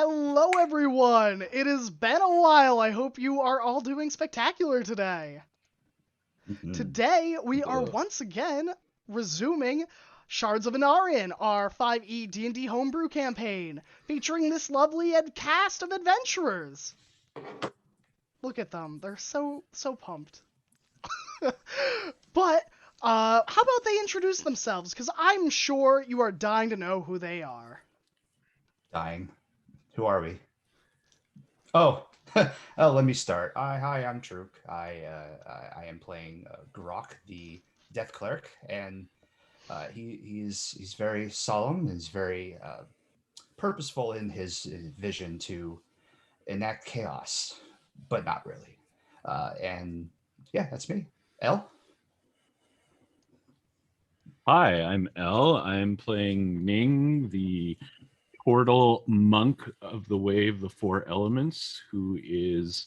Hello, everyone! It has been a while. I hope you are all doing spectacular today. Today, we are once again resuming Shards of Anarion, our 5e D&D homebrew campaign, featuring this lovely cast of adventurers. Look at them. They're so pumped. But, how about they introduce themselves? Because I'm sure you are dying to know who they are. Dying. Who are we? Oh, let me start. Hi, I'm Truk. I am playing Grok, the Death Cleric, and he's very solemn. He's very purposeful in his vision to enact chaos, but not really. And yeah, that's me. L. Hi, I'm Elle. I'm playing Ming, the portal monk of the way of the four elements, who is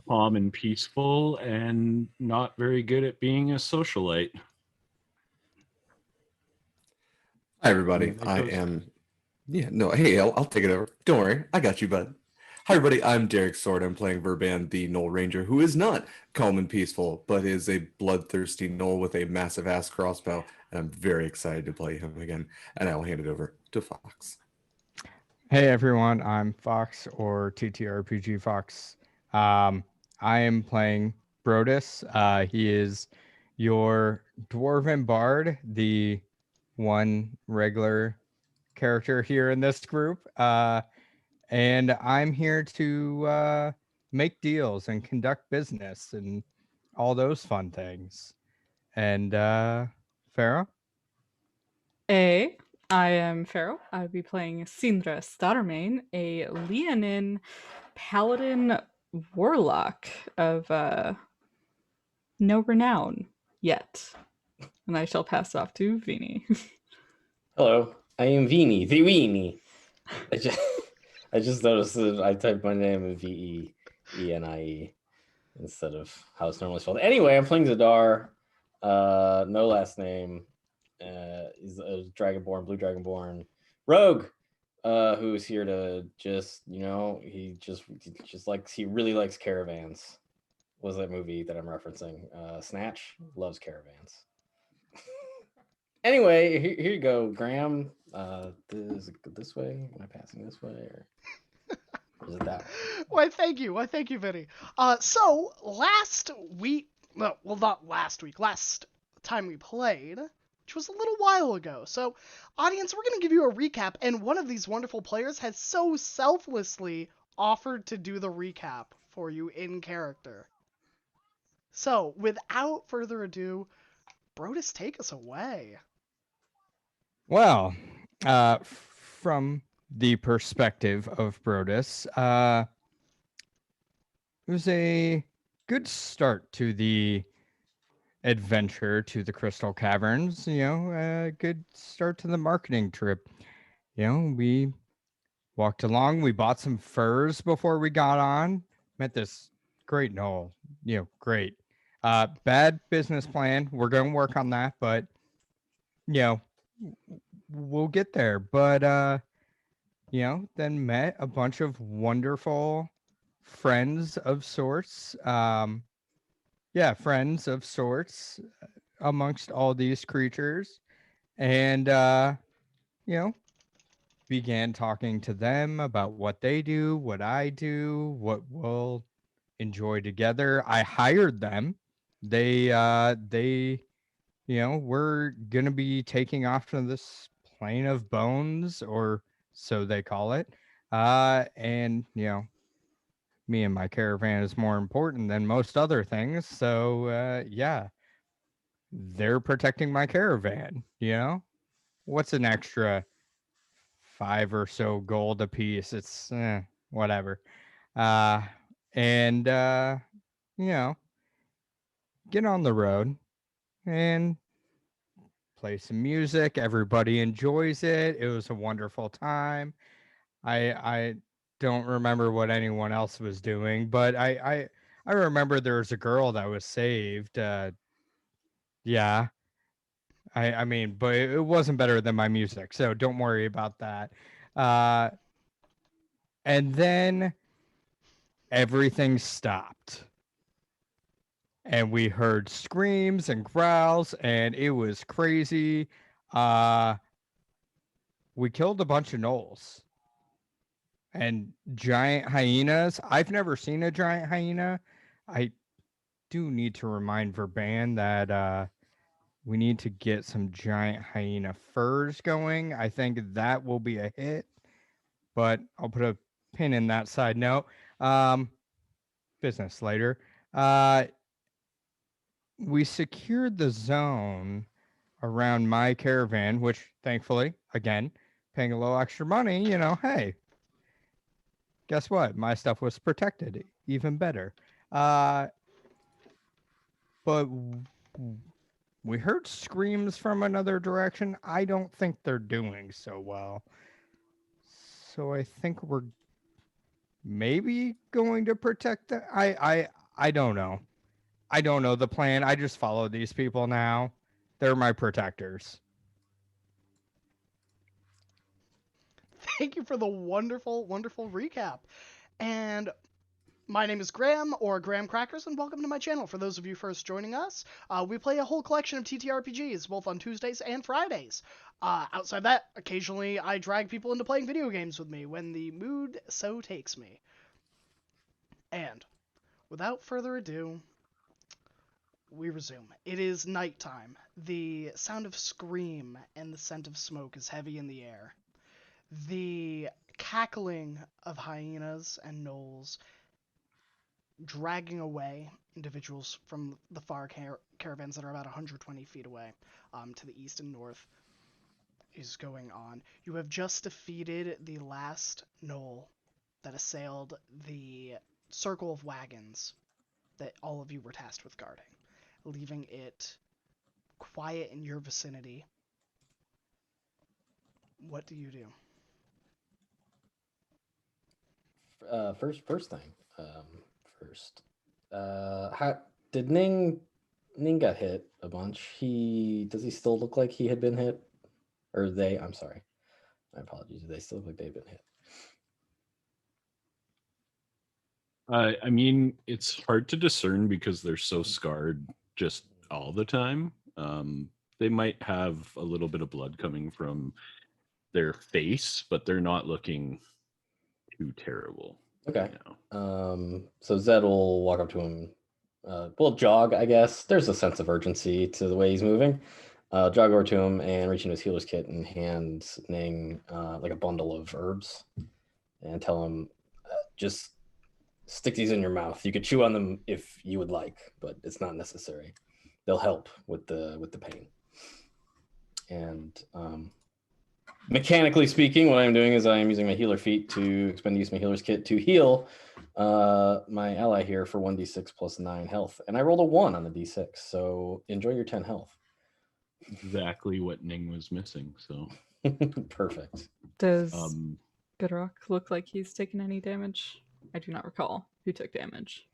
calm and peaceful and not very good at being a socialite. Hi, everybody. And it I goes- am. Yeah, no, hey, I'll take it over. Don't worry, I got you, bud. Hi, everybody. I'm Derek Sword. I'm playing Verban, the Knoll Ranger, who is not calm and peaceful, but is a bloodthirsty Knoll with a massive ass crossbow. And I'm very excited to play him again. And I will hand it over to Fox. Hey everyone, I'm Fox or TTRPG Fox. I am playing Brodus. He is your dwarven bard, the one regular character here in this group. And I'm here to make deals and conduct business and all those fun things. And Farah? I am Pharaoh. I would be playing Sindra Starmain, a Leonin paladin warlock of no renown yet. And I shall pass off to Vini. Hello, I am Vini, the Weenie. I just noticed that I typed my name in Venie instead of how it's normally spelled. Anyway, I'm playing Zadar. No last name. He's a Dragonborn, Blue Dragonborn rogue. Who is here to just, he really likes caravans. What was that movie that I'm referencing? Snatch loves caravans. Anyway, here you go, Graham. Is it this way? Am I passing this way, or is it that way? Why, thank you. Vinny. So, last week, no, well, not last week, last time we played, which was a little while ago. So, audience, we're going to give you a recap, and one of these wonderful players has so selflessly offered to do the recap for you in character. So, without further ado, Brodus, take us away. Well, from the perspective of Brodus, it was a good start to the adventure to the Crystal Caverns. A good start to the marketing trip. We walked along. We bought some furs before we got on. Met this great Knoll. Great. Bad business plan. We're going to work on that, but we'll get there. But then met a bunch of wonderful friends of sorts. Friends of sorts amongst all these creatures, and began talking to them about what they do, what I do, what we'll enjoy together. I hired them. They we're gonna be taking off to this plane of bones, or so they call it. And me and my caravan is more important than most other things. So they're protecting my caravan. What's an extra 5 or so gold a piece? It's whatever. And get on the road and play some music. Everybody enjoys it. It was a wonderful time. I don't remember what anyone else was doing, but I remember there was a girl that was saved. Yeah. I mean, but it wasn't better than my music, so don't worry about that. And then everything stopped. And we heard screams and growls, and it was crazy. We killed a bunch of gnolls and giant hyenas. I've never seen a giant hyena. I do need to remind Verban that we need to get some giant hyena furs going. I think that will be a hit, but I'll put a pin in that side note. Business later. We secured the zone around my caravan, which thankfully, again, paying a little extra money, hey, guess what? My stuff was protected even better. But we heard screams from another direction. I don't think they're doing so well. So I think we're maybe going to protect them. I don't know. I don't know the plan. I just follow these people now. They're my protectors. Thank you for the wonderful, wonderful recap. And my name is Graham, or Graham Crackers, and welcome to my channel. For those of you first joining us, we play a whole collection of TTRPGs, both on Tuesdays and Fridays. Outside that, occasionally I drag people into playing video games with me when the mood so takes me. And without further ado, we resume. It is nighttime. The sound of scream and the scent of smoke is heavy in the air. The cackling of hyenas and gnolls dragging away individuals from the far caravans that are about 120 feet away to the east and north is going on. You have just defeated the last gnoll that assailed the circle of wagons that all of you were tasked with guarding, leaving it quiet in your vicinity. What do you do? First thing. First, how did Ning got hit a bunch? Does he still look like he had been hit, or they? I'm sorry, my apologies. Do they still look like they've been hit? I mean, it's hard to discern because they're so scarred just all the time. They might have a little bit of blood coming from their face, but they're not looking too terrible. Okay. You know? So Zed will walk up to him. Well, jog, I guess. There's a sense of urgency to the way he's moving. Jog over to him and reach into his healer's kit and hand Ning like a bundle of herbs and tell him, just stick these in your mouth. You could chew on them if you would like, but it's not necessary. They'll help with the pain. And mechanically speaking, what I'm doing is I'm using my healer feat to expend use my healer's kit to heal my ally here for 1d6 plus 9 health. And I rolled a 1 on the d6, so enjoy your 10 health. Exactly what Ning was missing. So Perfect. Does um, Goodrock look like he's taken any damage? I do not recall who took damage.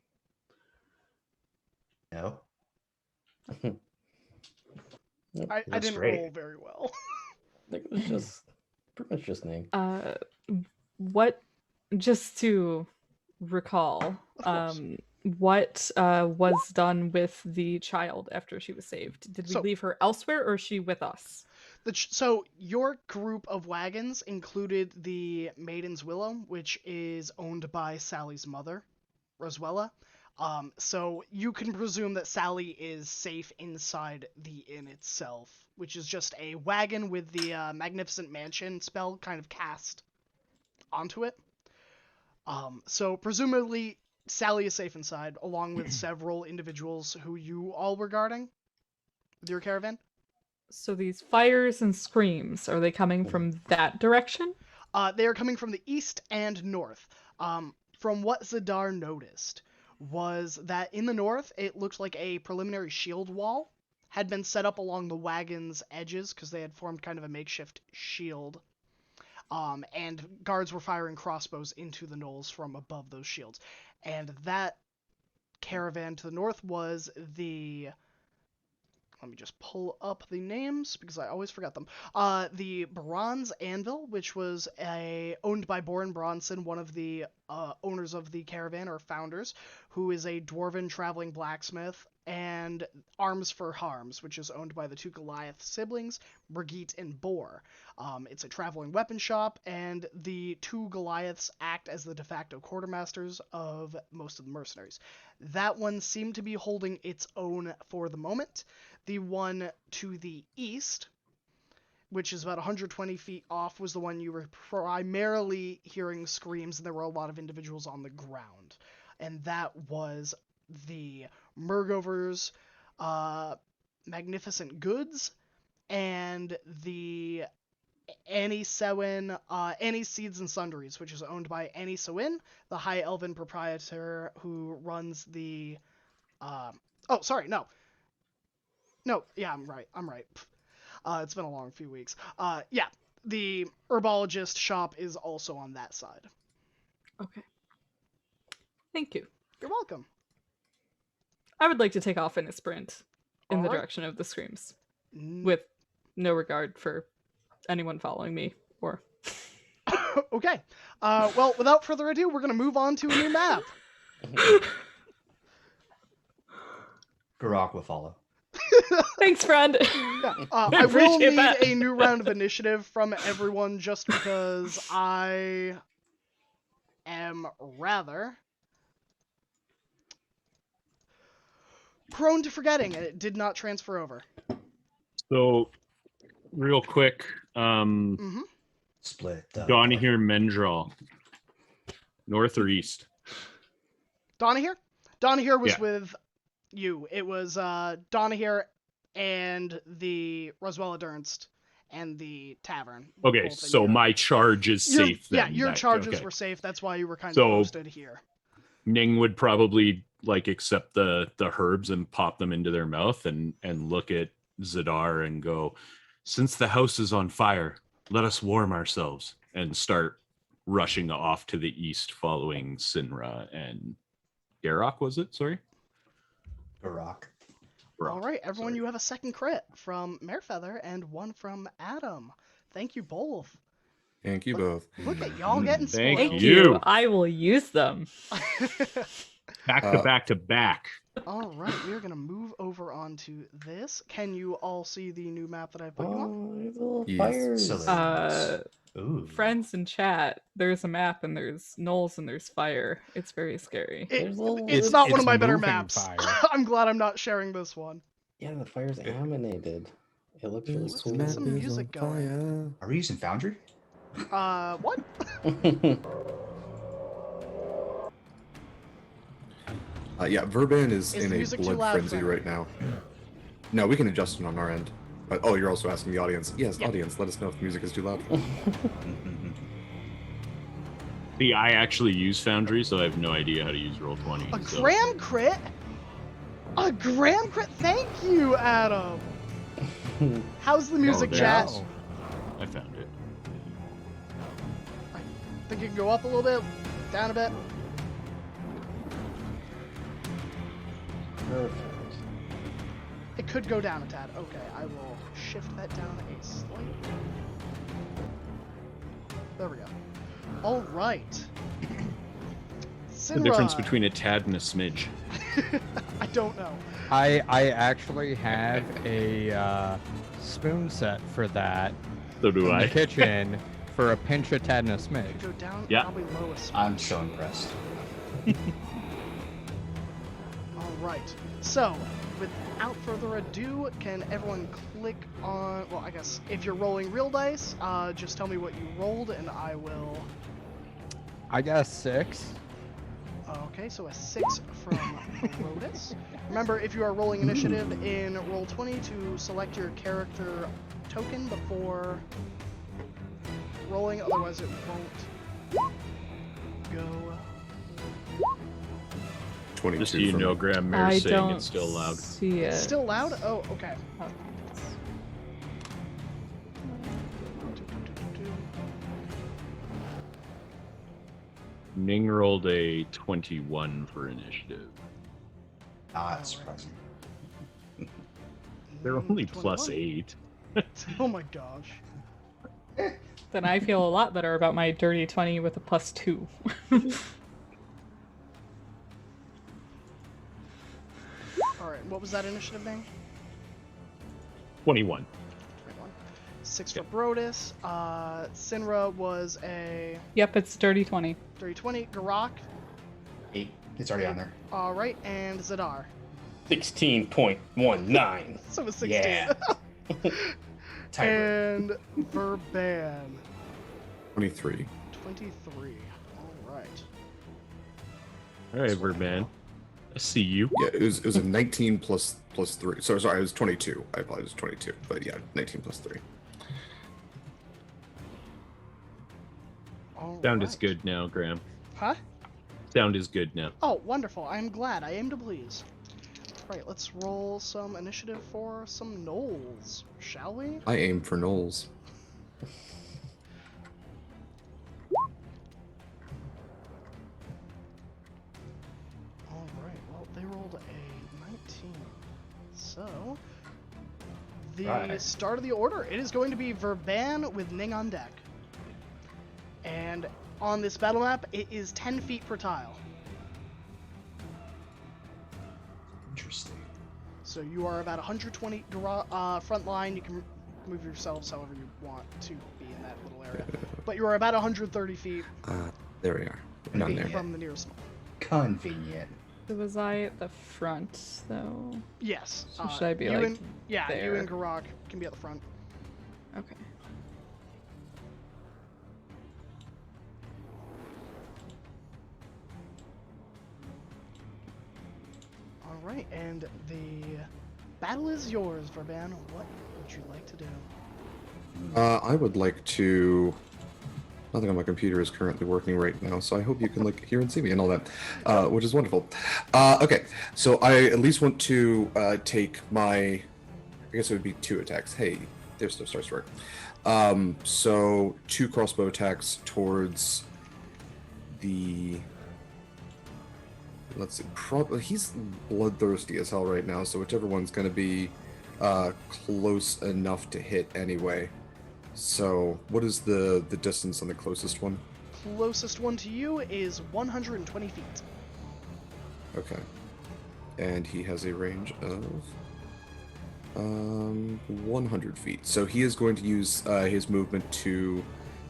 No. I didn't great. roll very well. I think it was just pretty much just Ning. What, just to recall, Of course. what was done with the child after she was saved? Did we leave her elsewhere, or is she with us? So your group of wagons included the Maiden's Willow, which is owned by Sally's mother, Roswella. So you can presume that Sally is safe inside the inn itself, which is just a wagon with the Magnificent Mansion spell kind of cast onto it. So presumably Sally is safe inside, along with several individuals who you all were guarding with your caravan. So these fires and screams, are they coming from that direction? They are coming from the east and north. From what Zadar noticed was that in the north, it looked like a preliminary shield wall had been set up along the wagon's edges because they had formed kind of a makeshift shield. And guards were firing crossbows into the gnolls from above those shields. And that caravan to the north was the let me just pull up the names because I always forget them. The Bronze Anvil, which was owned by Boren Bronson, one of the owners of the caravan or founders, who is a dwarven traveling blacksmith, and Arms for Harms, which is owned by the two Goliath siblings, Brigitte and Boar. It's a traveling weapon shop, and the two Goliaths act as the de facto quartermasters of most of the mercenaries. That one seemed to be holding its own for the moment. The one to the east, which is about 120 feet off, was the one you were primarily hearing screams, and there were a lot of individuals on the ground. And that was the Murgovers, Magnificent Goods, and the Annie Sewin, Annie Seeds and Sundries, which is owned by Annie Sewin, the High Elven proprietor who runs the... No, yeah, I'm right. It's been a long few weeks. Yeah, the herbologist shop is also on that side. Okay. Thank you. You're welcome. I would like to take off in a sprint in the Alright. direction of the screams, with no regard for anyone following me or... Okay. Well, without further ado, we're going to move on to a new map. Garak will follow. Thanks, friend. Yeah, I will appreciate need that. a new round of initiative from everyone just because I am rather prone to forgetting, and it did not transfer over. So, real quick, Mm-hmm. Split. Donahue Mendrel, north or east? Donahue? Donahue was Yeah. with you. It was Donahue and the Roswella Dernst and the tavern. Okay, both in so here. my charge is safe Yeah, then. your charges okay. were safe. That's why you were kind of So- posted here. Ning would probably accept the herbs and pop them into their mouth and look at Zadar and go, since the house is on fire, let us warm ourselves, and start rushing off to the east following Sinra and Garak, was it? Sorry? Garak. All right, everyone, sorry. you have a second crit from Marefeather and one from Adam. Thank you both. Thank you both. Look at y'all getting Thank spoiled. Thank you. you. I will use them. Back to back to back. All right, we are going to move over onto this. Can you all see the new map that I put you on? Oh, there's little Yes. fires. Silly. Ooh. Friends in chat, there's a map and there's knolls and there's fire. It's very scary. There's little- It's not one it's of my better moving maps. fire. I'm glad I'm not sharing this one. Yeah, the fire's animated. It looks really Let's cool. get some music going. Are we using Foundry? What? Yeah, Verban is Is in the a music too blood loud, frenzy Fred? right now. No, we can adjust it on our end. But, oh, you're also asking the audience. Yes, Yeah. audience, let us know if the music is too loud. See, I actually use Foundry, so I have no idea how to use Roll20. A so- gram crit? A gram crit? Thank you, Adam. How's the music, there chat? it is. I found it. I think it can go up a little bit, down a bit. Perfect. It could go down a tad. Okay, I will shift that down a slight. There we go. All right. The difference Sinra. between a tad and a smidge. I don't know. I actually have a spoon set for that So do in the I. kitchen for a pinch of tad and a Could smidge. go down Yeah. probably lowest. I'm so impressed. All right. So, without further ado, can everyone click on? Well, I guess if you're rolling real dice, just tell me what you rolled, and I will. I got a 6. Okay, so a 6 from Herodes. Remember, if you are rolling initiative in Roll20, to select your character token before rolling, otherwise it won't go. 22 Just so you for know, me. Graham I Mare's saying don't it's still loud. see it. It's still loud? Oh, okay. Oh, Ning rolled a 21 for initiative. Not surprising. They're only plus 8. Oh my gosh. Then I feel a lot better about my dirty 20 with a plus 2. Alright, what was that initiative name? 21. 21. 6 for Brodus. Sinra was a Yep, it's dirty 20. dirty 20. Garak. 8. It's already on there. Alright, and Zadar. 16.19. So it was 16. Yeah. Tiebreaker. And Verban. 23. 23. Alright. All right, Verban. I see you. Yeah, it was a 19 plus 3. Sorry, it was 22. I apologize, it was 22. But yeah, 19 plus 3. Sound is good now, Graham. Huh? Sound is good now. Oh, wonderful. I'm glad. I aim to please. Right, let's roll some initiative for some gnolls, shall we? I aim for Knowles. Alright, well, they rolled a 19. So, the Right. start of the order, it is going to be Verban with Ning on deck. And on this battle map, it is 10 feet per tile. Interesting. So you are about 120 front line. You can move yourselves however you want to be in that little area. But you are about 130 feet There we are. Down there. from the nearest one. Convenient. So was I at the front, though? Yes. So should I be, you like, and, yeah, you there? and Garak can be at the front. Okay. Alright, and the battle is yours, Verban. What would you like to do? I would like to. Nothing on my computer is currently working right now, so I hope you can hear and see me and all that, which is wonderful. Okay, so I at least want to take my. I guess it would be 2 attacks. Hey, there's stuff starts to work. So 2 crossbow attacks towards the. Let's see. He's bloodthirsty as hell right now, so whichever one's going to be close enough to hit anyway. So, what is the distance on the closest one? Closest one to you is 120 feet. Okay. And he has a range of 100 feet. So he is going to use his movement to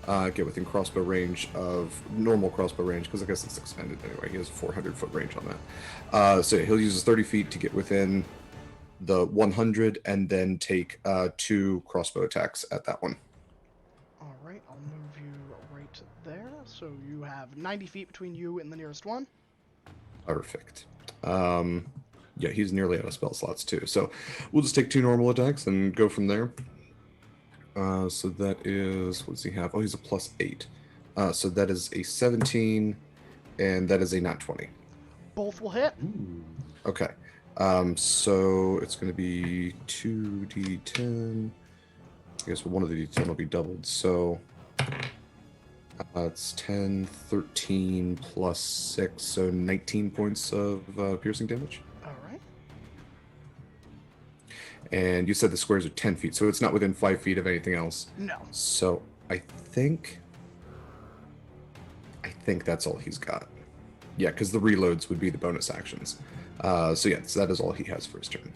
get within crossbow range of normal crossbow range, because I guess it's expanded anyway. He has a 400-foot range on that. So yeah, he'll use his 30 feet to get within the 100, and then take 2 crossbow attacks at that one. Alright, I'll move you right there. So you have 90 feet between you and the nearest one. Perfect. Yeah, he's nearly out of spell slots too. So we'll just take 2 normal attacks and go from there. So that is, what does he have? Oh, he's a plus 8. So that is a 17, and that is a nat 20. Both will hit. Okay. So it's going to be 2d10. I guess one of the d10 will be doubled. So it's 10, 13 plus 6, so 19 points of piercing damage. Alright. And you said the squares are 10 feet, so it's not within 5 feet of anything else. No. So I think that's all he's got. Yeah, because the reloads would be the bonus actions. So yeah, so that is all he has for his turn.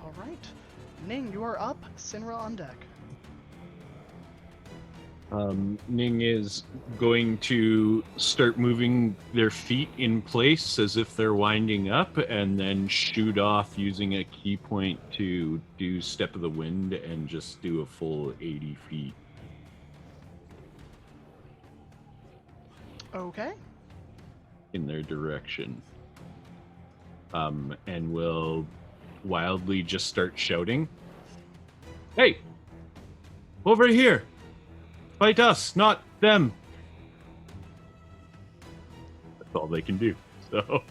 Alright. Ning, you are up. Sinra on deck. Ning is going to start moving their feet in place as if they're winding up, and then shoot off using a key point to do Step of the Wind and just do a full 80 feet. Okay. In their direction. And will wildly just start shouting, "Hey! Over here! Fight us, not them!" That's all they can do. So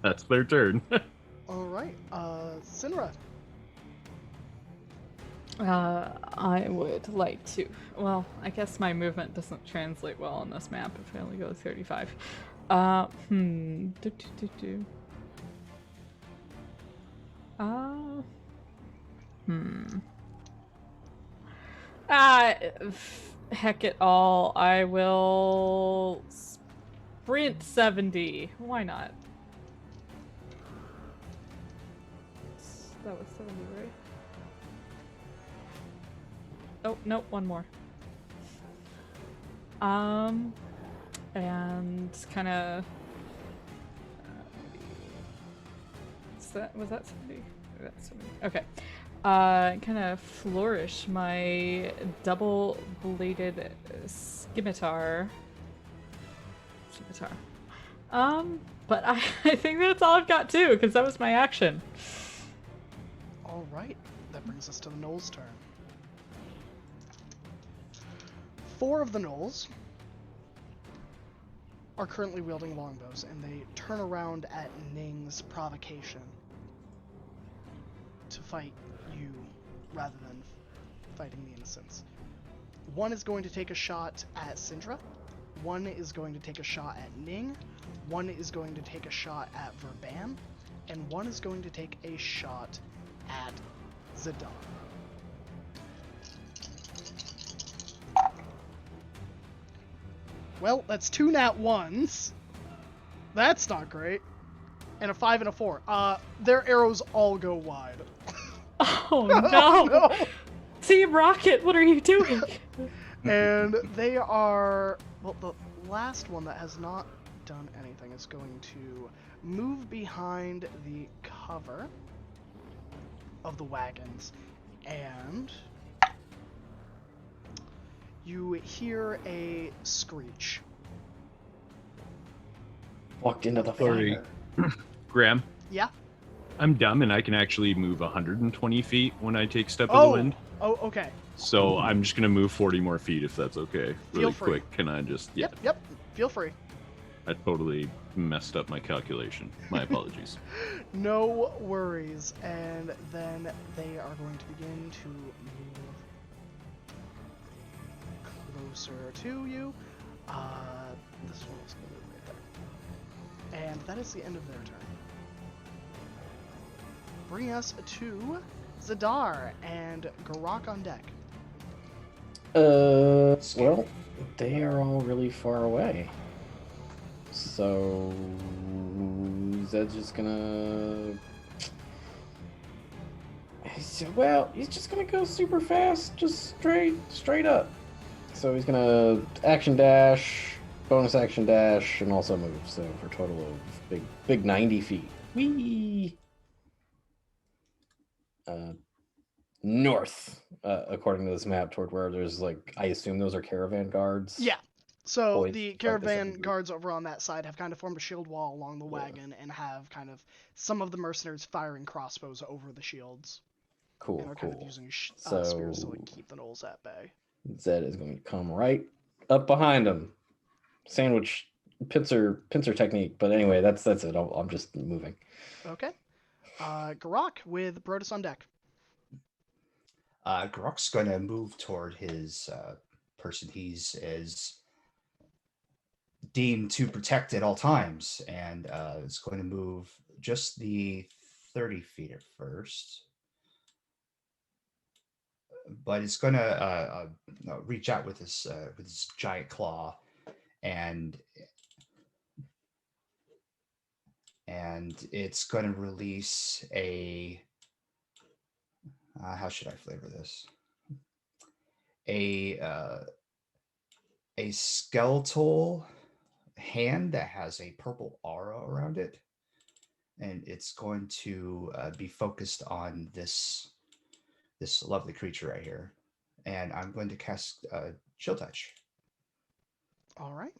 that's their turn. Alright. Sinra. I would like to. Well, I guess my movement doesn't translate well on this map if I only go 35. Hmm. Ah, heck it all. I will sprint 70. Why not? That was 70, right? Oh, no, one more. And kind of. Was that 70? That's 70. Okay. Kind of flourish my double-bladed scimitar. But I think that's all I've got too, because that was my action. All right, that brings us to the Gnoll's turn. 4 of the Gnolls are currently wielding longbows, and they turn around at Ning's provocation to fight you rather than fighting the innocents. 1 is going to take a shot at Syndra, 1 is going to take a shot at Ning, 1 is going to take a shot at Verban, and 1 is going to take a shot at Zidar. Well, that's 2 nat 1s. That's not great. And a 5 and a 4. Their arrows all go wide. Oh no! No! Team Rocket, what are you doing? And they are... Well, the last one that has not done anything is going to move behind the cover of the wagons. And you hear a screech. Walked into the Sorry. fire. Graham, Yeah? I'm dumb and I can actually move 120 feet when I take Step of the Wind. Oh, okay. So I'm just going to move 40 more feet if that's okay. Feel Really free. quick. Can I just... Yeah, Yep. Feel free. I totally messed up my calculation. My apologies. No worries. And then they are going to begin to move closer to you. This one is going to move right there. And that is the end of their turn. Bring us to Zadar and Garak on deck. Well, they are all really far away. So Zed's just gonna... Well, he's just gonna go super fast, just straight up. So he's gonna action dash, bonus action dash, and also move. So for a total of big 90 feet. Whee! North, according to this map, toward where there's I assume those are caravan guards. Yeah. So Poised the to fight the caravan second group. guards over on that side have kind of formed a shield wall along the wagon and have kind of some of the mercenaries firing crossbows over the shields. Cool, And are cool. kind of using So spears to keep the Gnolls at bay. Zed is going to come right up behind him. Sandwich pincer technique. But anyway, that's it. I'm just moving. Okay. Garak with Brodus on deck. Garak's going to move toward his person he's is deemed to protect at all times, and it's going to move just the 30 feet at first. But it's going to reach out with his giant claw, and it's going to release a how should I flavor this? A skeletal hand that has a purple aura around it, and it's going to be focused on this lovely creature right here. And I'm going to cast Chill Touch. All right.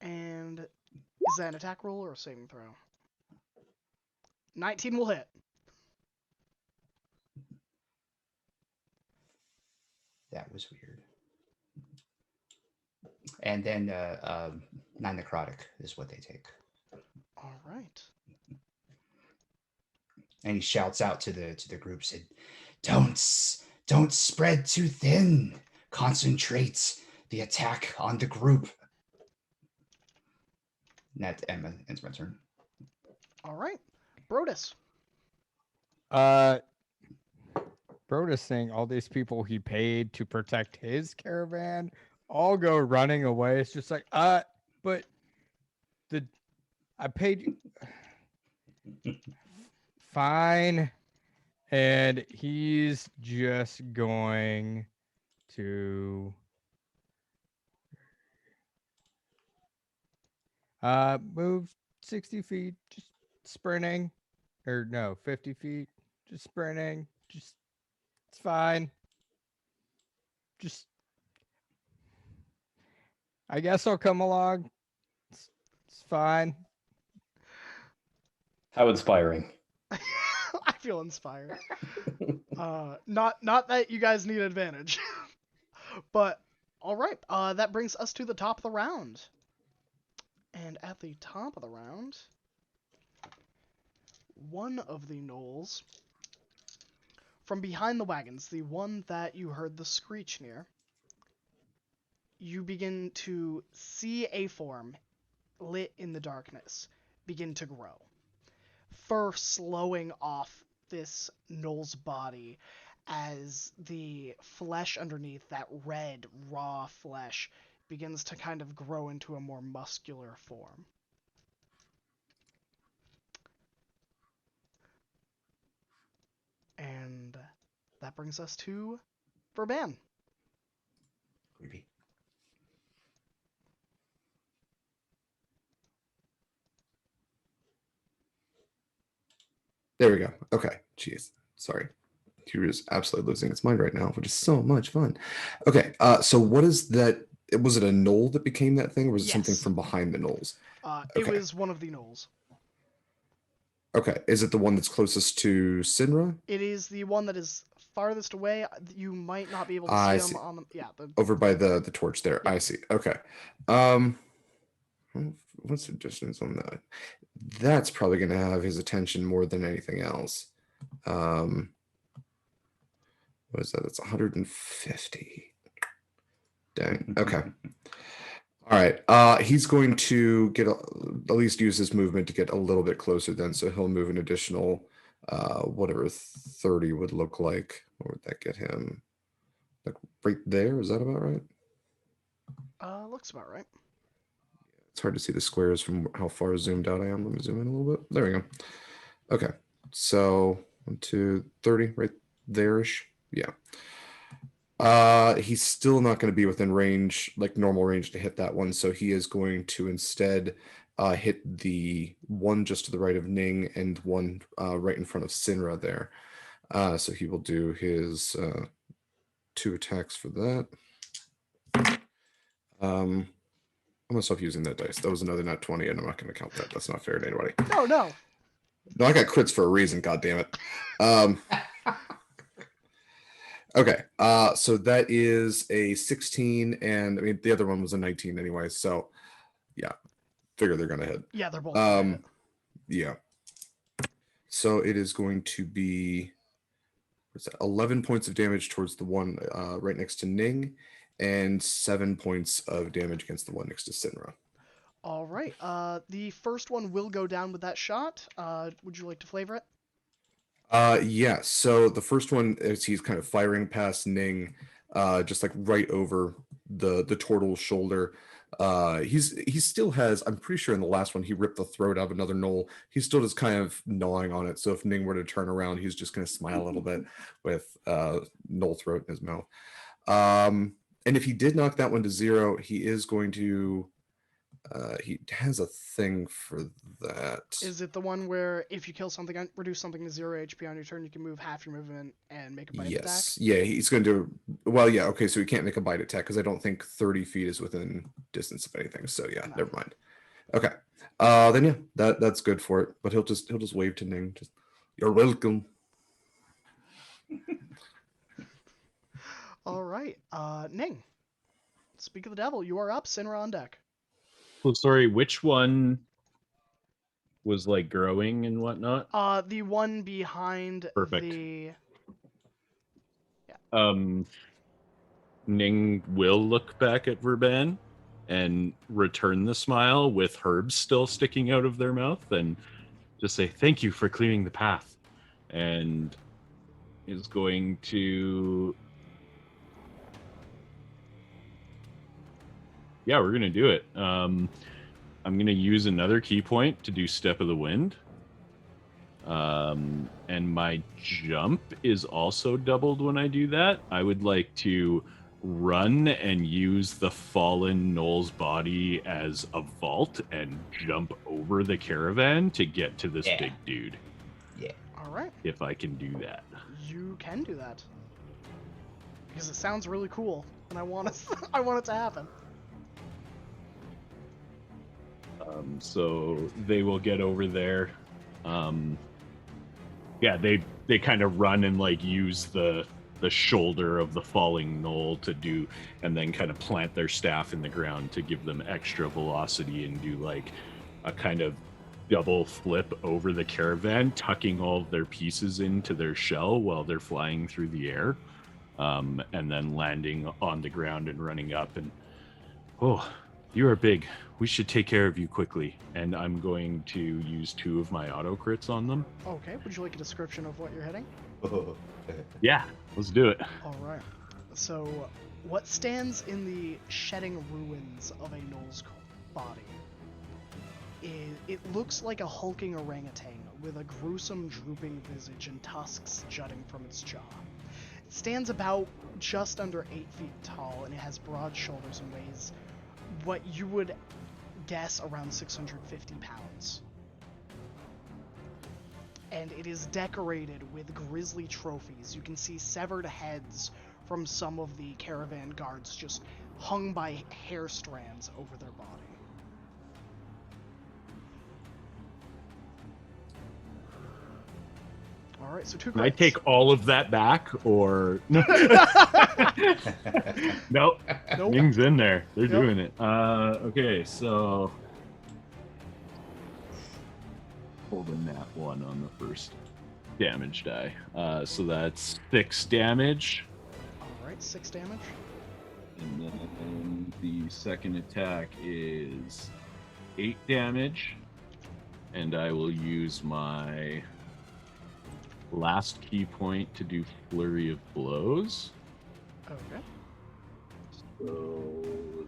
And is that an attack roll or a saving throw? 19 will hit. That was weird. And then 9 necrotic is what they take. All right. And he shouts out to the group, said, don't spread too thin. Concentrate the attack on the group. And that ends my turn. All right. Brodus. Brodus saying all these people he paid to protect his caravan all go running away. It's just like, but I paid you. Fine. And he's just going to move 60 feet, just sprinting. Or no, 50 feet, just sprinting. Just it's fine. Just I guess I'll come along. It's fine. How inspiring. I feel inspired. Not that you guys need advantage, but all right. That brings us to the top of the round. And at the top of the round, one of the gnolls from behind the wagons, the one that you heard the screech near, you begin to see a form lit in the darkness begin to grow. Fur slowing off this gnoll's body as the flesh underneath, that red, raw flesh, begins to kind of grow into a more muscular form. And that brings us to Verban. Creepy. There we go. Okay. Jeez. Sorry. Computer is absolutely losing its mind right now, which is so much fun. Okay. So what is that? Was it a knoll that became that thing, or was it something Yes. from behind the knolls? It Okay. was one of the gnolls. Okay. Is it the one that's closest to Sinra? It is the one that is farthest away. You might not be able to I see see. him on the... Yeah. Over by the torch there. Yeah. I see. Okay. What's the distance on that? That's probably going to have his attention more than anything else. What is that? That's 150. Dang. Okay. All right. He's going to get at least use his movement to get a little bit closer then. So he'll move an additional whatever 30 would look like. What would that get him? Like right there? Is that about right? Looks about right. It's hard to see the squares from how far zoomed out I am. Let me zoom in a little bit. There we go. Okay. So 1, 2, 30 right there-ish. Yeah. He's still not going to be within range, like normal range to hit that one. So he is going to instead hit the one just to the right of Ning and one right in front of Sinra there. So he will do his 2 attacks for that. I'm gonna stop using that dice. That was another nat 20, and I'm not going to count that. That's not fair to anybody. No. No, I got crits for a reason. God damn it. Okay, so that is a 16, and I mean the other one was a 19 anyway. So, yeah, figure they're gonna hit. Yeah, they're both gonna hit. Yeah. So it is going to be what's that? 11 points of damage towards the one right next to Ning, and 7 points of damage against the one next to Sinra. All right. The first one will go down with that shot. Would you like to flavor it? Yeah. So the first one is he's kind of firing past Ning, just like right over the turtle's shoulder. He still has. I'm pretty sure in the last one he ripped the throat out of another gnoll. He's still just kind of gnawing on it. So if Ning were to turn around, he's just going to smile a little bit with gnoll throat in his mouth. And if he did knock that one to 0, he is going to. He has a thing for that. Is it the one where if you kill something, reduce something to 0 HP on your turn, you can move half your movement and make a bite attack? Yes. Yeah, he's going to. Well, yeah. Okay, so he can't make a bite attack because I don't think 30 feet is within distance of anything. So yeah, No. never mind. Okay. Then yeah, that's good for it. But he'll just wave to Ning. Just, you're welcome. All right. Ning. Speak of the devil, you are up. Sinra on deck. Well, sorry, which one was like growing and whatnot? The one behind Perfect. the... Ning will look back at Verban and return the smile with herbs still sticking out of their mouth and just say thank you for clearing the path, and is going to. Yeah, we're gonna do it. I'm gonna use another key point to do Step of the Wind. And my jump is also doubled when I do that. I would like to run and use the fallen Knoll's body as a vault and jump over the caravan to get to this Yeah. big dude. Yeah. All right, If I can do that. you can do that because it sounds really cool, and I want it. I want it to happen. So they will get over there. Yeah, they kind of run and like use the shoulder of the falling knoll to do, and then kind of plant their staff in the ground to give them extra velocity and do like a kind of double flip over the caravan, tucking all of their pieces into their shell while they're flying through the air, and then landing on the ground and running up and, oh, you are big. We should take care of you quickly. And I'm going to use 2 of my auto crits on them. Okay, would you like a description of what you're hitting? Yeah, let's do it. All right. So, what stands in the shedding ruins of a Knoll's body? It looks like a hulking orangutan with a gruesome drooping visage and tusks jutting from its jaw. It stands about just under 8 feet tall, and it has broad shoulders and weighs what you would guess around 650 pounds. And it is decorated with grisly trophies. You can see severed heads from some of the caravan guards just hung by hair strands over their body. All right, so 2 Can I crits. take all of that back, or no? Nope. Nope. Things in there. They're Yep. doing it. Okay, so holding that one on the first damage die. So that's 6 damage, All right, 6 damage. and then the second attack is 8 damage, and I will use my last key point to do Flurry of Blows. Okay. So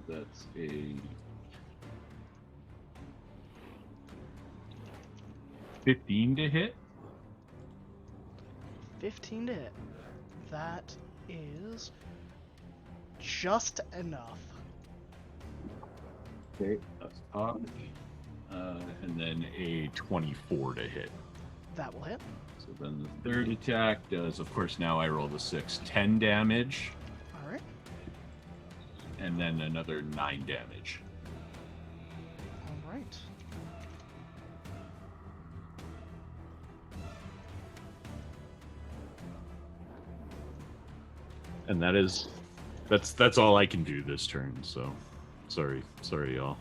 that's a 15 to hit. 15 to hit. That is just enough. Okay, that's top. And then a 24 to hit. That will hit. So then the third attack does, of course, now I roll the 6, 10 damage, All right. and then another 9 damage. All right. And that's all I can do this turn, so sorry y'all.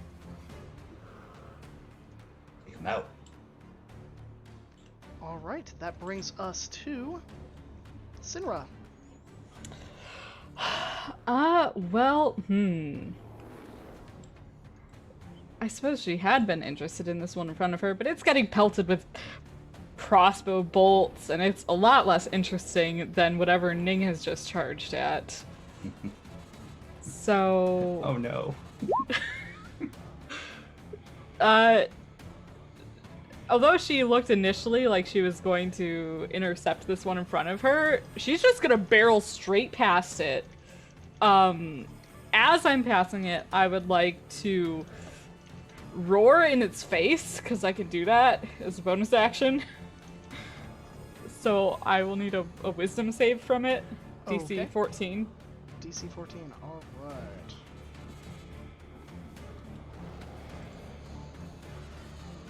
Take him out. All right. That brings us to Sinra. Well, I suppose she had been interested in this one in front of her, but it's getting pelted with crossbow bolts, and it's a lot less interesting than whatever Ning has just charged at. So... Oh no. Although she looked initially like she was going to intercept this one in front of her, she's just gonna barrel straight past it. As I'm passing it, I would like to roar in its face, because I can do that as a bonus action. So I will need a wisdom save from it. DC Okay. 14. DC 14. All right.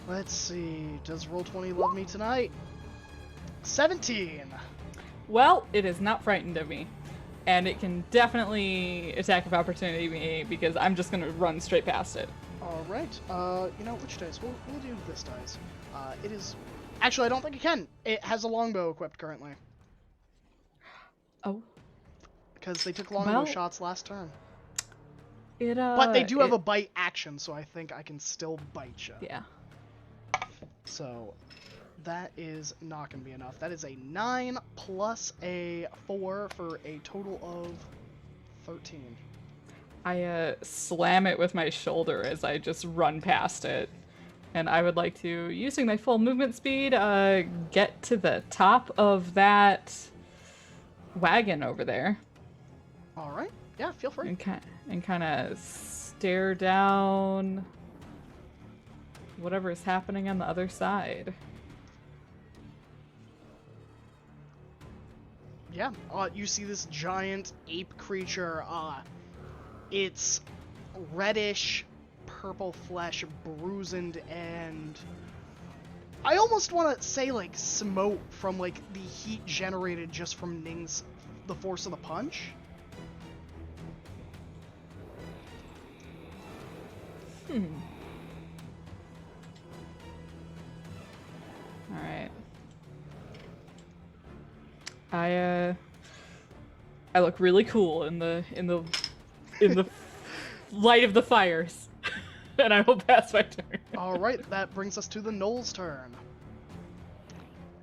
Let's see. Does Roll20 love me tonight? 17. Well, it is not frightened of me. And it can definitely attack of opportunity me, because I'm just going to run straight past it. All right. You know, which dice? We'll do this dice. It is... Actually, I don't think it can. It has a longbow equipped currently. Oh. Because they took longbow Well, shots last turn. It, But they do have a bite action, so I think I can still bite you. Yeah. So that is not going to be enough. That is a 9 plus a 4 for a total of 13. I slam it with my shoulder as I just run past it. And I would like to, using my full movement speed, get to the top of that wagon over there. All right. Yeah, feel free. And kind of stare down whatever is happening on the other side. Yeah. You see this giant ape creature. It's reddish purple flesh, bruised, and I almost want to say like smoke from like the heat generated just from the force of the punch. All right. I look really cool in the light of the fires, and I will pass my turn. All right, that brings us to the Knoll's turn.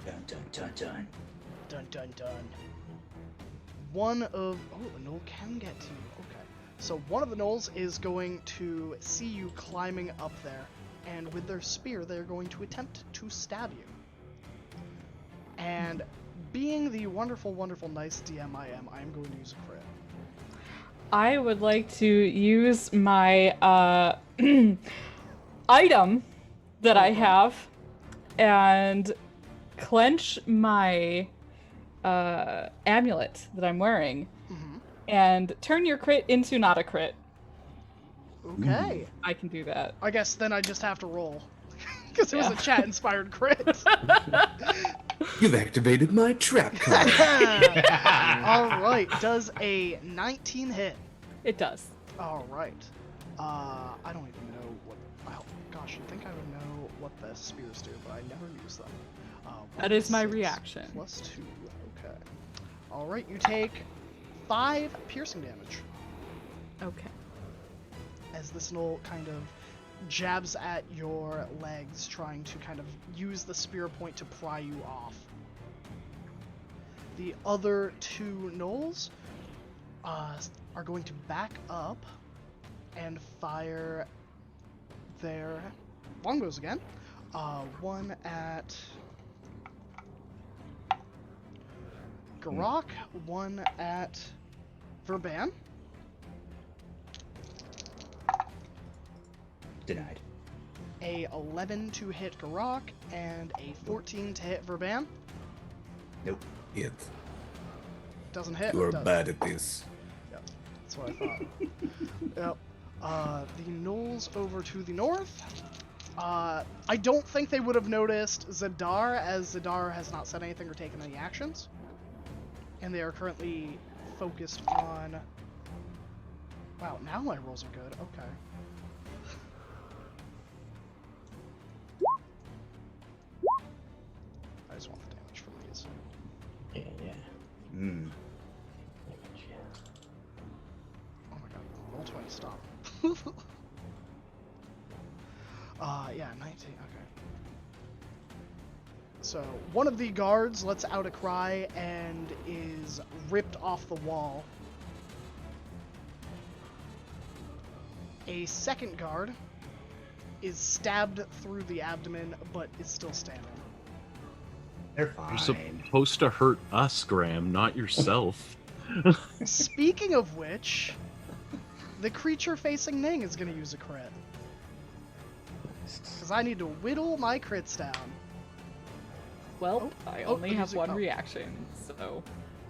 Dun dun dun dun. Dun dun dun. One of the Knoll can get to you. Okay, so one of the Knolls is going to see you climbing up there, and with their spear, they're going to attempt to stab you. And being the wonderful, wonderful, nice DM I am going to use a crit. I would like to use my item that I have and clench my amulet that I'm wearing and turn your crit into not a crit. Okay. I can do that. I guess then I just have to roll. Because it was a chat-inspired crit. You've activated my trap card. Alright, does a 19 hit? It does. Alright. I don't even know what... Oh, gosh, you'd think I would know what the spears do, but I never use them. That is my 6 reaction. Plus 2, okay. Alright, you take 5 piercing damage. Okay. As this Knoll kind of jabs at your legs, trying to kind of use the spear point to pry you off. The other 2 Knolls are going to back up and fire their longbows again. One at Garok, one at Verban. Denied. A 11 to hit Garok and a 14 to hit Verban. Nope. It. Doesn't hit. You are Does. bad at this. Yep, that's what I thought. Yep. The Knolls over to the north. I don't think they would have noticed Zadar, as Zadar has not said anything or taken any actions. And they are currently focused on... Wow, now my rolls are good. Okay. I just want the damage from these. Yeah. Hmm. Oh my god, roll 20, stop. Yeah, 19, okay. So, one of the guards lets out a cry and is ripped off the wall. A second guard is stabbed through the abdomen, but is still standing. They're fine. You're supposed to hurt us, Graham, not yourself. Speaking of which, the creature facing Ning is going to use a crit. Because I need to whittle my crits down. Well, I only have music- one oh. reaction, so...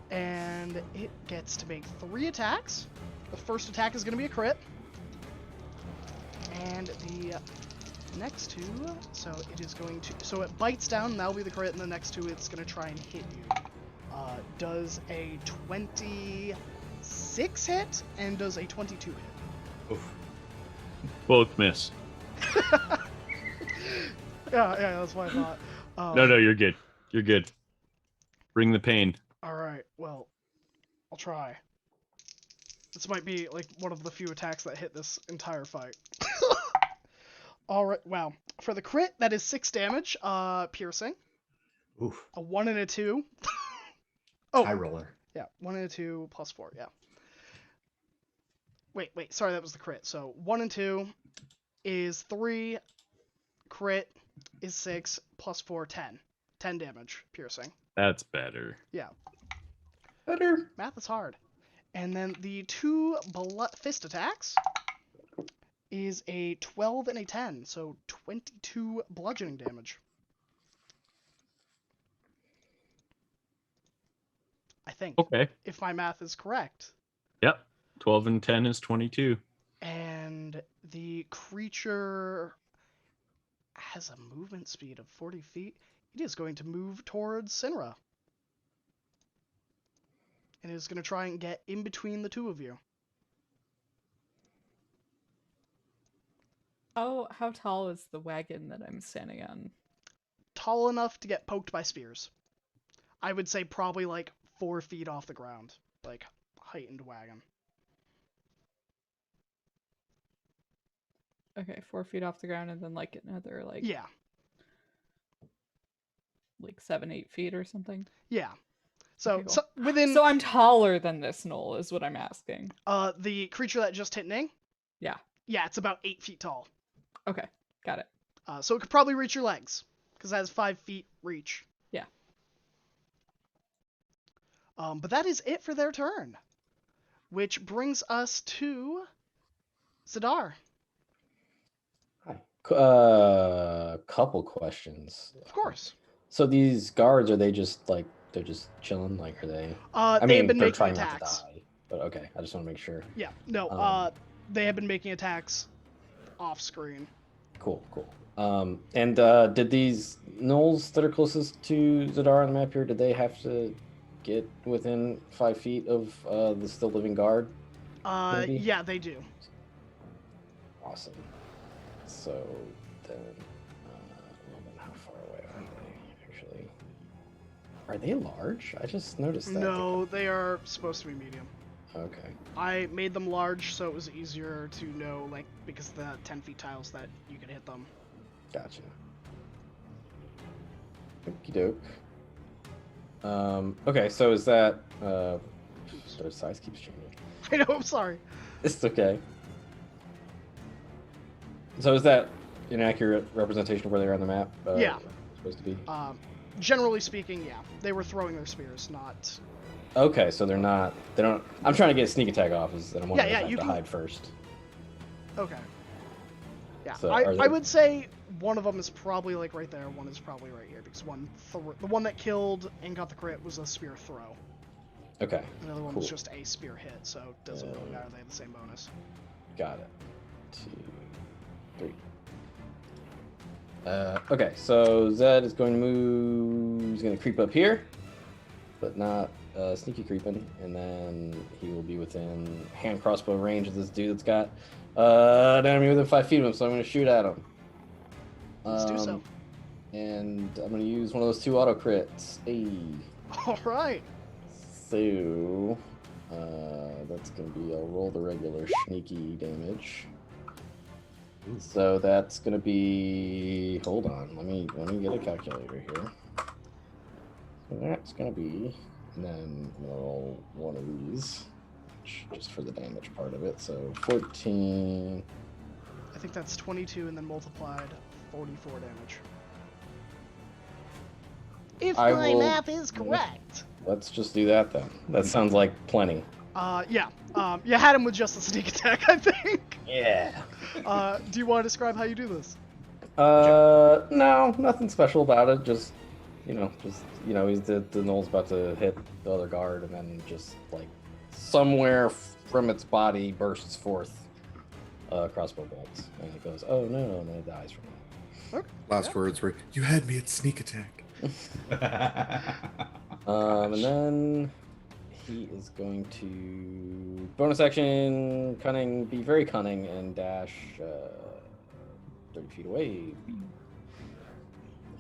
And it gets to make 3 attacks. The first attack is going to be a crit. And the next 2, so it is going to... So it bites down, and that'll be the crit, and the next 2 it's going to try and hit you. Does a 26 hit, and does a 22 hit. Oof. Both miss. Yeah, that's what I thought. No, you're good. You're good. Bring the pain. Alright, well, I'll try. This might be, like, one of the few attacks that hit this entire fight. All right. Wow. For the crit, that is 6 damage. Piercing. Oof. A 1 and a 2. Oh. High roller. Yeah. 1 and a 2 plus 4. Yeah. Wait. Sorry, that was the crit. So 1 and 2 is 3. Crit is 6 plus 4, 10. 10 damage. Piercing. That's better. Yeah. Better. Math is hard. And then the 2 fist attacks is a 12 and a 10, so 22 bludgeoning damage. I think, Okay. if my math is correct. Yep. 12 and 10 is 22. And the creature has a movement speed of 40 feet. It is going to move towards Sinra. And is going to try and get in between the two of you. How tall is the wagon that I'm standing on? Tall enough to get poked by spears. I would say probably like 4 feet off the ground. Like, heightened wagon. Okay, 4 feet off the ground, and then like another Yeah. like 7-8 feet or something. Yeah. So, Okay, cool. so within So I'm taller than this knoll, is what I'm asking. the creature that just hit Ning. Yeah. Yeah, it's about 8 feet tall. Okay, got it. So it could probably reach your legs because it has 5 feet reach. Yeah. But that is it for their turn, which brings us to Zadar. Hi. Couple questions. Of course. So these guards, are they just like they're just chilling? Like, are they? I They mean, have been they're making trying attacks. not to die. But okay, I just want to make sure. Yeah. No. They have been making attacks off screen. Cool. And did these gnolls that are closest to Zadar on the map here, did they have to get within 5 feet of the still living guard? Maybe? Yeah, they do. Awesome. So then, how far away are they? Actually, are they large? I just noticed that. No, they are supposed to be medium. Okay. I made them large so it was easier to know, like, because the 10 feet tiles that you could hit them. Gotcha. Okie doke. Okay, so is that their size keeps changing. I know, I'm sorry. It's okay. So is that an accurate representation of where they are on the map? Yeah. Supposed to be. Generally speaking, yeah. They were throwing their spears, not... Okay, so they're not. They don't. I'm trying to get a sneak attack off, and I'm wondering if I have you to can- hide first. Okay. Yeah, So I are they- would say one of them is probably, like, right there, one is probably right here, because the one that killed and got the crit was a spear throw. Okay. Another one was Cool. just a spear hit, so it doesn't really matter, they have the same bonus. Got it. 2, 3. Okay, so Zed is going to move. He's going to creep up here, but not sneaky creeping, and then he will be within hand crossbow range of this dude that's got an enemy within 5 feet of him. So I'm going to shoot at him. Let's do so. And I'm going to use one of those 2 auto crits. Hey. Alright. So that's going to be, I'll roll the regular sneaky damage. So that's going to be, hold on, let me get a calculator here. So that's going to be, and then I'm going to roll one of these, just for the damage part of it. So 14. I think that's 22 and then multiplied 44 damage. If I my will- math is correct. Let's just do that then. That sounds like plenty. Yeah. You had him with just a sneak attack, I think. Yeah. Do you want to describe how you do this? No, nothing special about it. Just, he's the gnoll's about to hit the other guard, and then just like somewhere from its body bursts forth crossbow bolts, and it goes, oh no, and then it dies from Okay. Last words were, "You had me at sneak attack." that. And then he is going to bonus action, cunning, be very cunning, and dash 30 feet away,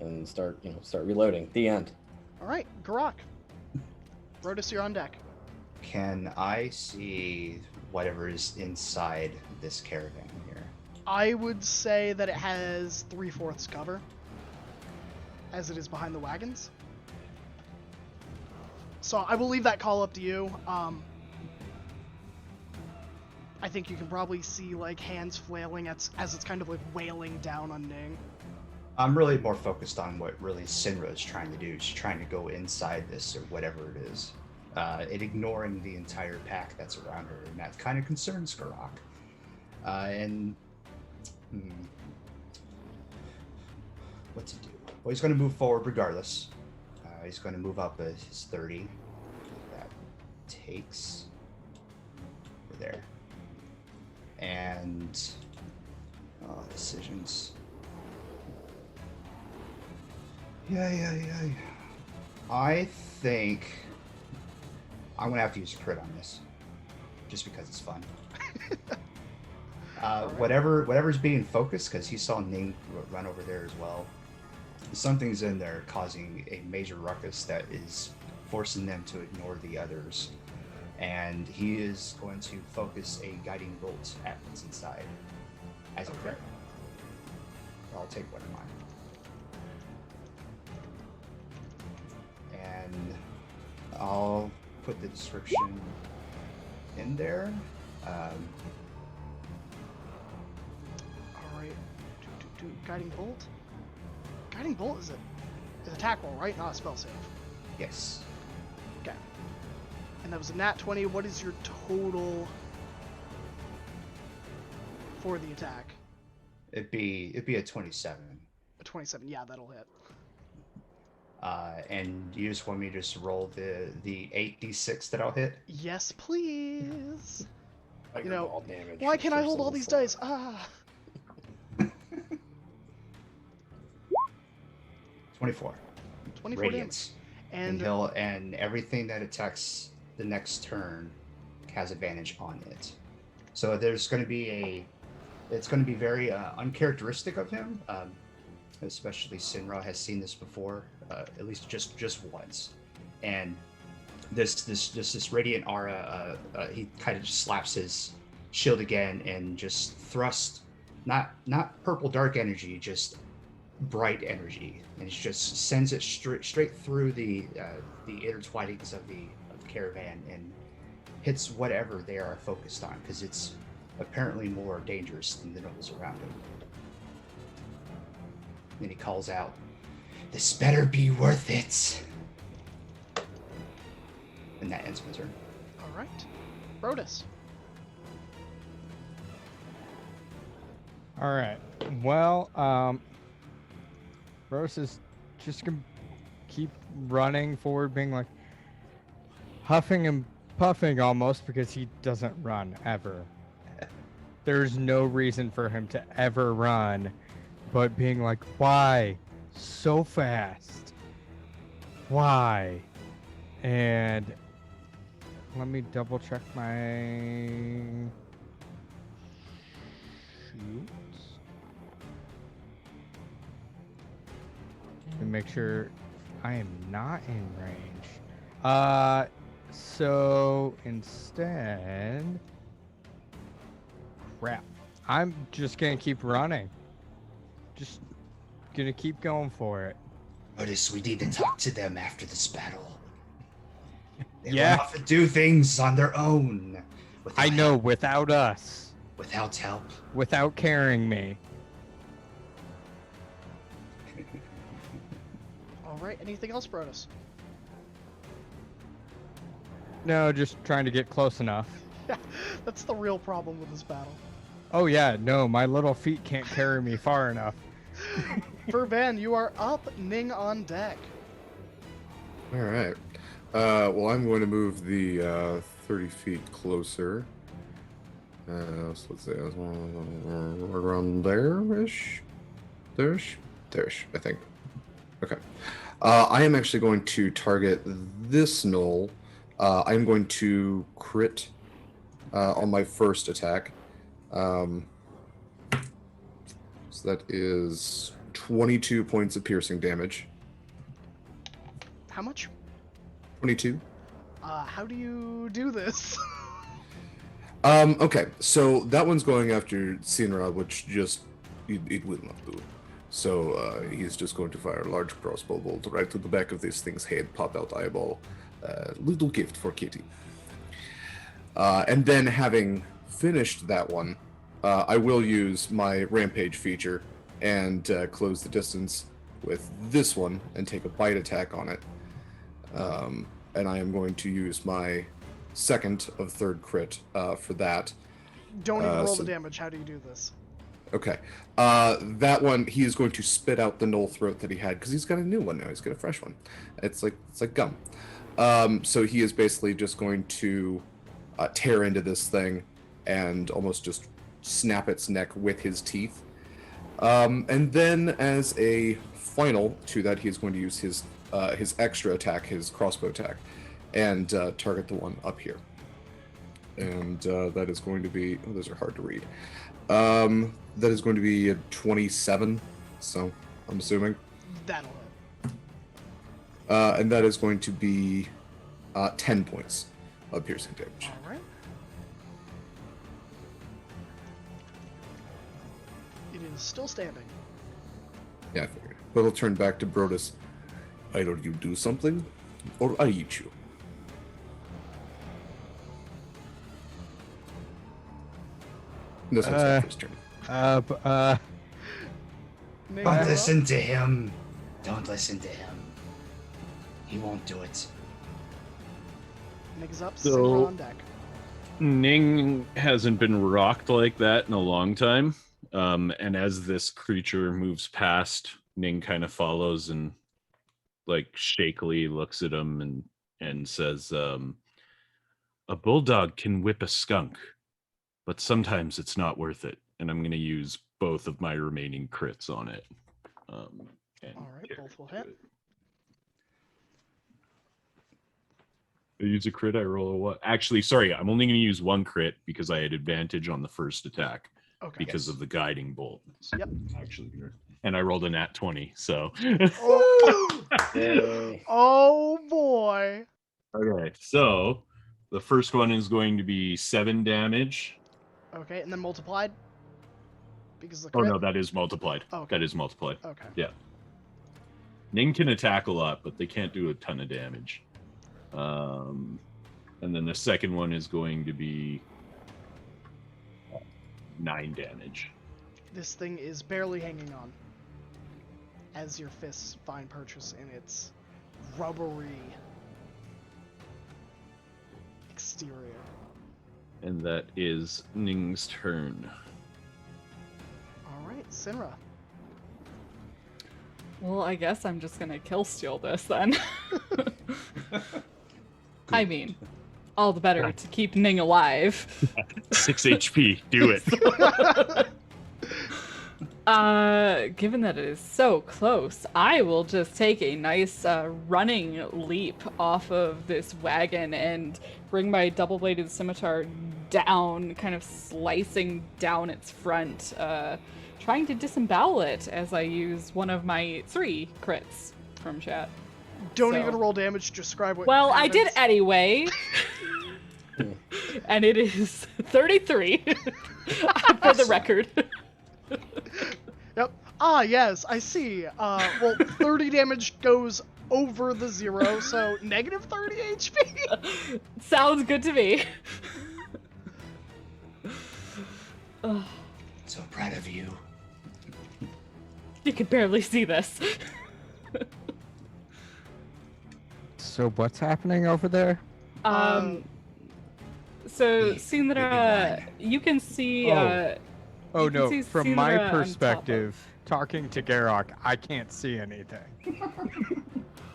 and start reloading. The end. All right, Garak. Brodus, you're on deck. Can I see whatever is inside this caravan here? I would say that it has 3/4 cover, as it is behind the wagons. So I will leave that call up to you. I think you can probably see like hands flailing as it's kind of like wailing down on Ning. I'm really more focused on what really Sinra is trying to do. She's trying to go inside this or whatever it is, and ignoring the entire pack that's around her, and that kind of concerns Garok. What to do? Well, he's going to move forward regardless. He's going to move up his 30. That takes over there. And decisions. Yeah. I think I'm gonna have to use a crit on this, just because it's fun. Whatever's being focused, because he saw Ning run over there as well. Something's in there causing a major ruckus that is forcing them to ignore the others, and he is going to focus a guiding bolt at what's inside as a crit. I'll take one of mine. And I'll put the description in there. Alright. Guiding Bolt? Guiding Bolt is an attack roll, right? Not a spell save. Yes. Okay. And that was a nat 20. What is your total for the attack? It'd be a 27. A 27. Yeah, that'll hit. And you just want me to just roll the 8d6 that I'll hit? Yes, please. Like You know, ball damage Why for can't I first hold all level these 4. dice? Ah. 24. 24 Radiance. damage. And everything that attacks the next turn has advantage on it. So there's going to be it's going to be very uncharacteristic of him. Especially Sinra has seen this before, at least just once. And this radiant aura, he kind of just slaps his shield again and just thrusts not purple dark energy, just bright energy, and it just sends it straight through the intertwinings of the caravan and hits whatever they are focused on, because it's apparently more dangerous than the nobles around him. And he calls out, "This better be worth it." And that ends my turn. Alright. Brodus. All right. Well, Rose is just gonna keep running forward, being like huffing and puffing almost, because he doesn't run ever. There's no reason for him to ever run, but being like, why so fast? Why? And let me double check my sheets and make sure I am not in range. So instead, crap. I'm just gonna keep running. Just gonna keep going for it. Notice we need to talk to them after this battle. They Yeah. will often do things on their own. I know, without us. Without help. Without carrying me. Alright, anything else, Brodus? No, just trying to get close enough. Yeah, that's the real problem with this battle. Oh yeah, no, my little feet can't carry me far enough. Verban, you are up. Ning on deck. All right. Well, I'm going to move the 30 feet closer. So let's say around there-ish? There-ish, I think. Okay. I am actually going to target this knoll. I'm going to crit on my first attack. So that is 22 points of piercing damage. How much? 22. How do you do this? Okay, so that one's going after Sinra, which just it will not do. So he's just going to fire a large crossbow bolt right to the back of this thing's head, pop out eyeball. Little gift for Kitty. And then having finished that one, I will use my rampage feature and close the distance with this one and take a bite attack on it. And I am going to use my second of third crit for that. Don't even roll the damage. How do you do this? Okay. That one, he is going to spit out the null throat that he had, because he's got a new one now. He's got a fresh one. It's like gum. So he is basically just going to tear into this thing and almost just snap its neck with his teeth. And then as a final to that, he's going to use his extra attack, his crossbow attack, and target the one up here. And that is going to be... Oh, those are hard to read. That is going to be a 27, so I'm assuming. That'll hit. And that is going to be 10 points of piercing damage. All right. It is still standing. Yeah, I figured. But I'll turn back to Brodus. Either you do something, or I eat you. This one's my first turn. Don't listen to him. Don't listen to him. He won't do it. Nick is up. So- Sinra on deck. Ning hasn't been rocked like that in a long time. And as this creature moves past, Ning kind of follows and like shakily looks at him and says, a bulldog can whip a skunk, but sometimes it's not worth it. And I'm going to use both of my remaining crits on it. All right, both will hit. I use a crit, I roll a what? Actually, sorry, I'm only going to use one crit because I had advantage on the first attack Okay. because of the guiding bolt. Yep. Actually, and I rolled a nat 20, so. Oh, Yay. oh boy. Okay, so the first one is going to be 7 damage. Okay, and then multiplied? Because the Oh crit? no, that is multiplied. Okay. That is multiplied. Okay. Yeah. Ning can attack a lot, but they can't do a ton of damage. And then the second one is going to be 9 damage. This thing is barely hanging on as your fists find purchase in its rubbery exterior. And that is Ning's turn. All right, Sinra. Well, I guess I'm just gonna kill steal this then. I mean, all the better to keep Ning alive. 6 HP, do it. Given that it is so close, I will just take a nice running leap off of this wagon and bring my double-bladed scimitar down, kind of slicing down its front, trying to disembowel it as I use one of my 3 crits from chat. Don't So- even roll damage, just describe what Well, I did happens. anyway. And it is 33 for the record. Yep. Ah, yes, I see. Well, 30 damage goes over the 0, so negative 30 HP? Sounds good to me. Ugh, So proud of you. you can barely see this. So what's happening over there? So Maybe Sindra, mine. you can see. Oh. Oh you can no, see from Sindra my on top of- perspective, talking to Garrock, I can't see anything.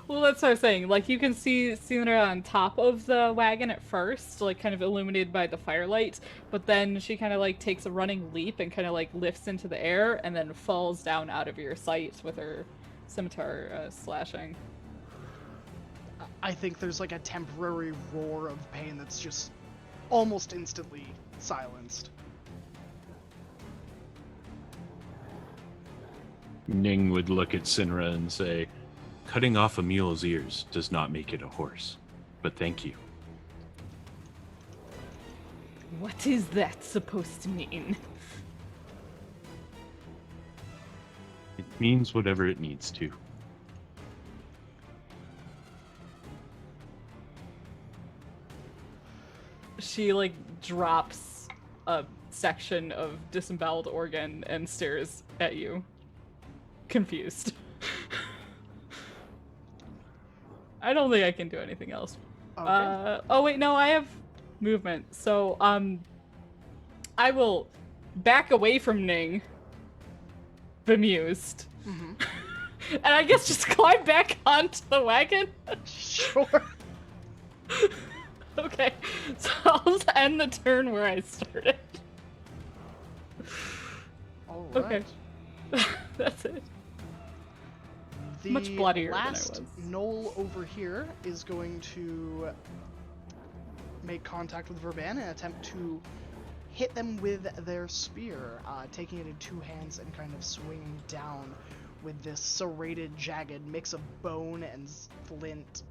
Well, that's what I was saying. Like, you can see Sindra on top of the wagon at first, like, kind of illuminated by the firelight, but then she kind of, like, takes a running leap and kind of, like, lifts into the air and then falls down out of your sight with her scimitar slashing. I think there's like a temporary roar of pain that's just almost instantly silenced. Ning would look at Sinra and say, cutting off a mule's ears does not make it a horse, but thank you. What is that supposed to mean? It means whatever it needs to. She like drops a section of disemboweled organ and stares at you, confused. I don't think I can do anything else. Okay. Oh wait, no, I have movement. So I will back away from Ning, bemused. Mm-hmm. And I guess just climb back onto the wagon. Sure. Okay, so I'll just end the turn where I started. All Okay. right. That's it. The Much bloodier than I last was. Knoll over here is going to make contact with Verban and attempt to hit them with their spear, taking it in two hands and kind of swinging down with this serrated, jagged mix of bone and flint.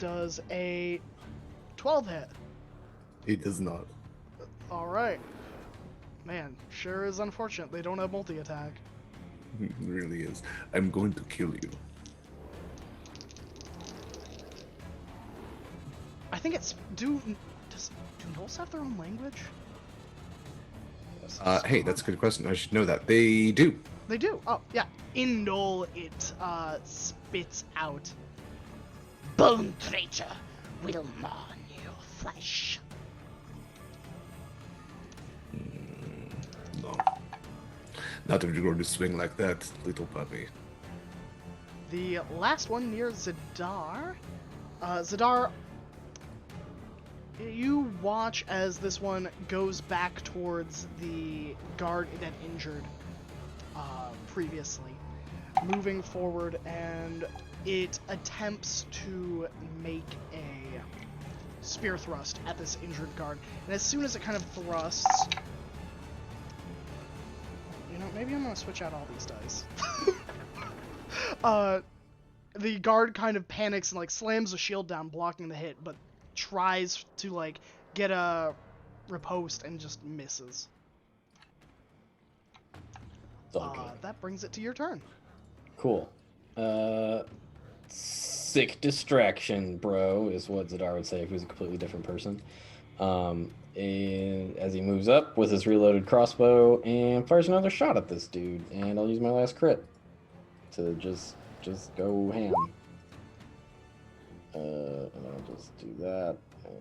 Does a 12 hit? It does not. All right. Man, sure is unfortunate they don't have multi-attack. It really is. I'm going to kill you. I think it's do Knolls have their own language? Hey, that's a good question. I should know that. They do. They do. Oh, yeah. In Knoll, it spits out. Bone traitor will gnaw on your flesh. No. Not if you're going to swing like that, little puppy. The last one near Zadar. Zadar, you watch as this one goes back towards the guard that injured previously, moving forward, and it attempts to make a spear thrust at this injured guard. And as soon as it kind of thrusts, you know, maybe I'm gonna switch out all these dice. The guard kind of panics and like slams the shield down, blocking the hit, but tries to like get a riposte and just misses. It's all good. That brings it to your turn. Cool. Sick distraction, bro, is what Zadar would say if he was a completely different person. And as he moves up with his reloaded crossbow and fires another shot at this dude, and I'll use my last crit to just go ham. And I'll just do that, and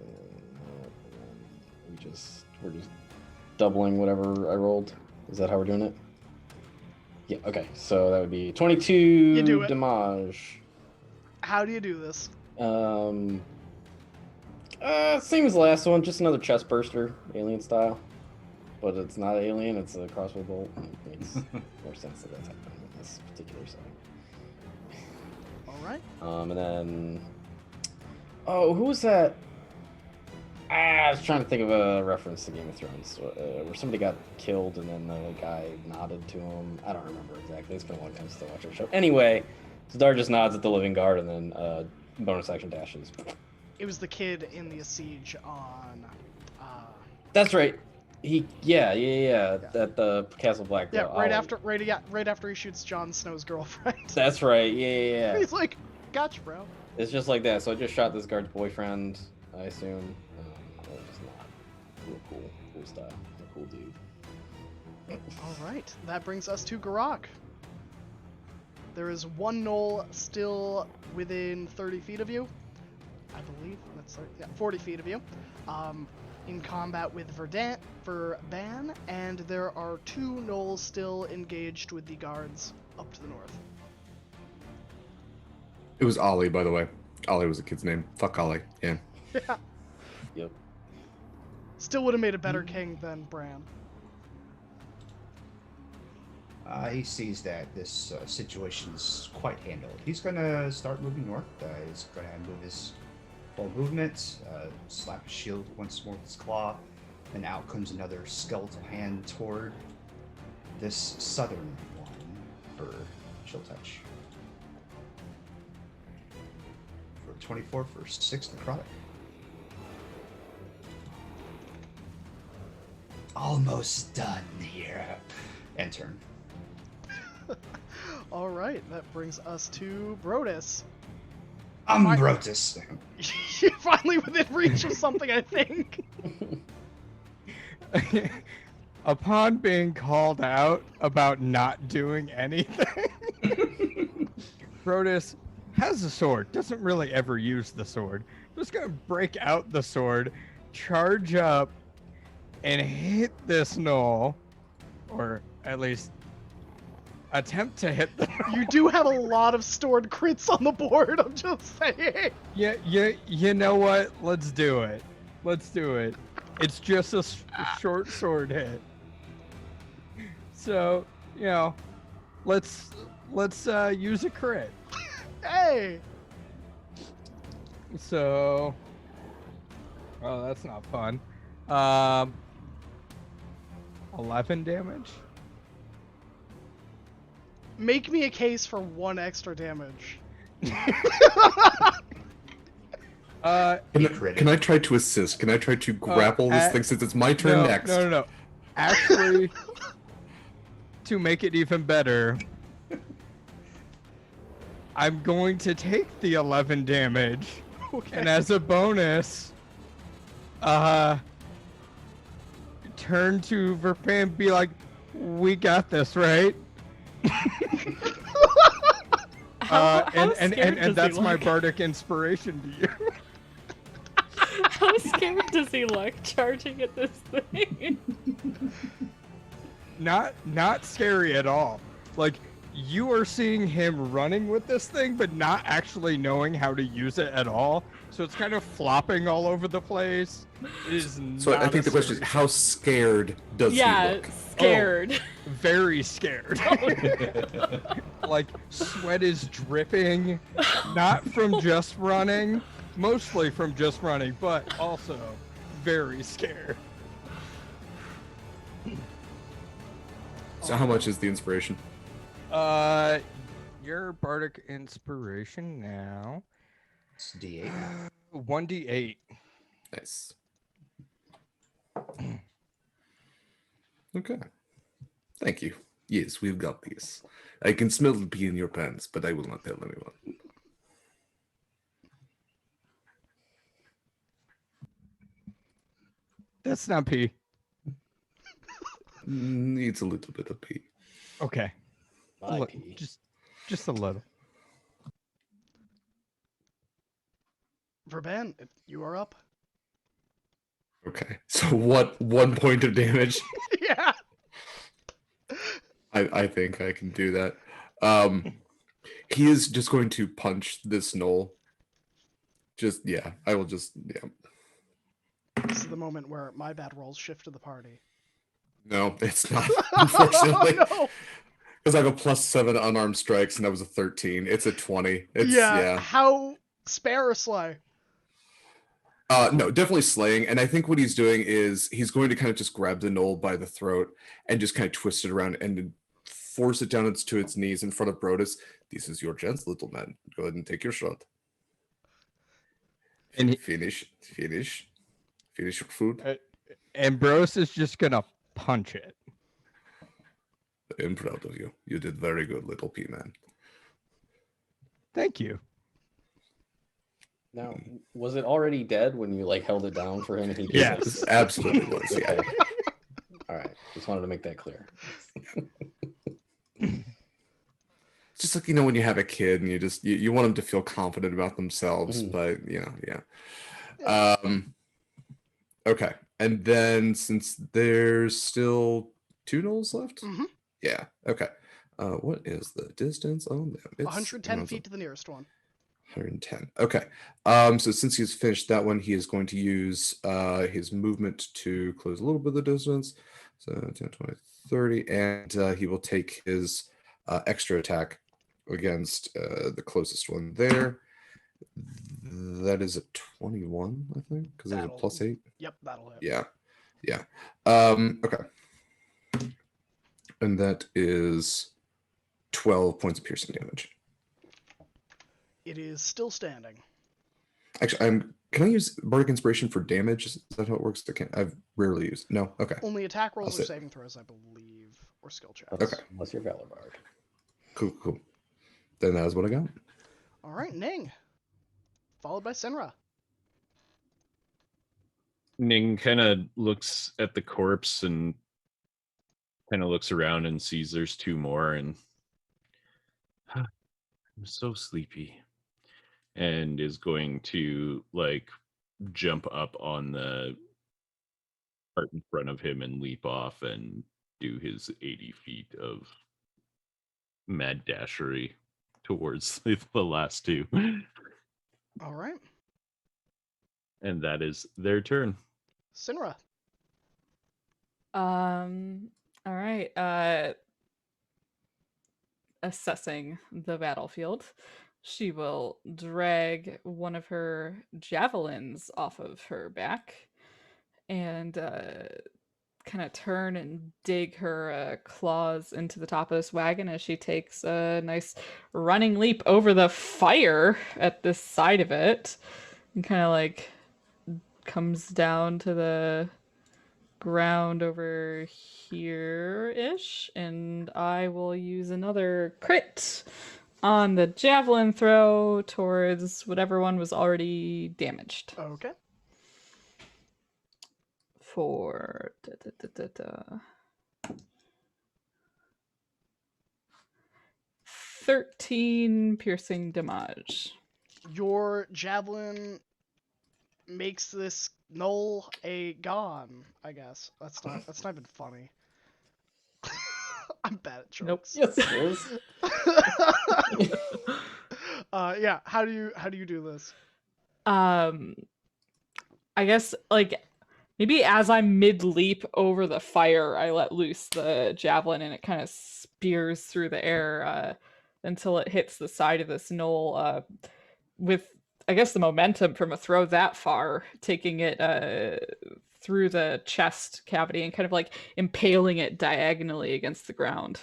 we're just doubling whatever I rolled. Is that how we're doing it? Yeah. Okay. So that would be 22 You do it. damage. How do you do this? Same as the last one, just another chest burster, alien style. But it's not alien, it's a crossbow bolt. It makes more sense that that's happening in this particular setting. All right. And then... Oh, who was that? I was trying to think of a reference to Game of Thrones, where somebody got killed and then the guy nodded to him. I don't remember exactly. It's been a long time since I watched our show. Anyway, Zadar just nods at the living guard and then bonus action dashes. It was the kid in the siege on. That's right. Yeah. At the Castle Black. Yeah, right after he shoots Jon Snow's girlfriend. That's right. Yeah. He's like, "Gotcha, bro." It's just like that. So I just shot this guard's boyfriend, I assume. Just not real cool style. A cool dude. All right, that brings us to Garak. There is one knoll still within 30 feet of you. I believe that's right. Yeah, 40 feet of you. In combat with Verban, and there are two gnolls still engaged with the guards up to the north. It was Ollie, by the way. Ollie was the kid's name. Fuck Ollie. Yeah. Yeah. Yep. Still would have made a better king than Bran. He sees that this situation's quite handled. He's gonna start moving north. He's gonna move his full movement, slap his shield once more with his claw, and out comes another skeletal hand toward this southern one for chill touch. For 24 for 6 necrotic. almost done here. End turn. All right, that brings us to Brodus. Brotus. You're finally within reach of something, I think. Upon being called out about not doing anything, Brodus has a sword, doesn't really ever use the sword. Just gonna break out the sword, charge up, and hit this gnoll, or at least attempt to hit the You do have a lot of stored crits on the board, I'm just saying. Yeah, you know what? Let's do it. Let's do it. It's just a short sword hit. So, let's use a crit. Hey! So, oh, that's not fun. 11 damage. Make me a case for 1 extra damage. Can I try to assist? Can I try to grapple this thing since it's my turn next? No. Actually, to make it even better, I'm going to take the 11 damage, and as a bonus, turn to Verpan and be like, "We got this, right?" And that's my bardic inspiration to you. How scared does he look charging at this thing? Not scary at all. Like, you are seeing him running with this thing, but not actually knowing how to use it at all. So it's kind of flopping all over the place. It is So I not think a the question is, scary- how scared does he look? Scared. Very scared. Like, sweat is dripping, not from just running, mostly from just running, but also very scared. So how much is the inspiration? Your bardic inspiration now. It's D8. 1d8. Nice. Okay. Thank you. Yes, we've got this. I can smell the pee in your pants, but I will not tell anyone. That's not pee. Needs a little bit of pee. Okay. My pee. Just a little. Verban, you are up. Okay. So what 1 point of damage? Yeah. I think I can do that. He is just going to punch this gnoll. I will just. This is the moment where my bad rolls shift to the party. No, it's not, unfortunately. Oh, no. Because I have a +7 unarmed strikes and that was a 13. It's a 20. Yeah. How spare or slay? No, definitely slaying. And I think what he's doing is he's going to kind of just grab the gnoll by the throat and just kind of twist it around and force it down to its knees in front of Brodus. This is your chance, little man. Go ahead and take your shot. And finish your food. And Bros is just gonna punch it. I'm proud of you. You did very good, little P-man. Thank you. Now, was it already dead when you held it down for him? And he Yes. This absolutely was. Yeah. All right. Just wanted to make that clear. It's just like, when you have a kid and you want them to feel confident about themselves, but yeah. Okay. And then since there's still 2 gnolls left? Mm-hmm. Yeah. Okay. What is the distance on them? It's 110 feet to the nearest one. 110. Okay. So since he's finished that one, he is going to use his movement to close a little bit of the distance. So 10, 20, 30. And he will take his extra attack against the closest one there. That is a 21, I think, because there's a +8. Yep, that'll hit. Yeah. Okay. And that is 12 points of piercing damage. It is still standing. Actually, can I use bardic inspiration for damage? Is that how it works? I've rarely used. No. Okay. Only attack rolls I'll or sit. saving throws, I believe, or skill checks. Okay. Unless you're Valor Bard. Cool. Then that's what I got. All right, Ning. Followed by Sinra. Ning kind of looks at the corpse and kind of looks around and sees there's two more, and I'm so sleepy, and is going to like jump up on the part in front of him and leap off and do his 80 feet of mad dashery towards the last two. All right. And that is their turn. Sinra. All right. Assessing the battlefield, she will drag one of her javelins off of her back and kind of turn and dig her claws into the top of this wagon as she takes a nice running leap over the fire at this side of it and kind of like comes down to the ground over here-ish, and I will use another crit on the javelin throw towards whatever one was already damaged. Okay. For 13 piercing damage. Your javelin makes this knoll a gone, I guess. That's not even funny. I'm bad at Nope. jokes. Yes, it is. Yeah, how do you do this? I guess like maybe as I'm mid leap over the fire, I let loose the javelin and it kind of spears through the air until it hits the side of this knoll with, I guess, the momentum from a throw that far, taking it through the chest cavity and kind of like impaling it diagonally against the ground.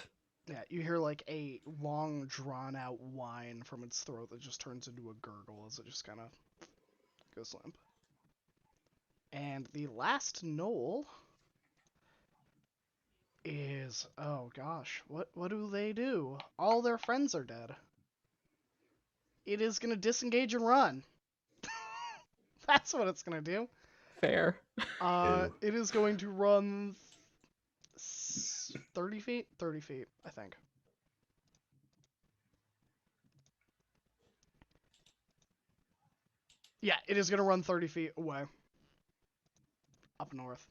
Yeah, you hear like a long drawn out whine from its throat that just turns into a gurgle as it just kind of goes limp. And the last knoll is, oh gosh, what do they do? All their friends are dead. It is gonna disengage and run. That's what it's gonna do. Fair. Ew. It is going to run 30 feet? 30 feet, I think. Yeah, it is gonna run 30 feet away. Up north.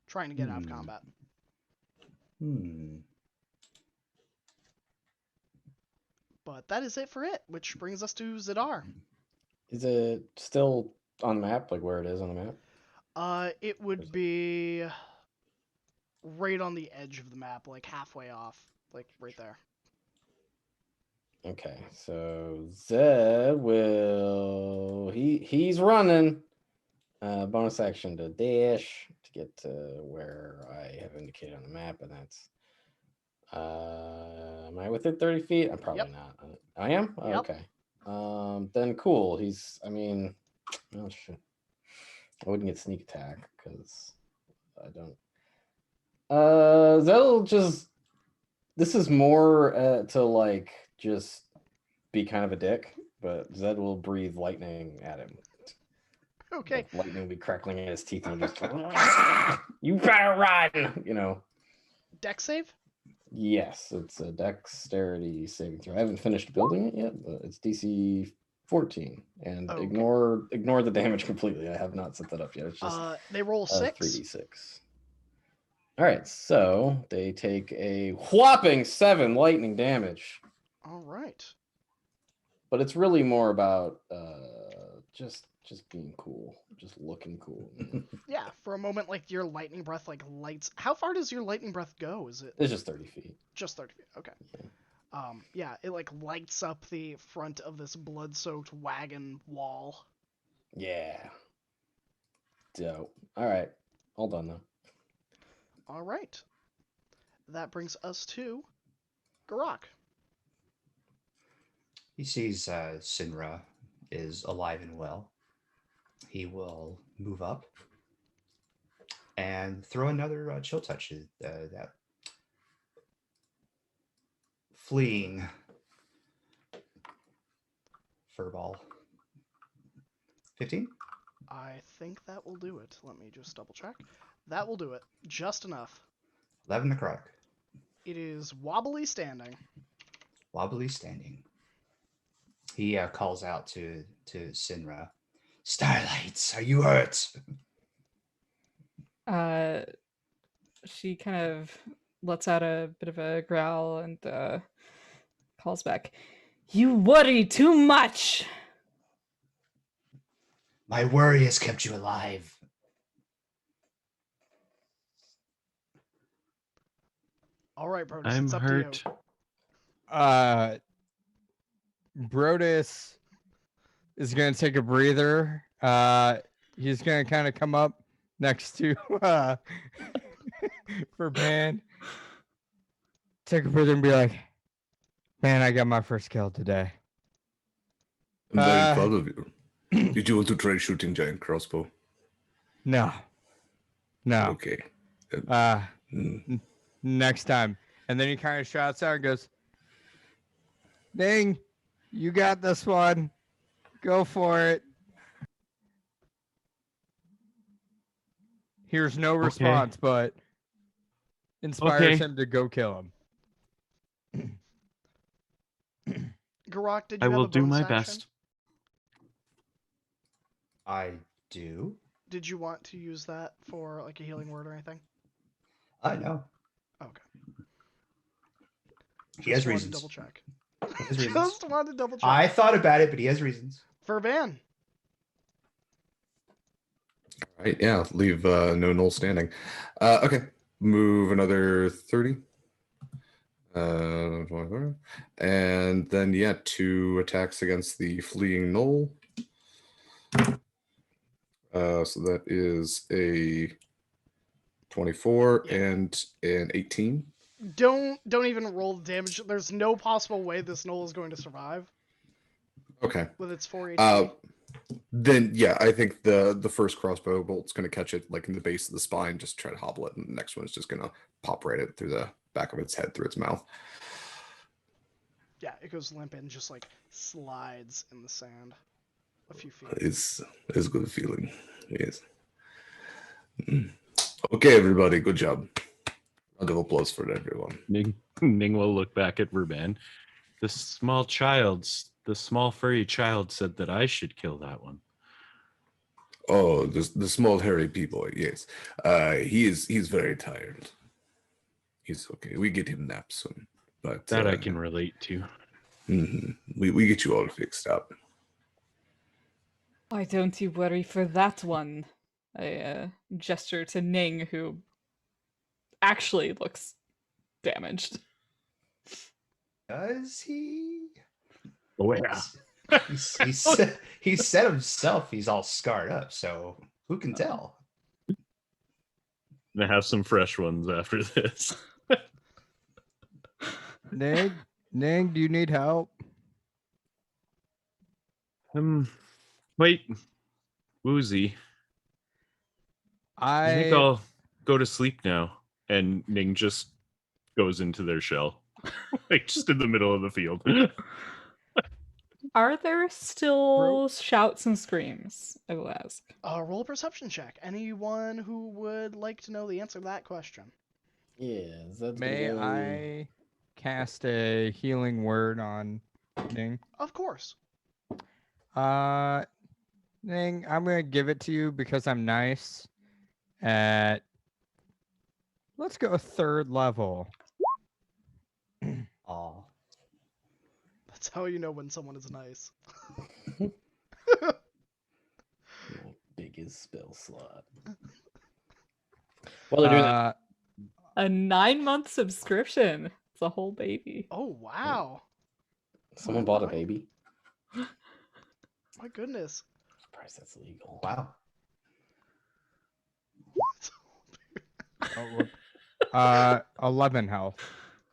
Trying to get out of combat. But that is it for it, which brings us to Zadar. Is it still on the map, like where it is on the map? It would be right on the edge of the map, like halfway off, like right there. Okay, so Zed will he's running. Bonus action to dash to get to where I have indicated on the map, and that's am I within 30 feet? I'm probably not. I am? Oh, Yep. okay. Then cool. Oh shit. I wouldn't get sneak attack because I don't. That'll just. This is more to like just be kind of a dick, but Zed will breathe lightning at him. Okay. Like lightning will be crackling in his teeth and just you better run, you know. Dex save? Yes, it's a dexterity saving throw. I haven't finished building it yet, but it's DC 14. And Okay. ignore the damage completely. I have not set that up yet. It's just They roll 6. 3d6. All right, so they take a whopping 7 lightning damage. All right. But it's really more about just being cool, just looking cool. Yeah, for a moment, like your lightning breath like lights. How far does your lightning breath go? Is it It's just 30 feet. just 30 feet? Okay. Yeah. Yeah, it like lights up the front of this blood-soaked wagon wall. Yeah. Dope. All right. All done though. All right. That brings us to Garak. He sees Sinra is alive and well, he will move up and throw another chill touch at that fleeing furball. 15? I think that will do it. Let me just double check. That will do it. Just enough. 11 necrotic. It is wobbly standing. Wobbly standing. He calls out to Sinra. Starlights, are you hurt? She kind of lets out a bit of a growl and calls back, "You worry too much!" My worry has kept you alive. All right, Brodus, I'm it's up hurt. to you. Brodus is gonna take a breather. He's gonna kind of come up next to for Ban, take a breather and be like, "Man, I got my first kill today." I'm very proud of you. Did you want to try shooting giant crossbow? No. Okay. Next time. And then he kind of shouts out and goes, "Ding, you got this one. Go for it." Here's no response, but inspires him to go kill him. Garok, did I you have will a do bonus my action? best. I do. Did you want to use that for like a healing word or anything? I know. Okay. He has Just wanted reasons. to double check. He has reasons. Just wanted to double check. I thought about it, but he has reasons. For Van. All right, yeah, leave no null standing. Okay, move another 30. And then, yeah, 2 attacks against the fleeing null. So that is a 24 and an 18. Don't even roll the damage. There's no possible way this Knoll is going to survive Okay. with its 4 HP. Then yeah, I think the first crossbow bolt's gonna catch it like in the base of the spine, just try to hobble it, and the next one is just gonna pop right it through the back of its head, through its mouth. Yeah, it goes limp and just like slides in the sand a few feet. It's a good feeling. Yes. Okay, everybody, good job. Round of applause for everyone. Ning will look back at Verban. The small furry child said that I should kill that one. Oh, the small hairy p-boy, yes. He's very tired. He's okay. We get him naps soon. But That I can relate to. We get you all fixed up. Why don't you worry for that one? I gesture to Ning, who actually looks damaged. Does he? Oh yeah. He said himself he's all scarred up, so who can tell? Gonna have some fresh ones after this. Ning, do you need help? Wait, woozy. I think I'll go to sleep now. And Ning just goes into their shell, like just in the middle of the field. Are there still shouts and screams? I will ask. Roll a perception check. Anyone who would like to know the answer to that question? Yeah. May I cast a healing word on Ning? Of course. Ning, I'm gonna give it to you because I'm nice. Let's go 3rd level. Aw. That's how you know when someone is nice. Biggest spell slot. Well, they're doing that. A 9-month subscription. It's a whole baby. Oh, wow. Someone bought a baby. My goodness. I'm surprised that's legal. Wow. 11 health.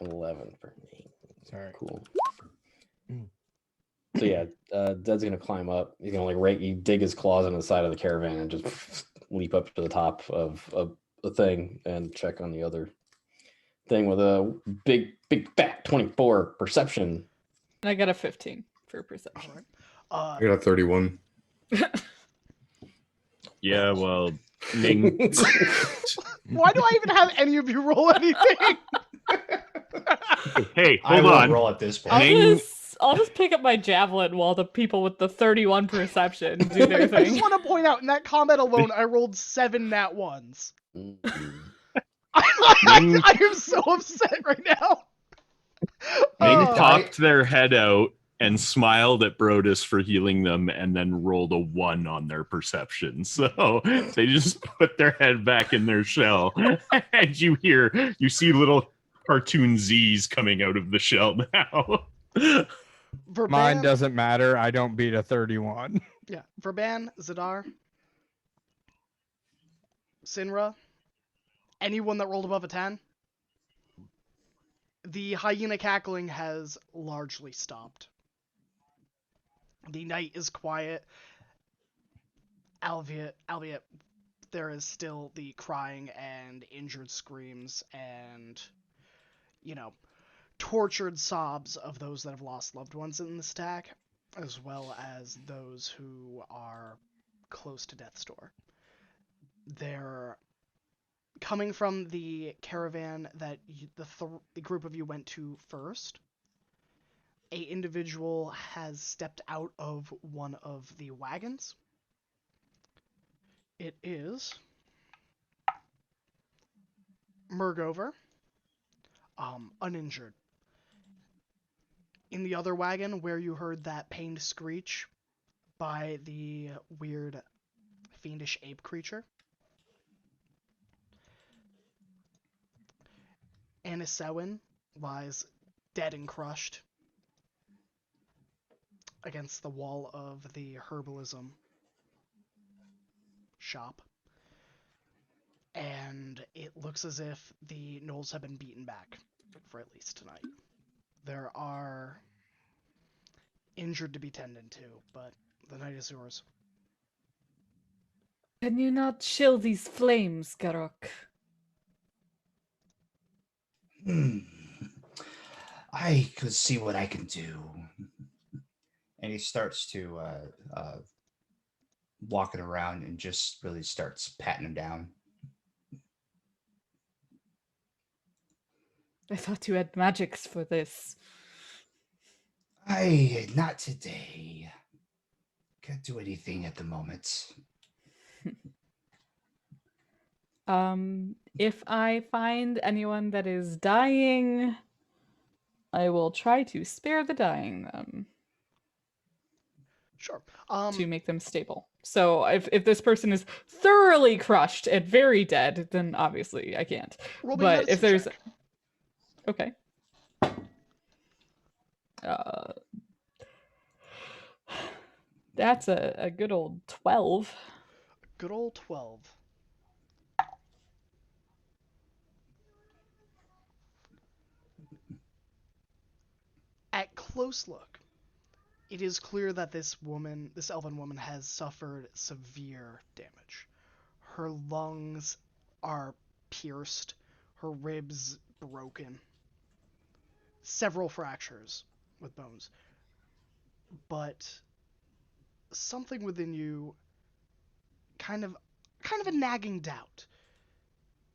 11 for me. Sorry. Cool. So yeah, Dead's gonna climb up. He's gonna dig his claws into the side of the caravan and just leap up to the top of the thing and check on the other thing with a big fat 24 perception. And I got a 15 for perception. All right. I got a 31. Yeah, well, Ning. Why do I even have any of you roll anything? Hey, I hold will on. roll at this point. I'll just pick up my javelin while the people with the 31 perception do their I thing. just want to point out, in that combat alone, I rolled 7 nat ones. I am so upset right now. Ning Uh, popped their head out and smiled at Brodus for healing them, and then rolled a 1 on their perception. So they just put their head back in their shell, and you see little cartoon Z's coming out of the shell now. Verban, Mine doesn't matter. I don't beat a 31. Yeah, Verban, Zadar, Sinra, anyone that rolled above a 10. The hyena cackling has largely stopped. The night is quiet, albeit there is still the crying and injured screams and, tortured sobs of those that have lost loved ones in the stack, as well as those who are close to death's door. They're coming from the caravan that the group of you went to first. A individual has stepped out of one of the wagons. It is Murgover, uninjured. In the other wagon, where you heard that pained screech by the weird, fiendish ape creature, Anisewin lies dead and crushed against the wall of the herbalism shop. And it looks as if the gnolls have been beaten back, for at least tonight. There are injured to be tended to, but the night is yours. Can you not chill these flames, Garok? I could see what I can do. And he starts to walk it around and just really starts patting him down. I thought you had magics for this. Not today. Can't do anything at the moment. If I find anyone that is dying, I will try to spare the dying them. Sure. To make them stable. So if this person is thoroughly crushed and very dead, then obviously I can't. Roll me a But if there's medicine check. okay. That's a good old 12. Good old 12. At close look, it is clear that this elven woman, has suffered severe damage. Her lungs are pierced, her ribs broken, several fractures with bones. But something within you, kind of a nagging doubt,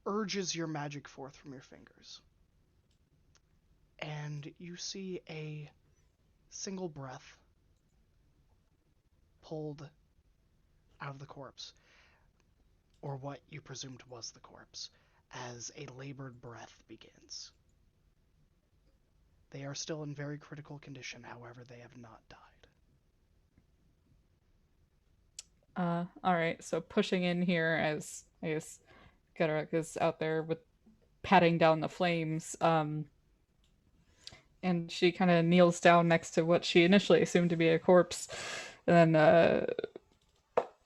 urges your magic forth from your fingers. And you see a single breath pulled out of the corpse, or what you presumed was the corpse, as a labored breath begins. They are still in very critical condition, however, they have not died. Alright, so pushing in here as I guess Garak is out there with patting down the flames, and she kind of kneels down next to what she initially assumed to be a corpse, and then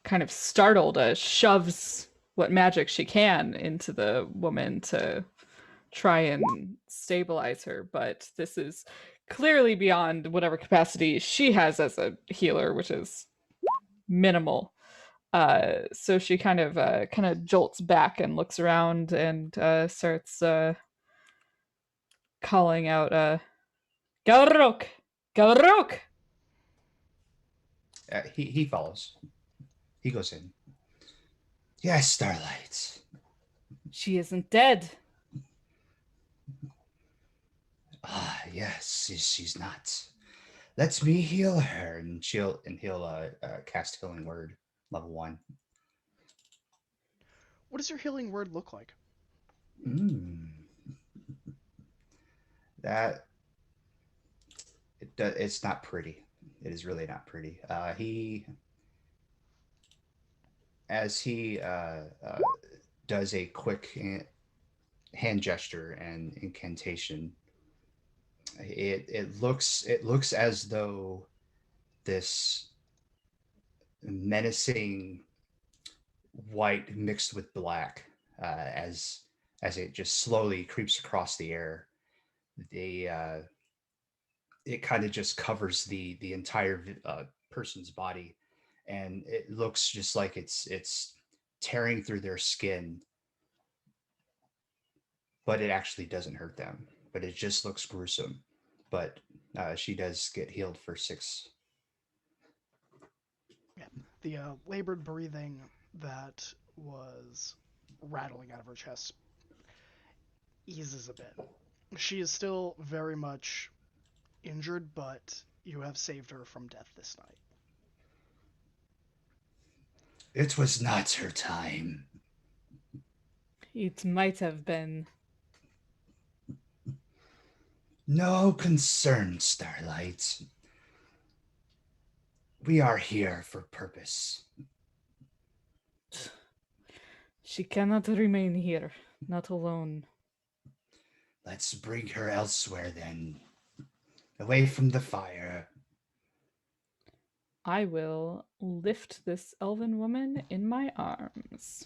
kind of startled, shoves what magic she can into the woman to try and stabilize her. But this is clearly beyond whatever capacity she has as a healer, which is minimal. So she kind of jolts back and looks around and starts calling out, Garruk! Garruk! He follows. He goes in. Yes, Starlight. She isn't dead. Ah, yes, she's not. Let me heal her, and he'll cast healing word level 1. What does your healing word look like? Mm, that it's not pretty. It is really not pretty. He as he does a quick hand gesture and incantation. It looks as though this menacing white mixed with black as it just slowly creeps across the air. The It kind of just covers the entire person's body, and it looks just like it's tearing through their skin, but it actually doesn't hurt them. But it just looks gruesome. But she does get healed for 6. Yeah. The labored breathing that was rattling out of her chest eases a bit. She is still very much injured, but you have saved her from death this night. It was not her time. It might have been. No concern, Starlight. We are here for purpose. She cannot remain here, not alone. Let's bring her elsewhere then, away from the fire. I will lift this elven woman in my arms.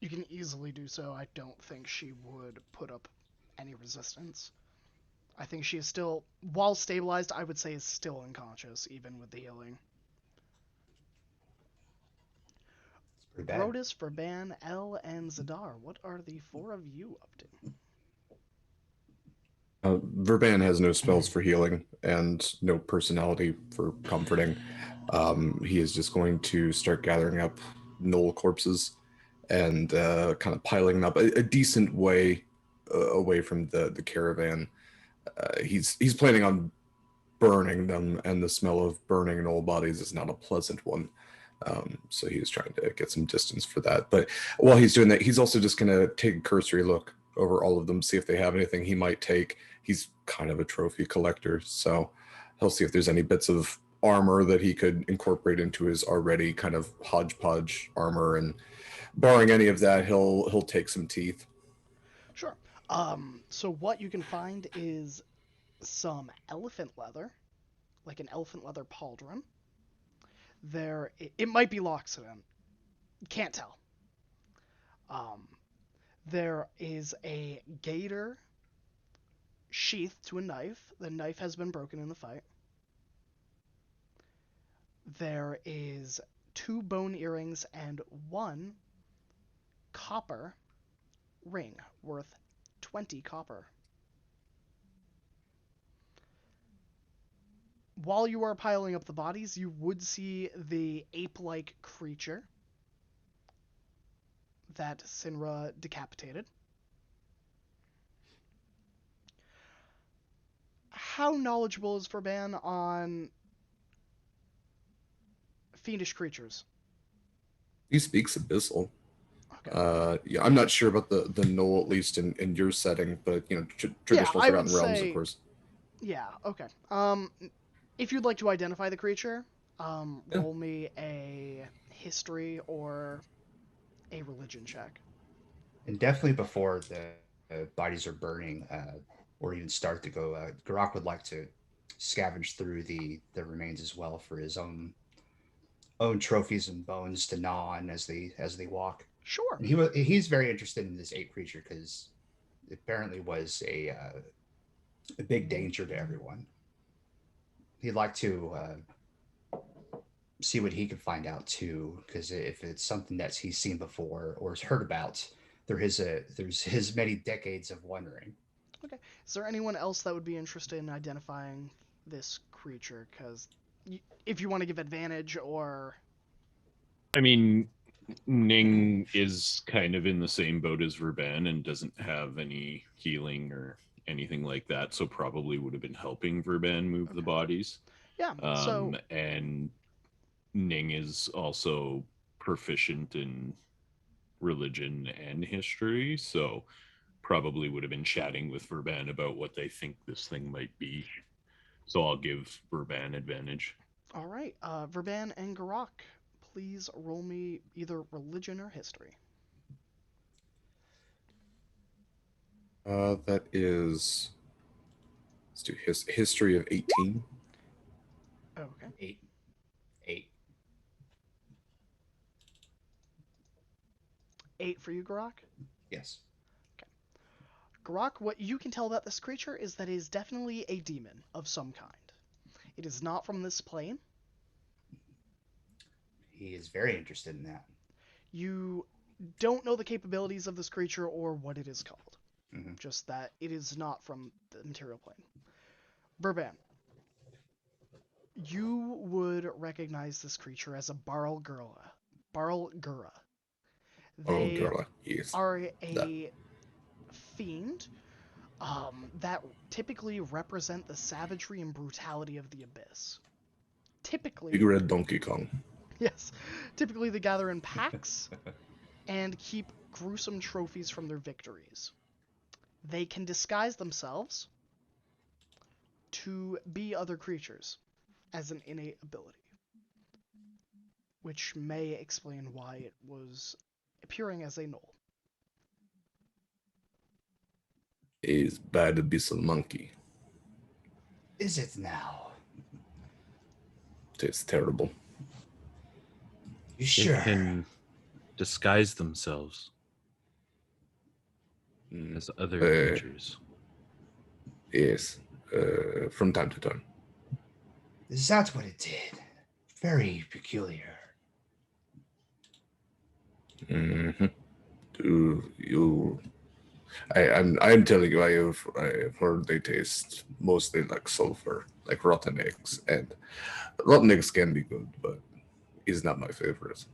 You can easily do so. I don't think she would put up any resistance. I think she is still, while stabilized, I would say is still unconscious, even with the healing. Pretty bad. Brodus, Verban, El, and Zadar, what are the 4 of you up to? Verban has no spells for healing and no personality for comforting. He is just going to start gathering up gnoll corpses and kind of piling them up a decent way away from the caravan. He's planning on burning them, and the smell of burning gnoll bodies is not a pleasant one. So he's trying to get some distance for that. But while he's doing that, he's also just going to take a cursory look over all of them, see if they have anything he might take. He's kind of a trophy collector, so he'll see if there's any bits of armor that he could incorporate into his already kind of hodgepodge armor, and barring any of that, he'll take some teeth. Sure. So what you can find is some elephant leather, like an elephant leather pauldron. It might be Loxodon. Can't tell. Um, there is a gator sheath to a knife. The knife has been broken in the fight. There is 2 bone earrings and 1 copper ring worth 20 copper. While you are piling up the bodies, you would see the ape-like creature that Sinra decapitated. How knowledgeable is Verban on fiendish creatures? He speaks Abyssal. Okay. Yeah, I'm not sure about the gnoll, at least in your setting, but traditional I would Forgotten Realms, of say, course. yeah, okay. If you'd like to identify the creature, Yeah. roll me a history or a religion check. And definitely before the bodies are burning or even start to go, Garak would like to scavenge through the remains as well for his own trophies and bones to gnaw on as they walk. Sure. And he's very interested in this ape creature because apparently was a big danger to everyone. He'd like to see what he could find out too, because if it's something that he's seen before or has heard about, there's his many decades of wondering. Okay. Is there anyone else that would be interested in identifying this creature? Because if you want to give advantage or. I mean, Ning is kind of in the same boat as Verban and doesn't have any healing or anything like that, so probably would have been helping Verban move the Okay. bodies. Yeah. So. And Ning is also proficient in religion and history, so probably would have been chatting with Verban about what they think this thing might be. So I'll give Verban advantage. All right. Verban and Garak, please roll me either religion or history. That is. Let's do history of 18. Okay. 8. 8. 8 for you, Garak. Yes. Garak, what you can tell about this creature is that it is definitely a demon of some kind. It is not from this plane. He is very interested in that. You don't know the capabilities of this creature or what it is called. Mm-hmm. Just that it is not from the material plane. Burban, you would recognize this creature as a Barlgura. Barlgura. Oh, They girl, yes. are That. a fiend that typically represent the savagery and brutality of the abyss. Typically, Big Red Donkey Kong. yes, typically they gather in packs and keep gruesome trophies from their victories. They can disguise themselves to be other creatures as an innate ability, which may explain why it was appearing as a gnoll. Is bad abyssal monkey. Is it now? It's terrible. You They sure? can disguise themselves Mm, as other creatures. Yes, from time to time. Is that what it did? Very peculiar. Mm-hmm. I'm telling you, I have heard they taste mostly like sulfur, like rotten eggs, and rotten eggs can be good, but is not my favorite.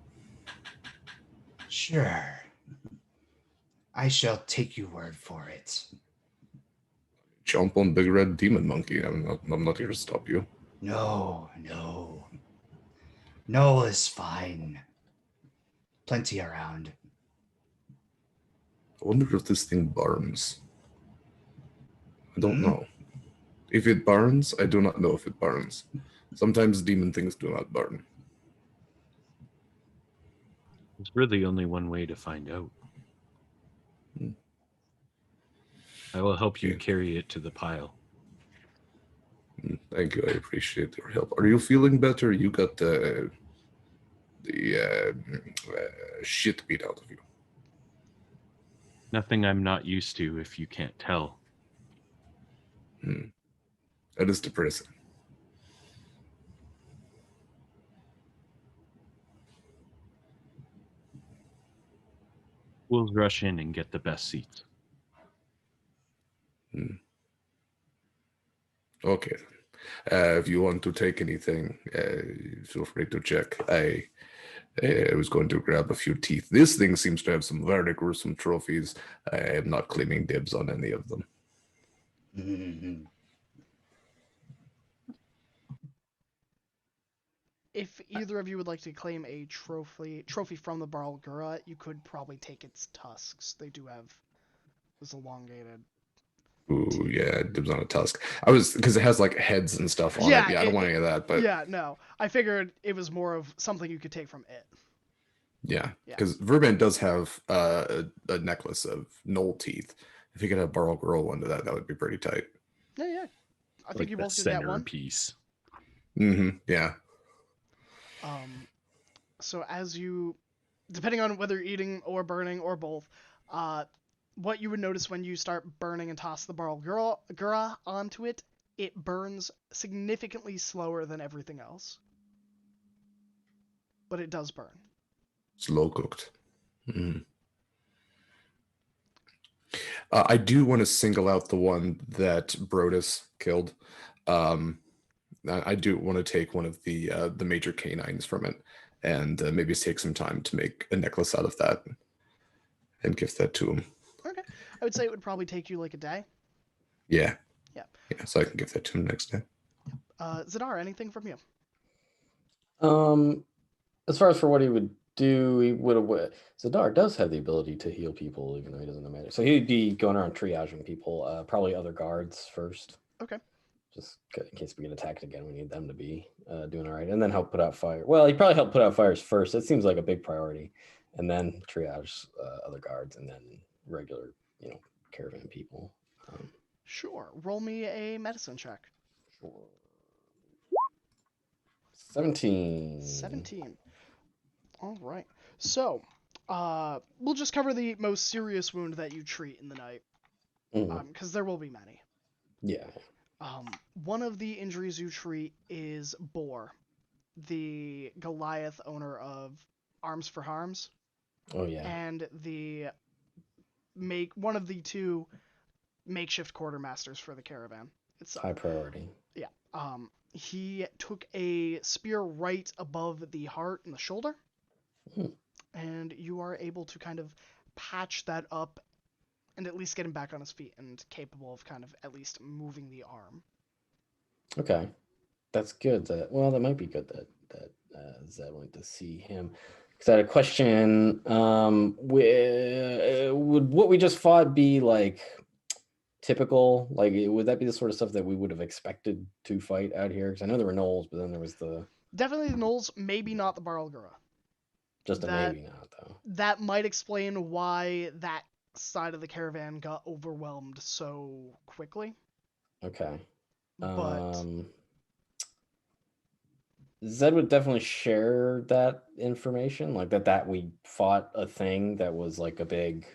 Sure. I shall take your word for it. Jump on Big Red Demon Monkey. I'm not here to stop you. No, no. No is fine. Plenty around. I wonder if this thing burns. I don't Hmm? know. If it burns, I do not know if it burns. Sometimes demon things do not burn. There's really only one way to find out. Hmm. I will help you Okay. carry it to the pile. Thank you. I appreciate your help. Are you feeling better? You got the shit beat out of you. Nothing I'm not used to, if you can't tell. That is depressing. We'll rush in and get the best seats. Okay. If you want to take anything, feel free to check. I was going to grab a few teeth. This thing seems to have some very gruesome trophies. I am not claiming dibs on any of them. Mhm. If either of you would like to claim a trophy from the Barlgura, you could probably take its tusks. They do have this elongated. Ooh, yeah, dibs on a tusk. I was because it has like heads and stuff on it. Yeah, I don't want any of that. But yeah, no, I figured it was more of something you could take from it. yeah, Yeah. because Verban does have a necklace of knoll teeth. If you could have Barl grow into that, that would be pretty tight. Yeah. I think Like you the both could get one. centerpiece. Yeah. So as you, depending on whether you're eating or burning or both, what you would notice when you start burning and toss the Barl Gura onto it, it burns significantly slower than everything else. But it does burn. Slow cooked. Mm. I do want to single out the one that Brodus killed. I do want to take one of the major canines from it, and maybe take some time to make a necklace out of that, and give that to him. Okay. I would say it would probably take you like a day. Yeah. Yeah. Yeah. So I can give that to him next day. Zadar, anything from you? As far as for what he would do, he would have. Zadar does have the ability to heal people, even though he doesn't know magic. So he'd be going around triaging people, probably other guards first. Okay. Just in case we get attacked again, we need them to be doing all right, and then help put out fire. Well, he probably help put out fires first. It seems like a big priority, and then triage other guards, and then regular, caravan people. Sure. Roll me a medicine check. Sure. 17. 17. All right. So, we'll just cover the most serious wound that you treat in the night, because there will be many. Yeah. One of the injuries you treat is Boar, the Goliath owner of Arms for Harms. Oh yeah. And one of the two makeshift quartermasters for the caravan. It's high priority. Yeah. He took a spear right above the heart and the shoulder, and you are able to kind of patch that up and at least get him back on his feet and capable of kind of at least moving the arm. Okay, that's good. That might be good that Zed went to see him. Because I had a question. Would what we just fought be like typical? Like, would that be the sort of stuff that we would have expected to fight out here? Because I know there were gnolls, but then there was definitely the gnolls, maybe not the Barlgura. Just maybe not, though. That might explain why that side of the caravan got overwhelmed so quickly. Okay. But Zed would definitely share that information, like that we fought a thing that was like a big.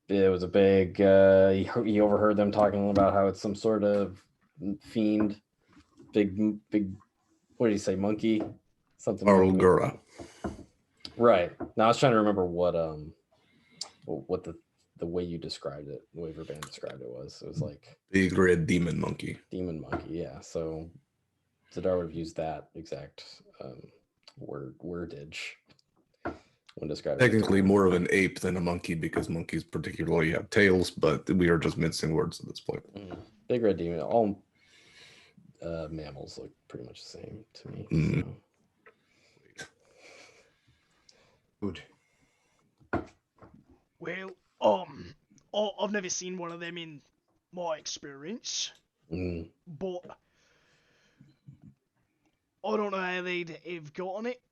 It was a big. He overheard them talking about how it's some sort of fiend, big. What did he say? Monkey, something. Barlgura. Right. Now I was trying to remember what the way you described it, the way Verban described it was. It was like big red demon monkey. Demon monkey, yeah. So Zadar would have used that exact wordage when describing. Technically more of an ape than a monkey, because monkeys particularly have tails, but we are just mincing words at this point. Big red demon. All mammals look pretty much the same to me. So. Good. Well, I've never seen one of them in my experience, but I don't know how they'd have gotten it.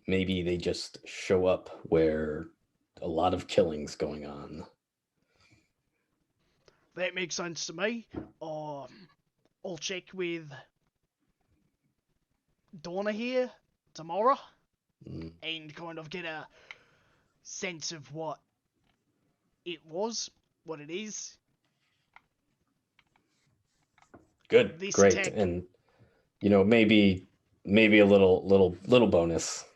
Maybe they just show up where a lot of killing's going on. That makes sense to me. I'll check with Donna here tomorrow and kind of get a sense of what it is. Good, This great, tech. And maybe a little bonus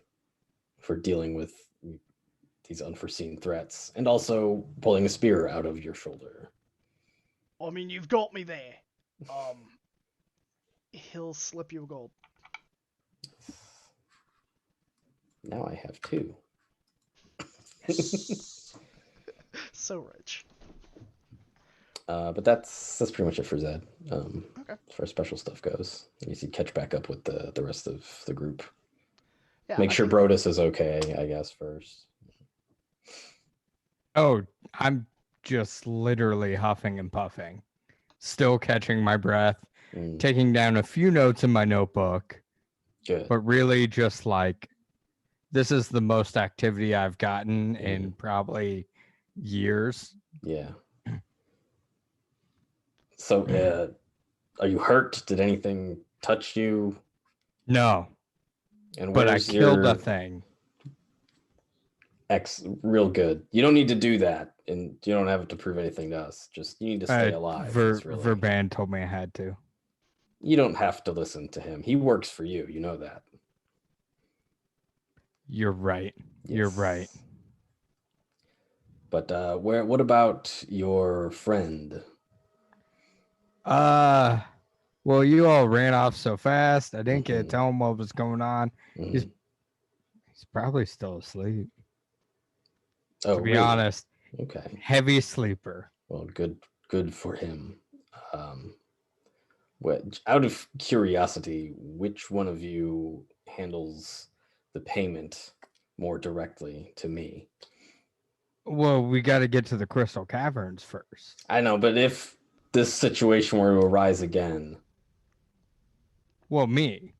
for dealing with these unforeseen threats, and also pulling a spear out of your shoulder. I mean, you've got me there. He'll slip you a gold. Now I have 2. So rich. But that's pretty much it for Zed. Okay. As far as special stuff goes, you need to catch back up with the rest of the group. Yeah, Make sure Brodus is okay, I guess, first. Oh, I'm just literally huffing and puffing, still catching my breath, taking down a few notes in my notebook. Good. But really just like, this is the most activity I've gotten in probably years. Yeah. So, are you hurt? Did anything touch you? No. And but I killed a thing. real good. You don't need to do that, and you don't have to prove anything to us. Just you need to stay alive. It's really, Verban told me I had to. you don't have to listen to him. He works for you. You know that. You're right. You're right. Yes. But what about your friend? Well, you all ran off so fast. I didn't get to Mhm. tell him what was going on. Mhm. He's probably still asleep. Oh, To be really? honest, Okay. heavy sleeper. Well, good for him. Out of curiosity, which one of you handles the payment more directly to me? Well, we got to get to the Crystal Caverns first. I know, but if this situation were to arise again, Well, me.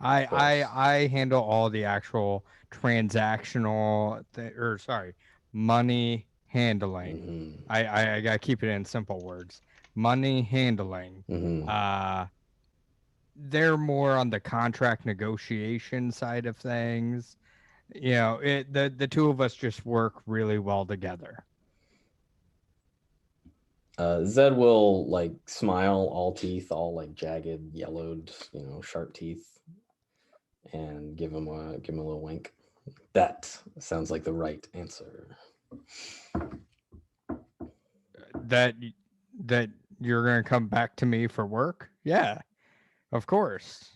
Of course. I handle all the actual transactional money handling. mhm, I gotta keep it in simple words. Money handling. mhm. They're more on the contract negotiation side of things. You know, the two of us just work really well together. Zed will like smile, all teeth, all like jagged, yellowed, sharp teeth, and give him a little wink. That sounds like the right answer. That you're gonna come back to me for work? Yeah, of course.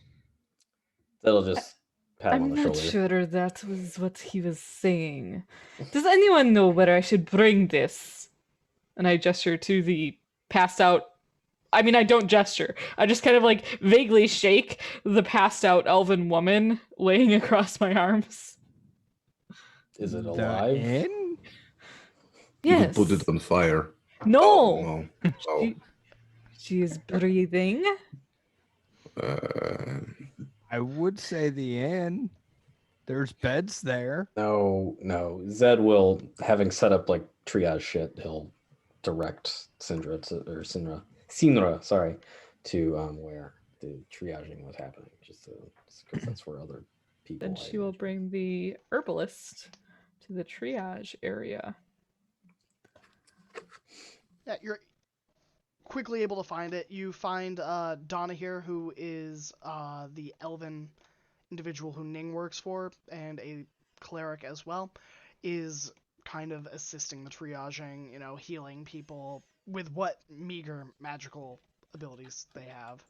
That'll just pat him on I'm the not shoulder. sure that was what he was saying. Does anyone know where I should bring this? And I gesture to the passed out. I mean, I don't gesture. I just kind of like vaguely shake the passed out elven woman laying across my arms. Is it The alive? inn? You Yes. could put it on fire. No. Oh, no. Oh. She is breathing. I would say the inn. There's beds there. No. Zed will, having set up like triage shit, he'll direct Sinra, sorry, to where the triaging was happening, just because that's where other people. Then she will bring the herbalist to the triage area. Yeah, you're quickly able to find it. You find Donna here, who is the elven individual who Ning works for, and a cleric as well, is kind of assisting the triaging, healing people with what meager magical abilities they have.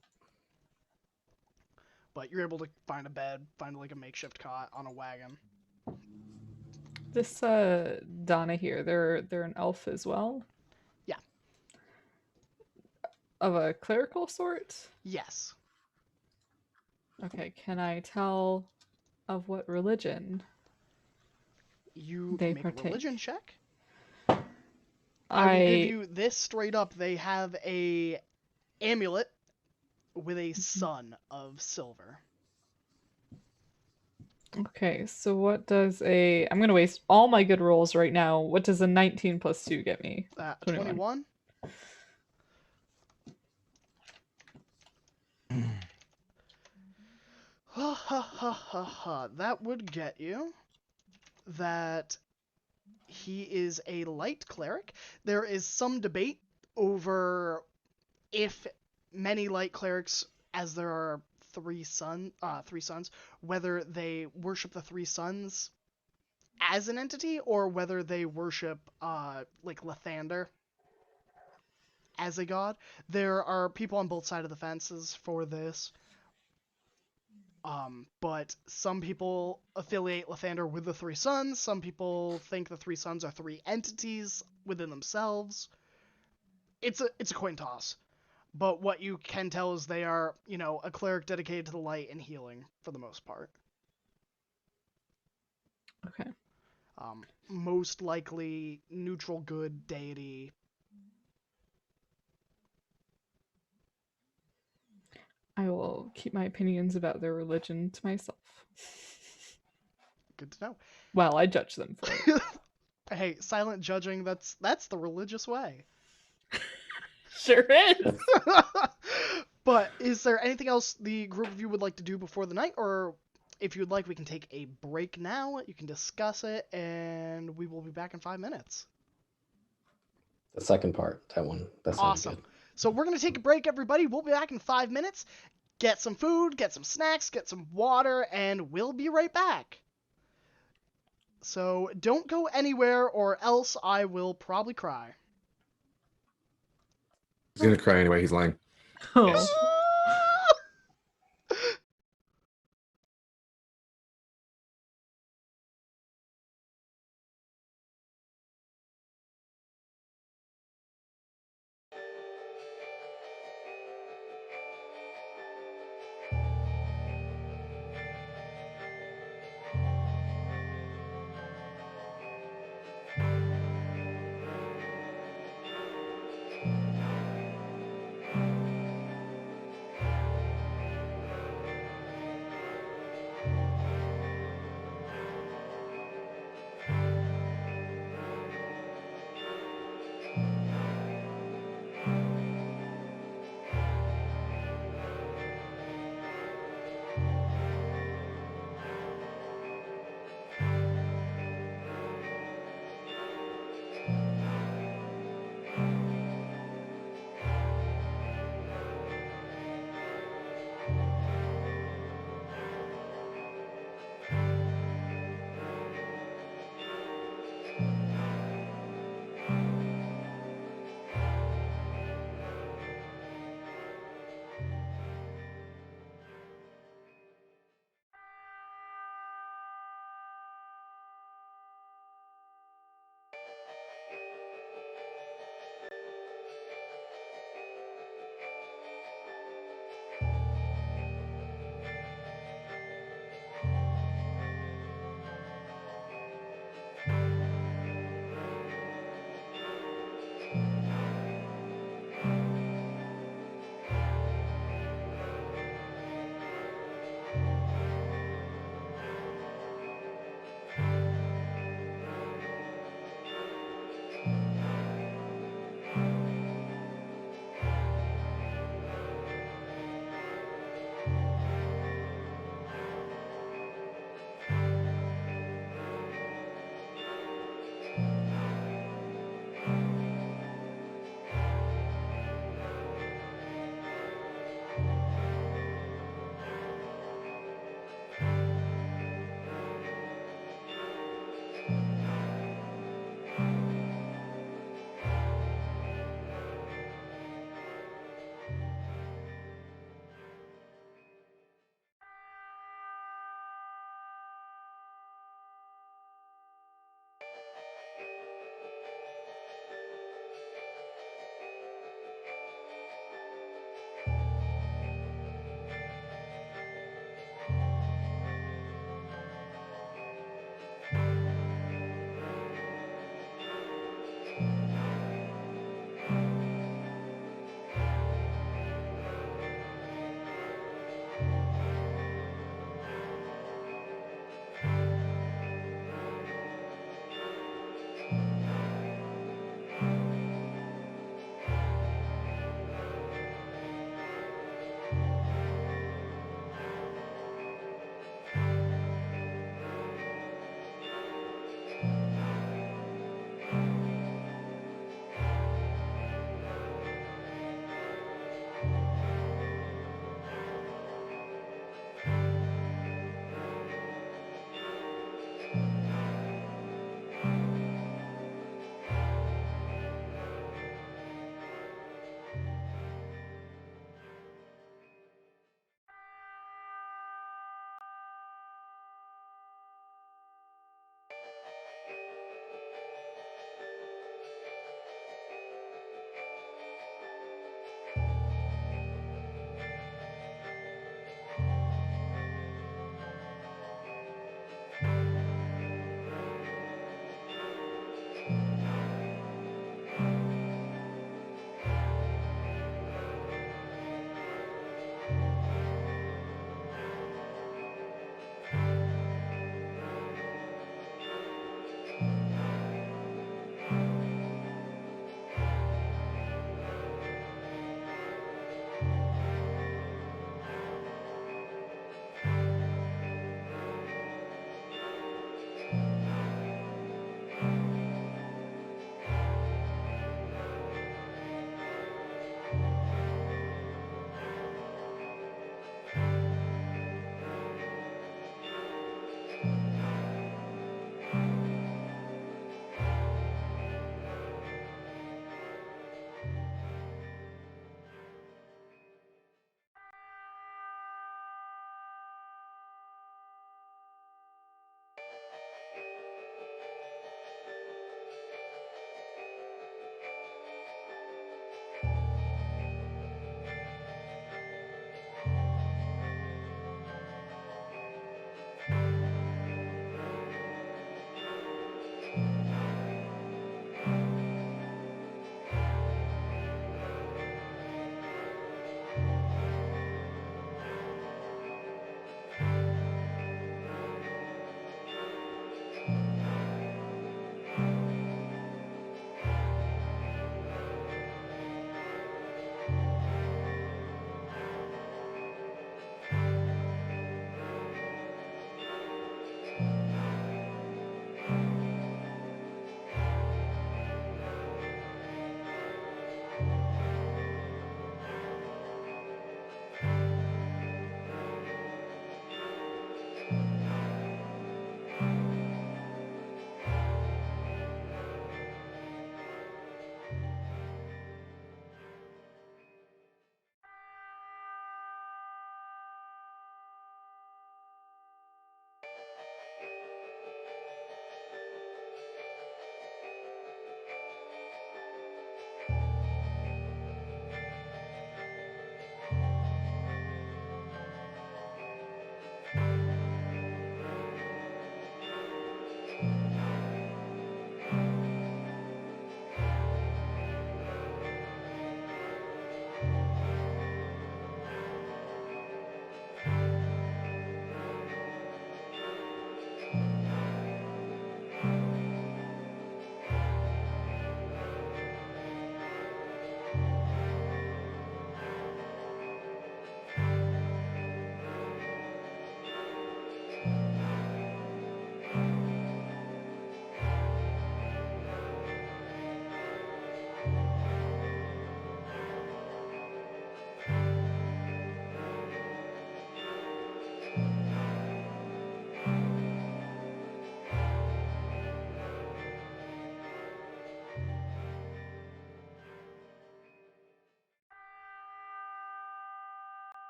But you're able to find a bed, find like a makeshift cot on a wagon. This Donna here, they're an elf as well? Yeah. Of a clerical sort? Yes. Okay, can I tell of what religion You they make partake? a religion check. I will give you this straight up. They have a amulet with a sun of silver. Okay, so what does I'm going to waste all my good rolls right now. What does a 19 plus 2 get me? 21. Ha ha ha ha ha. That would get you that he is a light cleric. There is some debate over if many light clerics, as there are three sons, whether they worship the three suns as an entity or whether they worship like Lathander as a god. There are people on both sides of the fences for this. But some people affiliate Lathander with the three suns. Some people think the three suns are three entities within themselves. It's a coin toss. But what you can tell is they are, a cleric dedicated to the light and healing for the most part. Okay. Most likely neutral good deity. I will keep my opinions about their religion to myself. Good to know. Well, I judge them for it. Hey, silent judging, that's the religious way. Sure is. But is there anything else the group of you would like to do before the night, or if you'd like, we can take a break now. You can discuss it, and we will be back in 5 minutes. The second part, that one. That sounds Awesome. good. So we're going to take a break, everybody. We'll be back in 5 minutes. Get some food, get some snacks, get some water, and we'll be right back. So don't go anywhere, or else I will probably cry. He's gonna cry anyway. He's lying. Oh. Yes.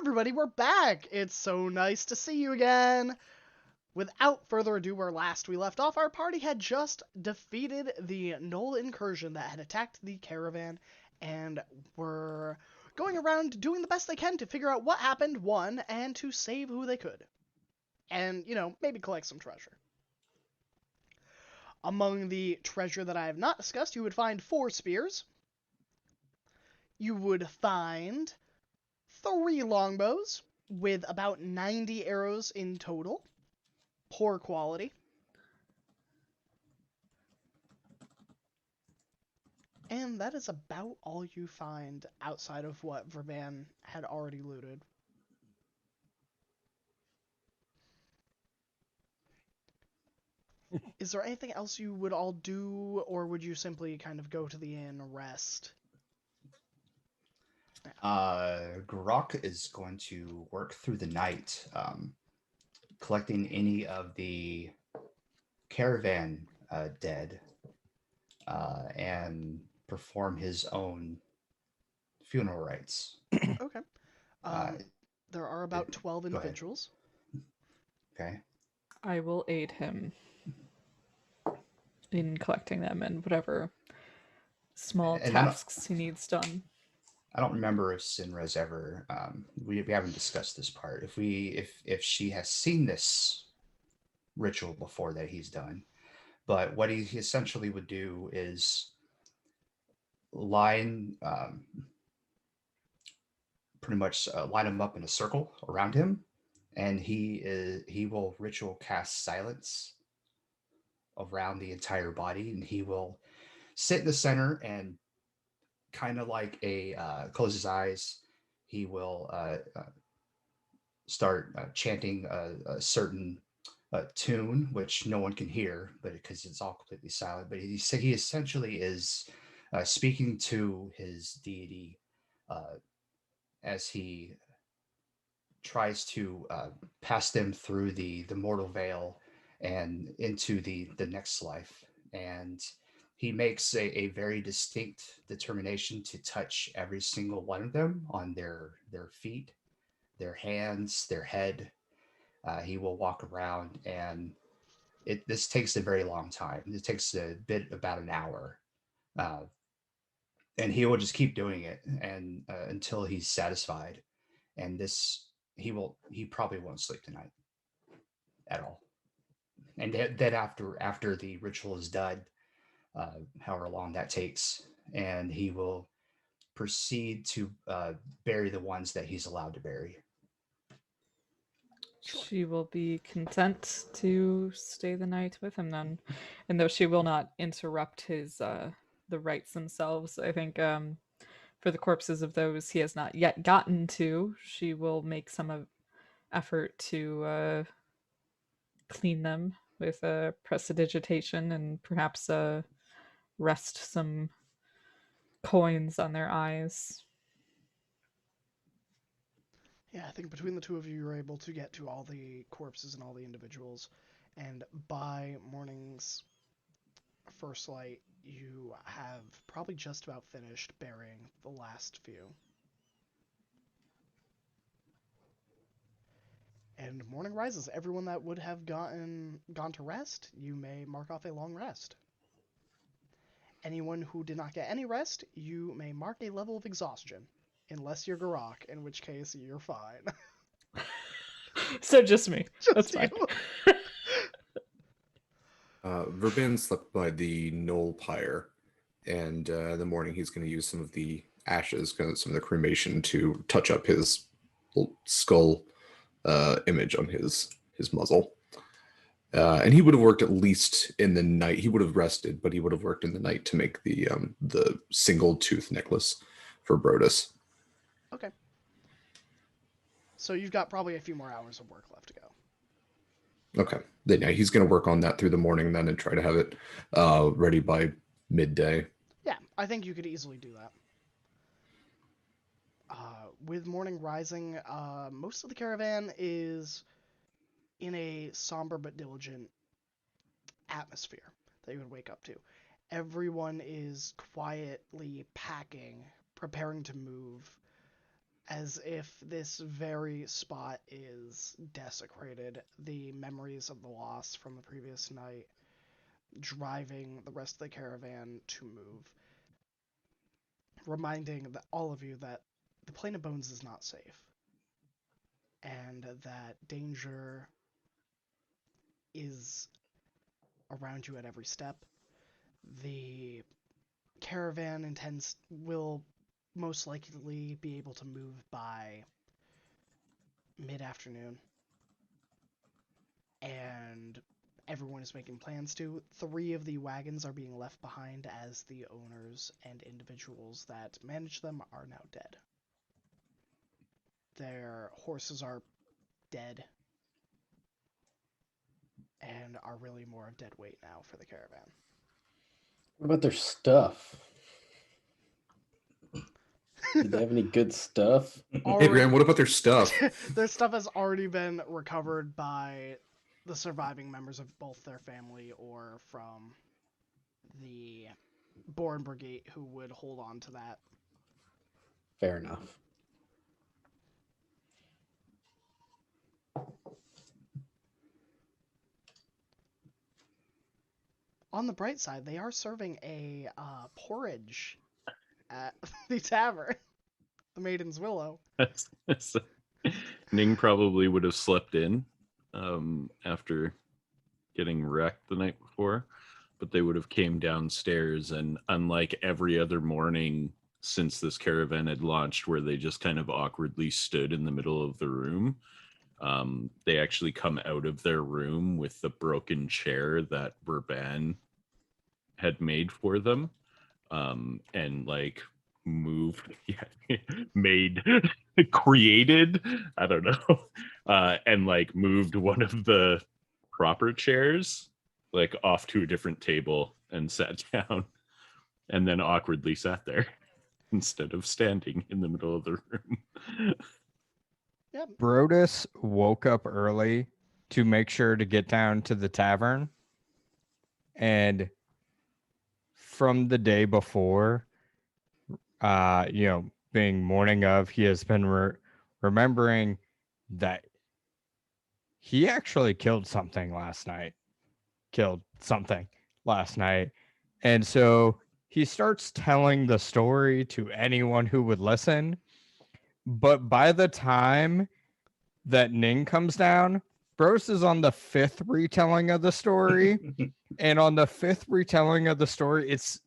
everybody, we're back! It's so nice to see you again! Without further ado, where last we left off, our party had just defeated the Null incursion that had attacked the caravan, and were going around doing the best they can to figure out what happened, one, and to save who they could. And, you know, maybe collect some treasure. Among the treasure that I have not discussed, you would find 4 spears. You would find 3 longbows, with about 90 arrows in total. Poor quality. And that is about all you find outside of what Verban had already looted. Is there anything else you would all do, or would you simply kind of go to the inn, rest? Grok is going to work through the night, collecting any of the caravan dead, and perform his own funeral rites. Okay. Uh, There are about 12 go ahead. individuals. Okay. I will aid him in collecting them and whatever small And I don't- tasks he needs done. I don't remember if Sinra's ever. We haven't discussed this part. If she has seen this ritual before that he's done, but what he essentially would do is line pretty much line him up in a circle around him, and he will ritual cast silence around the entire body, and he will sit in the center and kind of like a close his eyes. He will start chanting a certain tune, which no one can hear, but because it's all completely silent. But he said he essentially is speaking to his deity as he tries to pass them through the mortal veil and into the next life. And he makes a very distinct determination to touch every single one of them on their feet, their hands, their head. He will walk around, and this takes a very long time. It takes a bit about an hour, uh, and he will just keep doing it and until he's satisfied. And he probably won't sleep tonight at all. And then after the ritual is done, however long that takes, and he will proceed to bury the ones that he's allowed to bury. Sure. She will be content to stay the night with him then. And though she will not interrupt his the rites themselves, I think for the corpses of those he has not yet gotten to, she will make some effort to clean them with prestidigitation and perhaps rest some coins on their eyes. Yeah, I think between the two of you, you're able to get to all the corpses and all the individuals. And by morning's first light, you have probably just about finished burying the last few. And morning rises. Everyone that would have gone to rest, you may mark off a long rest. Anyone who did not get any rest, you may mark a level of exhaustion. Unless you're Garak, in which case you're fine. So just me. Just That's fine. you. Verban slept by the Knoll pyre, and in the morning he's going to use some of the ashes, some of the cremation, to touch up his skull image on his muzzle. And he would have worked at least in the night. He would have rested, but he would have worked in the night to make the single tooth necklace for Brodus. Okay. So you've got probably a few more hours of work left to go. Okay. Then yeah, he's going to work on that through the morning then and try to have it ready by midday. Yeah, I think you could easily do that. With morning rising, most of the caravan is in a somber but diligent atmosphere that you would wake up to. Everyone is quietly packing, preparing to move, as if this very spot is desecrated. The memories of the loss from the previous night driving the rest of the caravan to move, reminding all of you that the Plane of Bones is not safe, and that danger is around you at every step. The caravan will most likely be able to move by mid-afternoon, and everyone is making plans to. 3 of the wagons are being left behind as the owners and individuals that manage them are now dead. Their horses are dead and are really more of dead weight now for the caravan. What about their stuff? Do they have any good stuff? Hey, Graham, what about their stuff? Their stuff has already been recovered by the surviving members of both their family or from the Born Brigade who would hold on to that. Fair enough. On the bright side, they are serving a porridge at the tavern, the Maiden's Willow. Ning probably would have slept in after getting wrecked the night before, but they would have came downstairs, and unlike every other morning since this caravan had launched where they just kind of awkwardly stood in the middle of the room, they actually come out of their room with the broken chair that Burban had made for them, and like moved, made, created, I don't know, and like moved one of the proper chairs like off to a different table and sat down, and then awkwardly sat there instead of standing in the middle of the room. Yep. Brodus woke up early to make sure to get down to the tavern. And from the day before, being morning of, he has been remembering that he actually killed something last night. And so he starts telling the story to anyone who would listen. But by the time that Ning comes down, Bros is on the 5th retelling of the story. And on the 5th retelling of the story, it's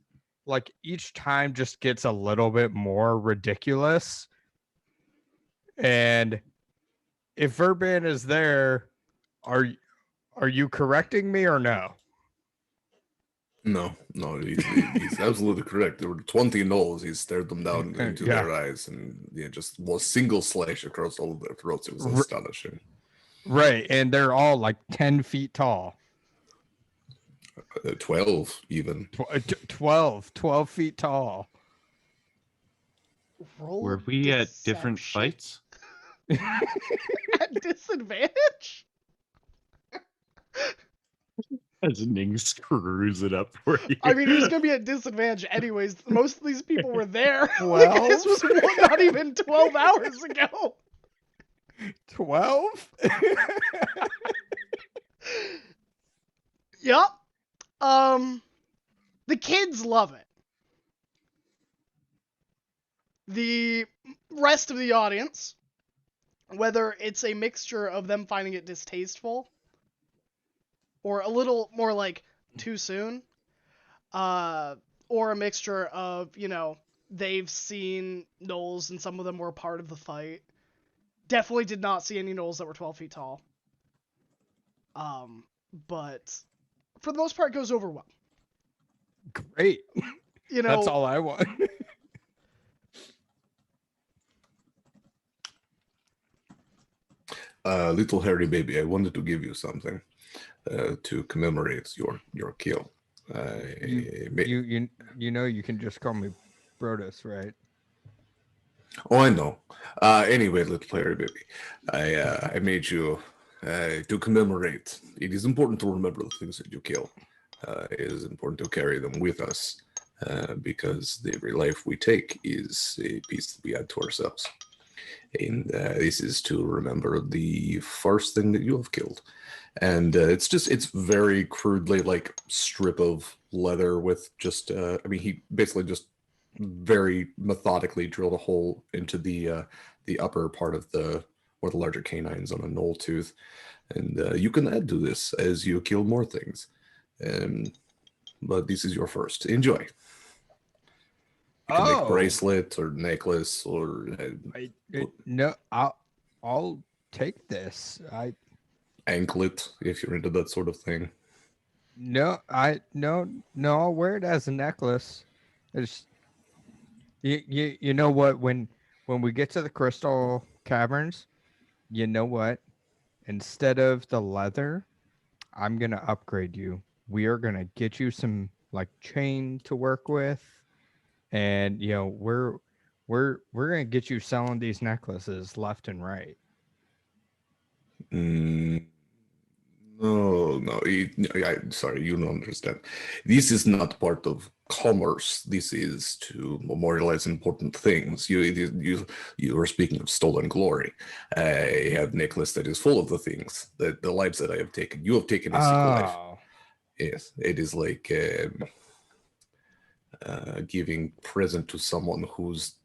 like each time just gets a little bit more ridiculous. And if Verban is there, are you correcting me or no? No, he's absolutely correct. There were 20 gnolls. He stared them down into their eyes, and just was single slash across all of their throats. It was astonishing. Right, and they're all like 10 feet tall. 12 even. 12 feet tall. Were we at different fights? At disadvantage? As Ning screws it up for you. I mean, he was going to be at disadvantage anyways. Most of these people were there. 12? This was not even 12 hours ago. 12? Yep. The kids love it. The rest of the audience, whether it's a mixture of them finding it distasteful or a little more like too soon, or a mixture of, they've seen gnolls and some of them were a part of the fight. Definitely did not see any gnolls that were 12 feet tall. But for the most part, it goes over well. Great. That's all I want. Little hairy baby, I wanted to give you something to commemorate your kill. You can just call me Brodus, right? Oh, I know. Anyway, little hairy baby, I made you to commemorate. It is important to remember the things that you kill. It is important to carry them with us because every life we take is a piece that we add to ourselves. And this is to remember the first thing that you have killed. And it's very crudely like strip of leather with just, he basically just very methodically drilled a hole into the upper part of where the larger canines on a knoll tooth. And you can add to this as you kill more things. But this is your first. Enjoy. You can make bracelet or necklace or no, I'll take this. anklet if you're into that sort of thing. No, I'll wear it as a necklace. It's you know what, when we get to the crystal caverns, you know what? Instead of the leather, I'm gonna upgrade you. We are gonna get you some like chain to work with, and we're gonna get you selling these necklaces left and right. No, sorry, you don't understand. This is not part of commerce. This is to memorialize important things. You are speaking of stolen glory. I have necklace that is full of the things that the lives that I have taken. You have taken a single life. Yes, it is like giving present to someone whose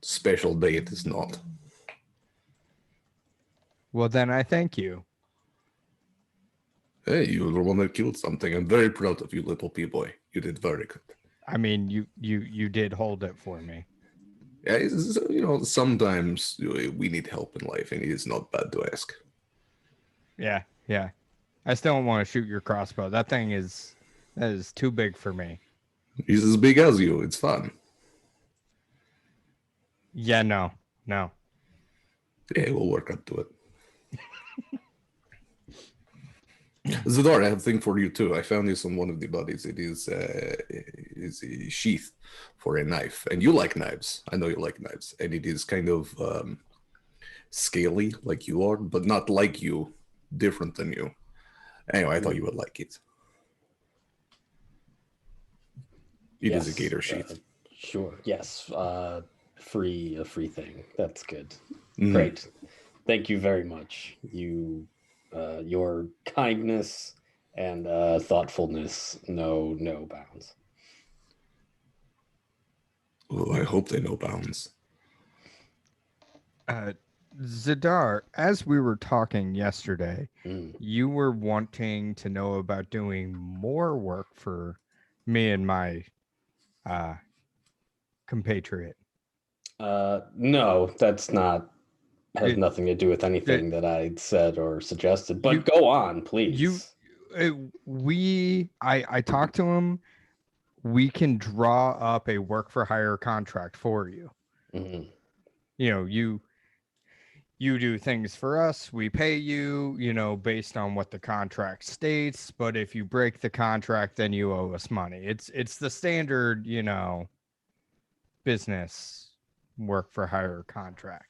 special day it is not. Well, then I thank you. Hey, you were the one that killed something. I'm very proud of you, little P-boy. You did very good. I mean, you did hold it for me. Yeah, sometimes we need help in life, and it is not bad to ask. Yeah. I still don't want to shoot your crossbow. That is too big for me. He's as big as you. It's fun. Yeah, no. Yeah, we'll work up to it. Zadar, I have a thing for you too. I found this on one of the bodies. It is a sheath for a knife, and you like knives. I know you like knives, and it is kind of scaly like you are, but not like you, different than you. Anyway, I thought you would like it. It is a gator sheath. Sure. Yes. A free thing. That's good. Great. Thank you very much. Your kindness and thoughtfulness know no bounds. Oh, I hope they know bounds. Zadar, as we were talking yesterday, you were wanting to know about doing more work for me and my compatriot. No, that's not has nothing to do with anything that I said or suggested. But go on, please. I talked to him. We can draw up a work for hire contract for you. You do things for us, we pay you, based on what the contract states. But if you break the contract, then you owe us money. It's the standard, business work for hire contract.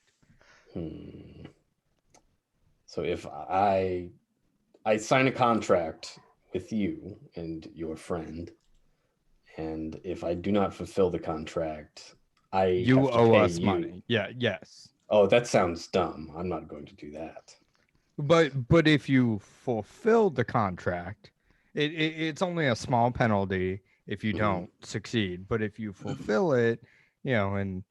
So if I sign a contract with you and your friend, and if I do not fulfill the contract, you owe us money. Yeah, yes. Oh, that sounds dumb. I'm not going to do that. But if you fulfill the contract, it's only a small penalty if you don't succeed. But if you fulfill it, and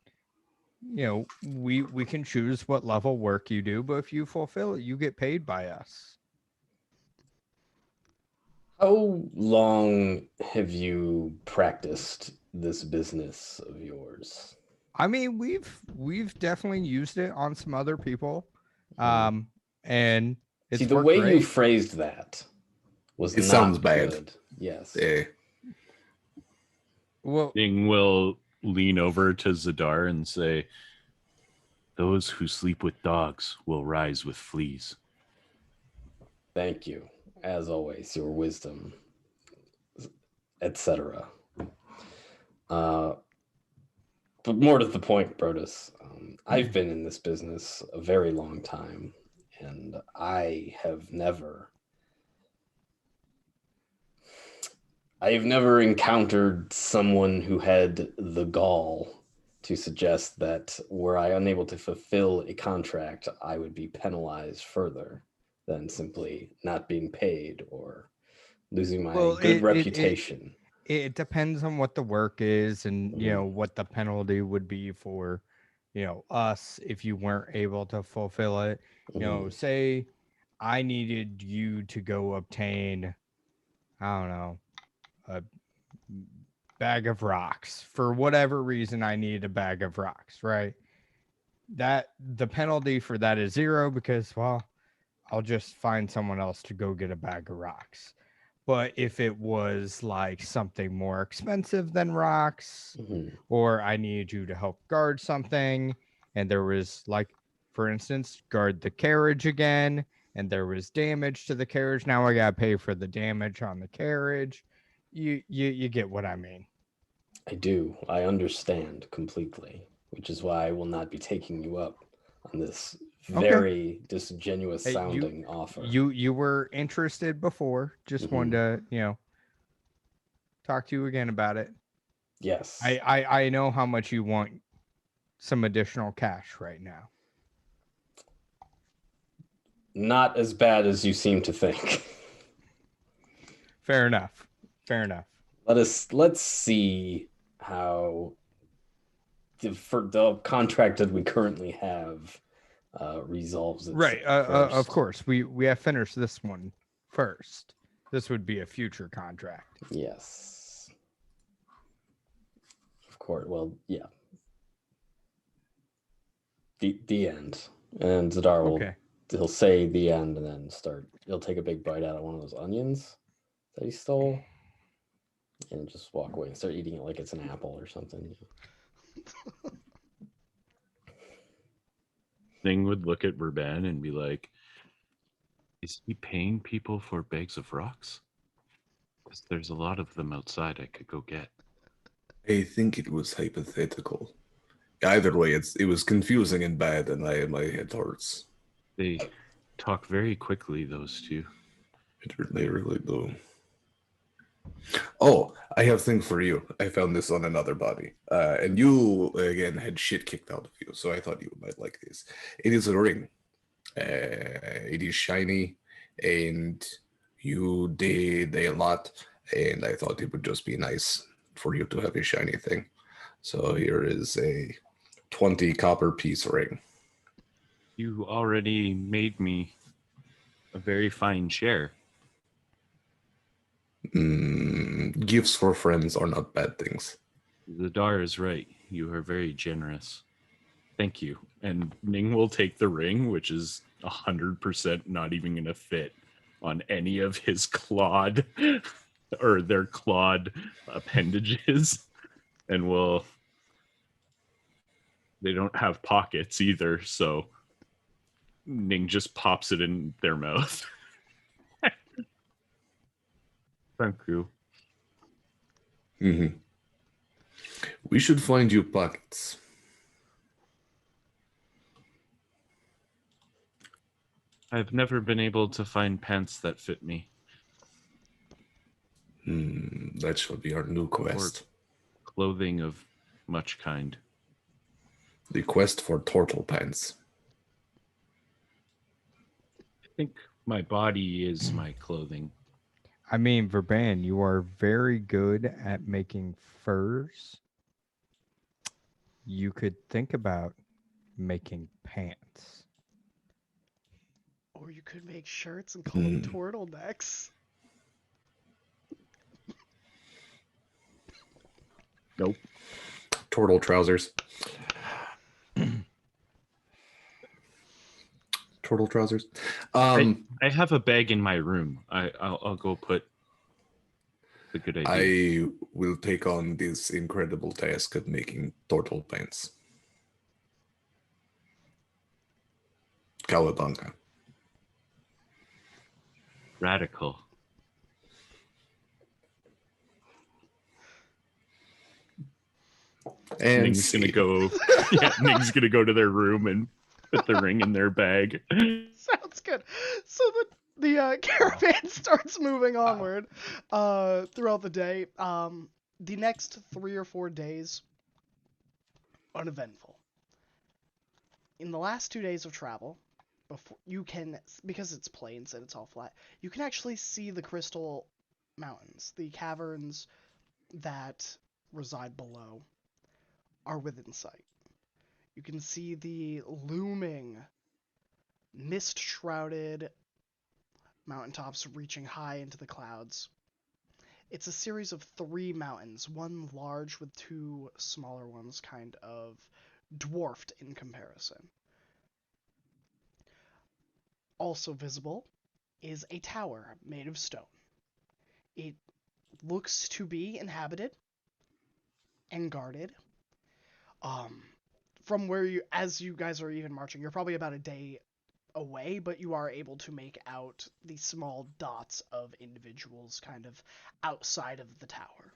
we can choose what level work you do. But if you fulfill it, you get paid by us. How long have you practiced this business of yours? I mean, we've definitely used it on some other people, and it's the way you phrased that it sounds bad. Good. Yes. Yeah. Well, Ning will lean over to Zadar and say, "Those who sleep with dogs will rise with fleas." Thank you, as always, your wisdom, etc. But more to the point, Brodus, I've been in this business a very long time, and I have never encountered someone who had the gall to suggest that were I unable to fulfill a contract, I would be penalized further than simply not being paid or losing my Well, good reputation. It depends on what the work is and, you Mhm. know, what the penalty would be for, you know, us if you weren't able to fulfill it. You know, Mhm. say I needed you to go obtain, I don't know, a bag of rocks. For whatever reason, I needed a bag of rocks, right? That the penalty for that is 0 because, well, I'll just find someone else to go get a bag of rocks. But if it was like something more expensive than rocks, Mhm. or I needed you to help guard something, and there was like, for instance, guard the carriage again, and there was damage to the carriage. Now I gotta pay for the damage on the carriage. You get what I mean. I do. I understand completely, which is why I will not be taking you up on this Okay. very disingenuous Hey, sounding offer. you were interested before. Just wanted to, you know, talk to you again about it. Yes. I know how much you want some additional cash right now. Not as bad as you seem to think. Fair enough. Fair enough. Let's see how for the contract that we currently have resolves itself. Right. Of first. course. We have finished this one first. This would be a future contract. Yes. Of course. Well, yeah. The end. And Zadar will Okay. he'll say the end and then he'll take a big bite out of one of those onions that he stole and just walk away and start eating it like it's an apple or something. Ning would look at Verban and be like, is he paying people for bags of rocks? Because there's a lot of them outside I could go get. I think it was hypothetical. Either way, it was confusing and bad, and my head hurts. They talk very quickly, those two. They really do. Oh, I have a thing for you. I found this on another body. And you, again, had shit kicked out of you, so I thought you might like this. It is a ring. It is shiny, and you did a lot, and I thought it would just be nice for you to have a shiny thing. So here is a 20 copper piece ring. You already made me a very fine share. Gifts for friends are not bad things. Zadar is right. You are very generous. Thank you. And Ning will take the ring, which is 100% not even going to fit on any of his clawed or their clawed appendages, and will. They don't have pockets either, so Ning just pops it in their mouth. Thank you. Mm-hmm. We should find you pockets. I've never been able to find pants that fit me. That shall be our new quest. Clothing of much kind. The quest for turtle pants. I think my body is my clothing. I mean, Verban, you are very good at making furs. You could think about making pants. Or you could make shirts and call them turtlenecks. Nope. Turtle trousers. Turtle trousers. I have a bag in my room. I'll go put the good idea. I will take on this incredible task of making turtle pants. Cowabunga. Radical. And Ning's gonna go. Yeah, Ning's gonna go to their room and put the ring in their bag. Sounds good. So the caravan starts moving onward throughout the day. The next 3 or 4 days, uneventful. In the last 2 days of travel, before you can, because it's plains and it's all flat, you can actually see the crystal mountains. The caverns that reside below are within sight. You can see the looming, mist-shrouded mountaintops reaching high into the clouds. It's a series of 3 mountains, one large with 2 smaller ones kind of dwarfed in comparison. Also visible is a tower made of stone. It looks to be inhabited and guarded. From where you, as you guys are even marching, you're probably about a day away, but you are able to make out the small dots of individuals kind of outside of the tower.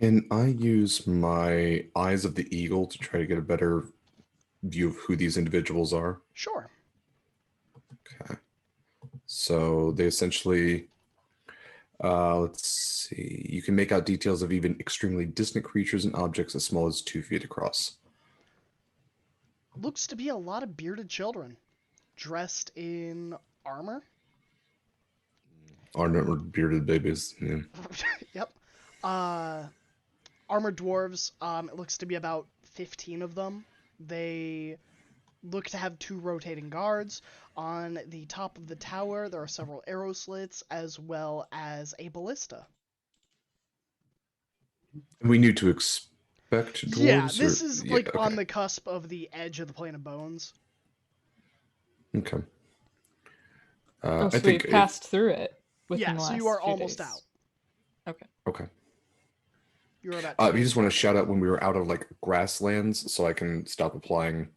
Can I use my Eyes of the Eagle to try to get a better view of who these individuals are? Sure. Okay. So they essentially, let's see, you can make out details of even extremely distant creatures and objects as small as 2 feet across. Looks to be a lot of bearded children dressed in armor. Armored bearded babies. Yeah. Yep. Armored dwarves. It looks to be about 15 of them. They look to have 2 rotating guards. On the top of the tower, there are several arrow slits, as well as a ballista. We need to expect dwarves? Yeah, this or... is yeah, like okay. on the cusp of the edge of the plane of bones. Okay. Oh, I so we think passed through it within Yeah, the so last you are few almost days. out. Okay. Okay. You're about. We just want to shout out when we were out of like grasslands, so I can stop applying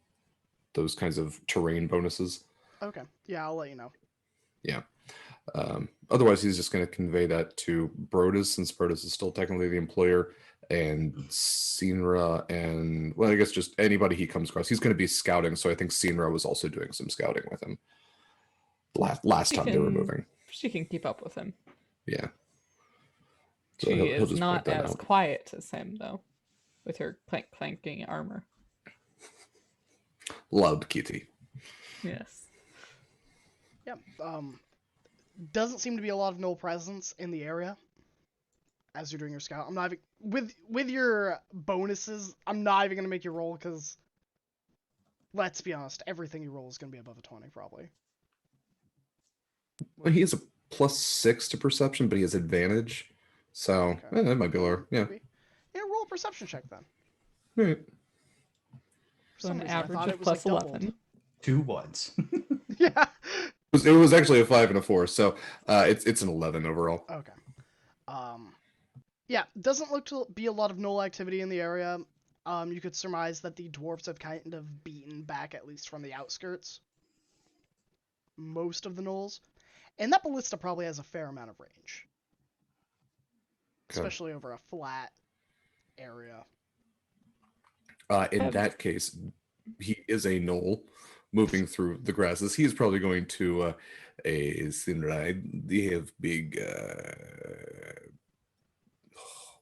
those kinds of terrain bonuses. Okay. Yeah, I'll let you know. Yeah. Otherwise, he's just going to convey that to Brodus, since Brodus is still technically the employer, and Sinra, and well, I guess just anybody he comes across. He's going to be scouting, so I think Sinra was also doing some scouting with him. Last She time they were can- moving. She can keep up with him. Yeah. So She he'll is just not point that as out. quiet as him, though, with her clanking armor. Loud kitty. Yes. Yeah. Doesn't seem to be a lot of null presence in the area as you're doing your scout. I'm not even, with your bonuses. I'm not even gonna make you roll because, let's be honest, everything you roll is gonna be above a 20 probably. Well, he has a +6 to perception, but he has advantage. So Okay. that might be lower. Yeah. Maybe. Yeah, roll a perception check then. All right. For So some an reason, I average thought of it was plus like doubled. 11. 2 ones. Yeah. It was actually a 5 and a 4, so it's an 11 overall. Okay. Yeah, doesn't look to be a lot of null activity in the area. You could surmise that the dwarves have kind of beaten back, at least from the outskirts, most of the gnolls. And that ballista probably has a fair amount of range. Okay. Especially over a flat area. In that case, he is a gnoll moving through the grasses. He's probably going to Sinrai. They have big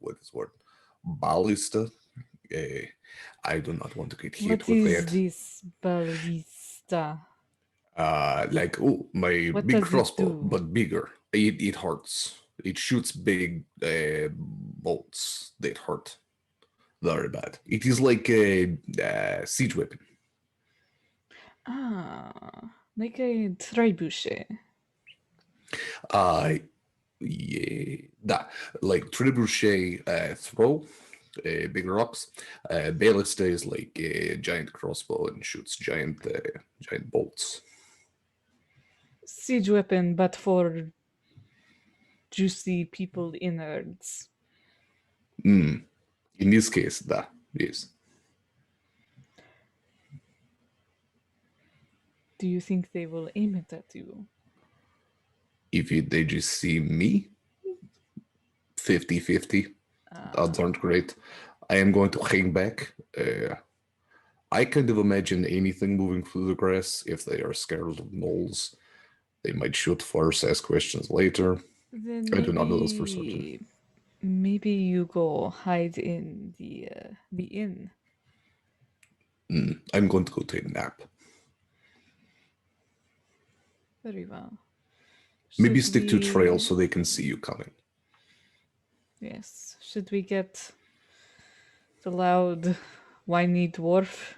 what is the word? Ballista. I do not want to get hit What with is that. this ballista? Like my What big does it crossbow, do? but bigger. It hurts. It shoots big bolts that hurt very bad. It is like a siege weapon. Ah, like a trebuchet. Yeah, that like trebuchet throw big rocks. Ballista is like a giant crossbow and shoots giant bolts. Siege weapon, but for juicy people innards. In this case, that yes. Do you think they will aim it at you? They just see me, 50-50. Odds aren't great. I am going to hang back. I kind of imagine anything moving through the grass. If they are scared of gnolls, they might shoot first, ask questions later. Then I do not know this for certain. maybe you go hide in the inn. I'm going to go take a nap. Very well. Maybe Should stick to we- trails so they can see you coming. Yes. Should we get the loud, whiny dwarf?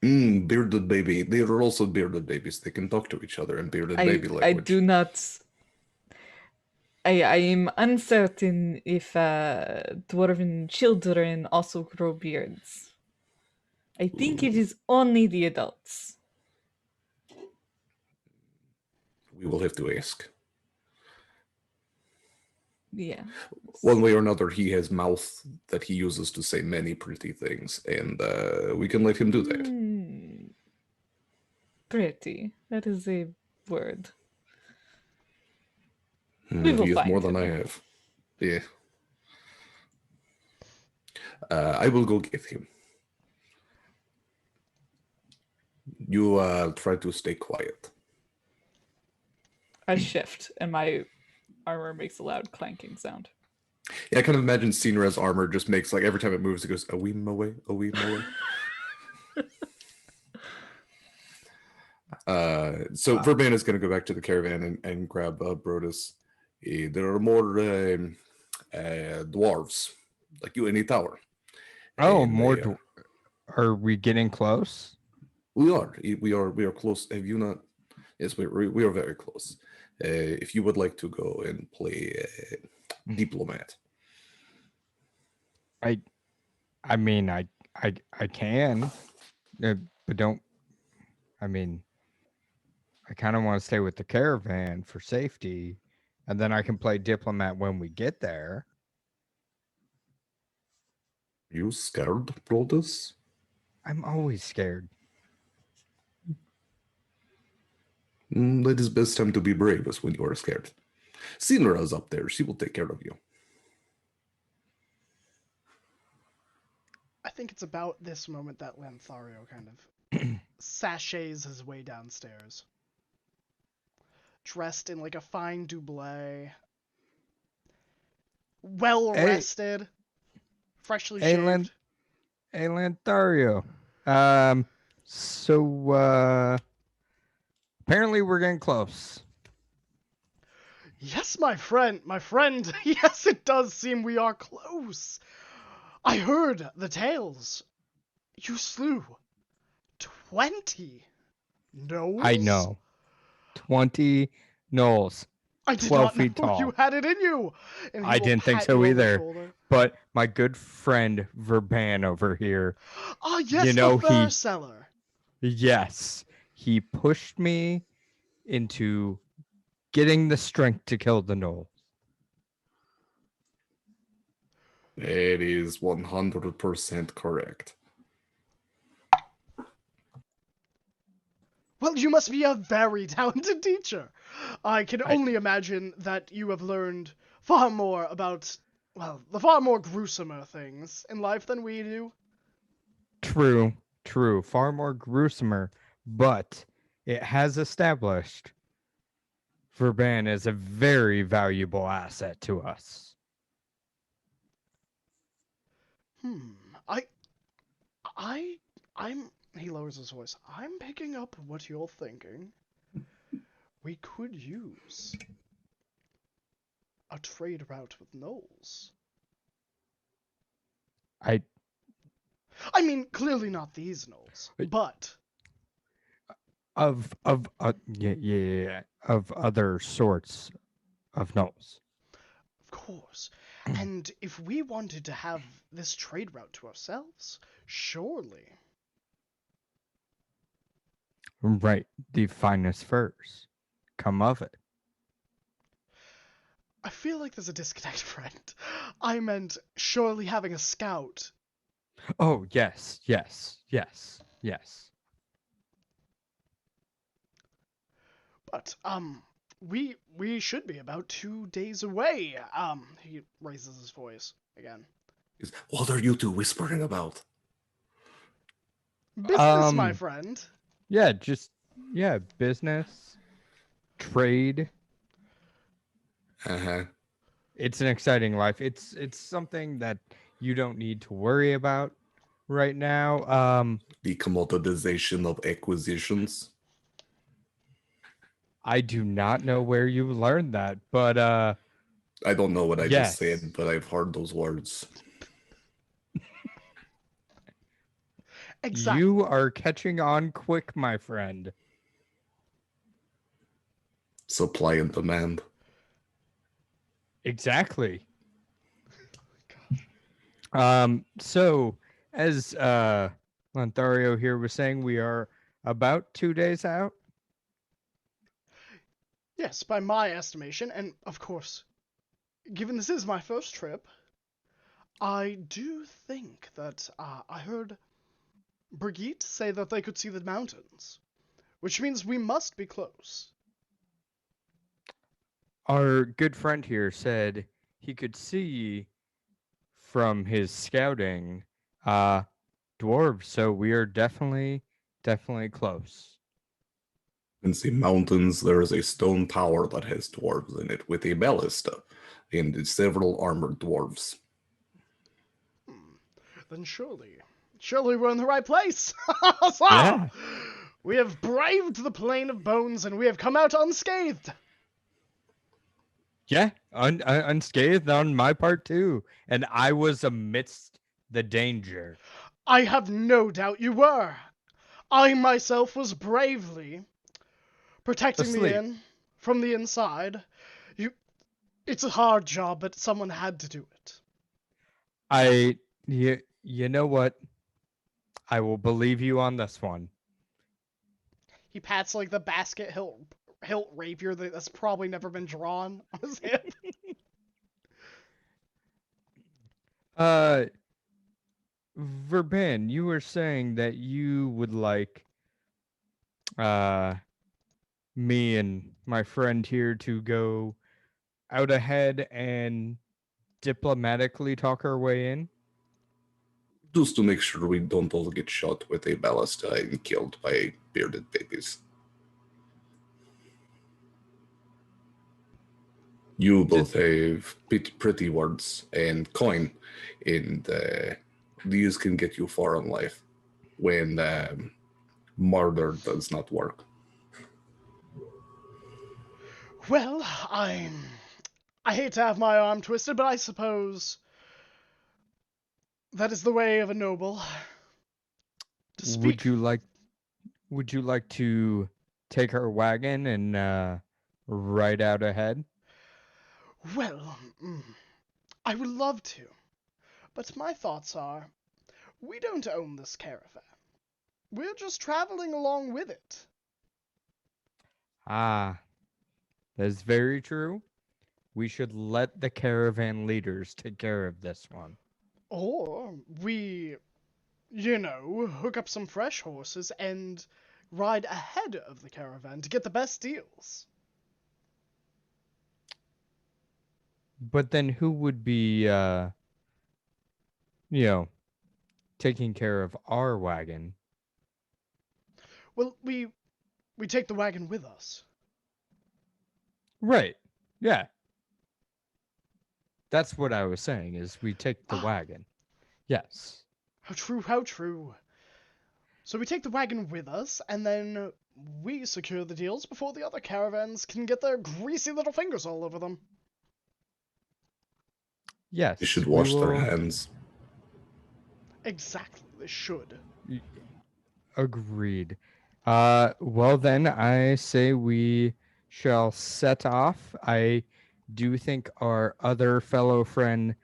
Bearded baby. They are also bearded babies. They can talk to each other in bearded baby I language. do not. I am uncertain if dwarven children also grow beards. I think it is only the adults. We will have to ask. Yeah. One way or another, he has mouth that he uses to say many pretty things, and we can let him do that. Pretty. That is a word. We will He is more find than I him. have. Yeah. I will go get him. You try to stay quiet. I shift, and my armor makes a loud clanking sound. Yeah, I kind of imagine Sinra's armor just makes, like, every time it moves, it goes, a weem away, a weem away. So Verban is going to go back to the caravan and grab Brodus. There are more dwarves like you in the tower. Oh, And more. they, Are we getting close? we are close. Have you not? Yes, we are very close. If you would like to go and play diplomat, I mean, I can, but don't. I mean, I kind of want to stay with the caravan for safety, and then I can play diplomat when we get there. you scared, Brodus? I'm always scared. That is best time to be brave is when you are scared. Sinra's up there. She will take care of you. I think it's about this moment that Lanthario kind of sachets his way downstairs. Dressed in like a fine doublet. Well rested. Freshly shaved. Hey, Lanthario. So apparently we're getting close. Yes, my friend. Yes, it does seem we are close. I heard the tales. You slew 20 gnolls? I know. 20 gnolls. I did 12 not know feet tall. you had it in you. And he I will didn't think pat so you on the either. shoulder. But my good friend Verban over here, Ah, yes, You know, the fur he- seller. yes, he pushed me into getting the strength to kill the gnoll. It is 100% correct. Well, you must be a very talented teacher. I can I- only imagine that you have learned far more about, well, the far more gruesomer things in life than we do. True. Far more gruesomer, but it has established Verban is a very valuable asset to us. I'm, he lowers his voice. I'm picking up what you're thinking. We could use a trade route with gnolls. I mean, clearly not these gnolls, but of other sorts of gnolls. of course. And if we wanted to have this trade route to ourselves, surely. Right, the finest furs come of it. I feel like there's a disconnect, friend. I meant surely having a scout. Oh, yes. But, we should be about 2 days away. He raises his voice again. What are you two whispering about? Business, my friend. Yeah, business, trade. Uh-huh. it's an exciting life. It's something that you don't need to worry about right now. The commoditization of acquisitions. I do not know where you learned that, but I don't know what I just yes. said, but I've heard those words. Exactly. You are catching on quick, my friend. Supply and demand. Exactly. Gosh. So as Lothario here was saying, we are about 2 days out. Yes, by my estimation, and of course, given this is my first trip, I do think that I heard Brigitte say that they could see the mountains, which means we must be close. Our good friend here said he could see from his scouting dwarves, so we are definitely close. In the mountains, there is a stone tower that has dwarves in it with a ballista and several armored dwarves. Then surely we're in the right place. Huzzah! Yeah. We have braved the plane of bones and we have come out unscathed. Yeah, unscathed on my part too, and I was amidst the danger. I have no doubt you were. I myself was bravely protecting the Asleep. inn from the inside. It's a hard job, but someone had to do it. You know what? I will believe you on this one. He pats like the basket hilt rapier that's probably never been drawn on his hip. Uh, Verban, you were saying that you would like uh me and my friend here to go out ahead and diplomatically talk our way in. Just to make sure we don't all get shot with a ballista and killed by bearded babies. You both have pretty words and coin, and these can get you far in life when murder does not work. Well, I hate to have my arm twisted, but I suppose that is the way of a noble. To speak. Would you like to take our wagon and ride out ahead? Well, I would love to, but my thoughts are, we don't own this caravan. We're just traveling along with it. Ah, that's very true. We should let the caravan leaders take care of this one. Or we, hook up some fresh horses and ride ahead of the caravan to get the best deals. But then who would be you know, taking care of our wagon? Well, we take the wagon with us. Right. Yeah. That's what I was saying is we take the Ah, wagon. Yes. how true, how true. So we take the wagon with us, and then we secure the deals before the other caravans can get their greasy little fingers all over them. Yes. They should we wash their will- hands. Exactly, they should. Agreed. Well then I say we shall set off. I do think our other fellow friend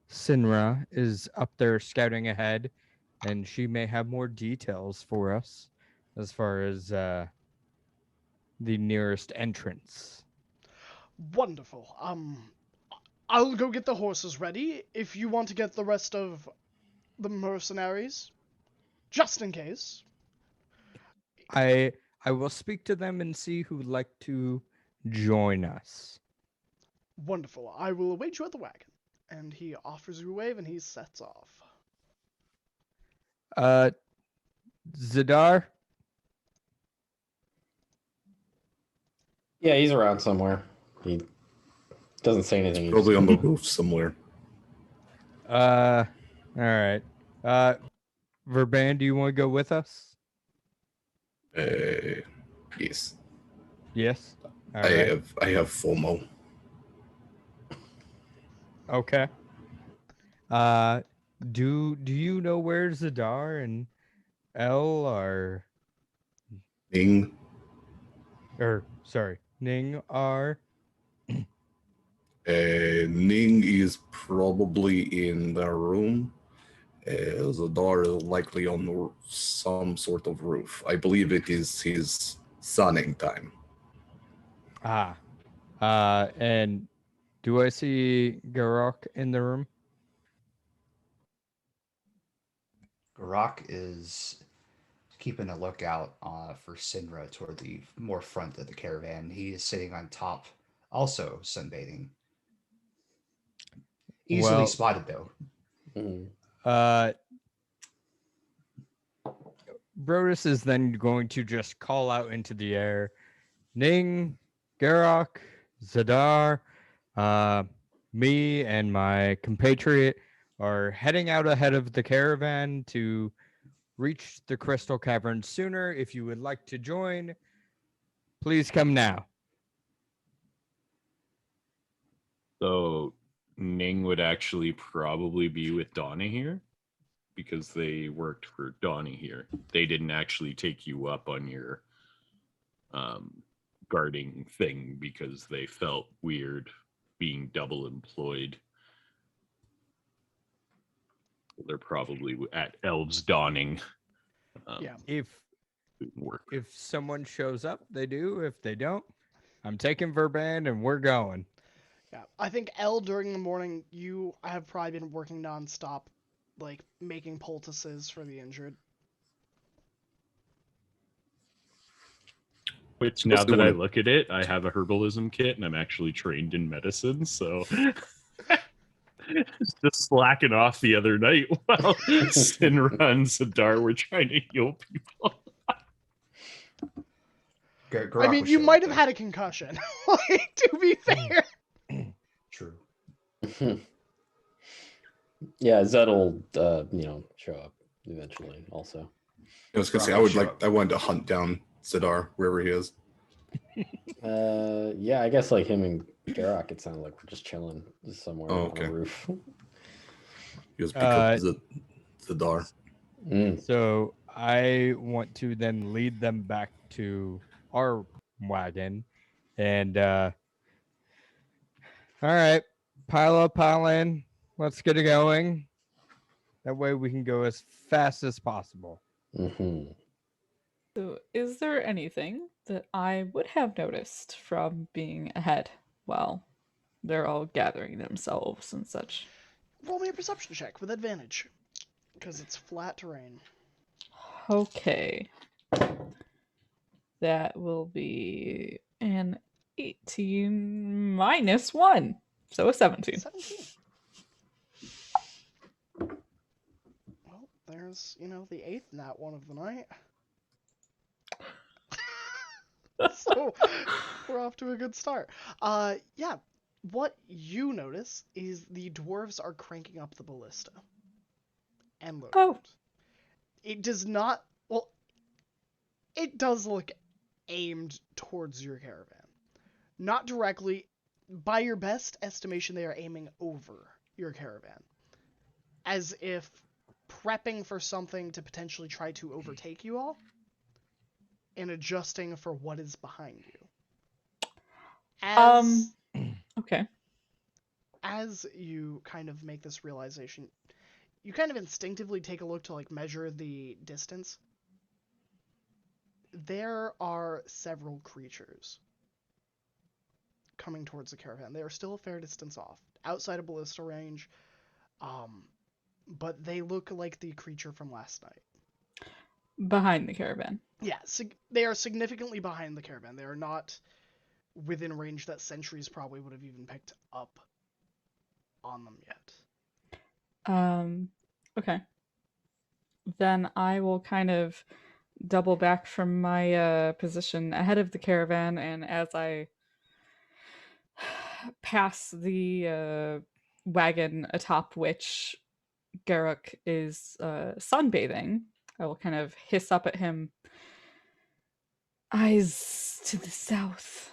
Sinra is up there scouting ahead, and she may have more details for us as far as the nearest entrance. Wonderful. I'll go get the horses ready if you want to get the rest of the mercenaries, just in case. I will speak to them and see who'd like to join us. Wonderful. I will await you at the wagon. And he offers you a wave and he sets off. Zadar, Yeah, he's around somewhere. He Doesn't say anything. Probably on the roof somewhere. All right. Verban, do you want to go with us? Yes. Yes. All I right. have FOMO. Okay. Do you know where Zadar and L are? Ning. Ning are? Ning is probably in the room. Zadar is likely on some sort of roof. I believe it is his sunning time. And do I see Garok in the room? Garak is keeping a lookout for Sinra toward the more front of the caravan. He is sitting on top, also sunbathing. Easily Well, spotted, though. Brodus is then going to just call out into the air, Ning, Garok, Zadar, me and my compatriot are heading out ahead of the caravan to reach the Crystal Cavern sooner. If you would like to join, please come now. So Ning would actually probably be with Donnie here because they worked for Donnie here. They didn't actually take you up on your guarding thing because they felt weird being double employed. They're probably at Elves Dawning. Yeah. If someone shows up, they do. If they don't, I'm taking Verban and we're going. Yeah, I think L during the morning, you have probably been working nonstop, like making poultices for the injured. Which, now that I look at it, I have a herbalism kit and I'm actually trained in medicine, so just slacking off the other night while Sinra and Zadar were trying to heal people. I mean, you might have had a concussion, like, to be fair. True. Yeah, Zed'll show up eventually. Also, I was gonna say I wanted to hunt down Zadar wherever he is. Yeah, I guess like him and Garok, it sounded like we're just chilling somewhere on a roof. He was pick up Zadar. So I want to then lead them back to our wagon, and all right, pile in. Let's get it going. That way we can go as fast as possible. Mm-hmm. So, is there anything that I would have noticed from being ahead while they're all gathering themselves and such? Roll me a perception check with advantage, because it's flat terrain. Okay. That will be an 18 minus 1. So a 17. 17. Well, there's, the 8th nat one of the night. So, we're off to a good start. Yeah, what you notice is the dwarves are cranking up the ballista. And look. Oh. It does not, well, it does look aimed towards your caravan. Not directly. By your best estimation, they are aiming over your caravan. As if prepping for something to potentially try to overtake you all. And adjusting for what is behind you. Okay. As you kind of make this realization, you kind of instinctively take a look to measure the distance. There are several creatures coming towards the caravan. They are still a fair distance off, outside of ballista range, but they look like the creature from last night. Behind the caravan. Yeah, they are significantly behind the caravan. They are not within range that sentries probably would have even picked up on them yet. Okay. Then I will kind of double back from my position ahead of the caravan, and as I pass the wagon atop which Garruk is sunbathing, I will kind of hiss up at him. Eyes to the south.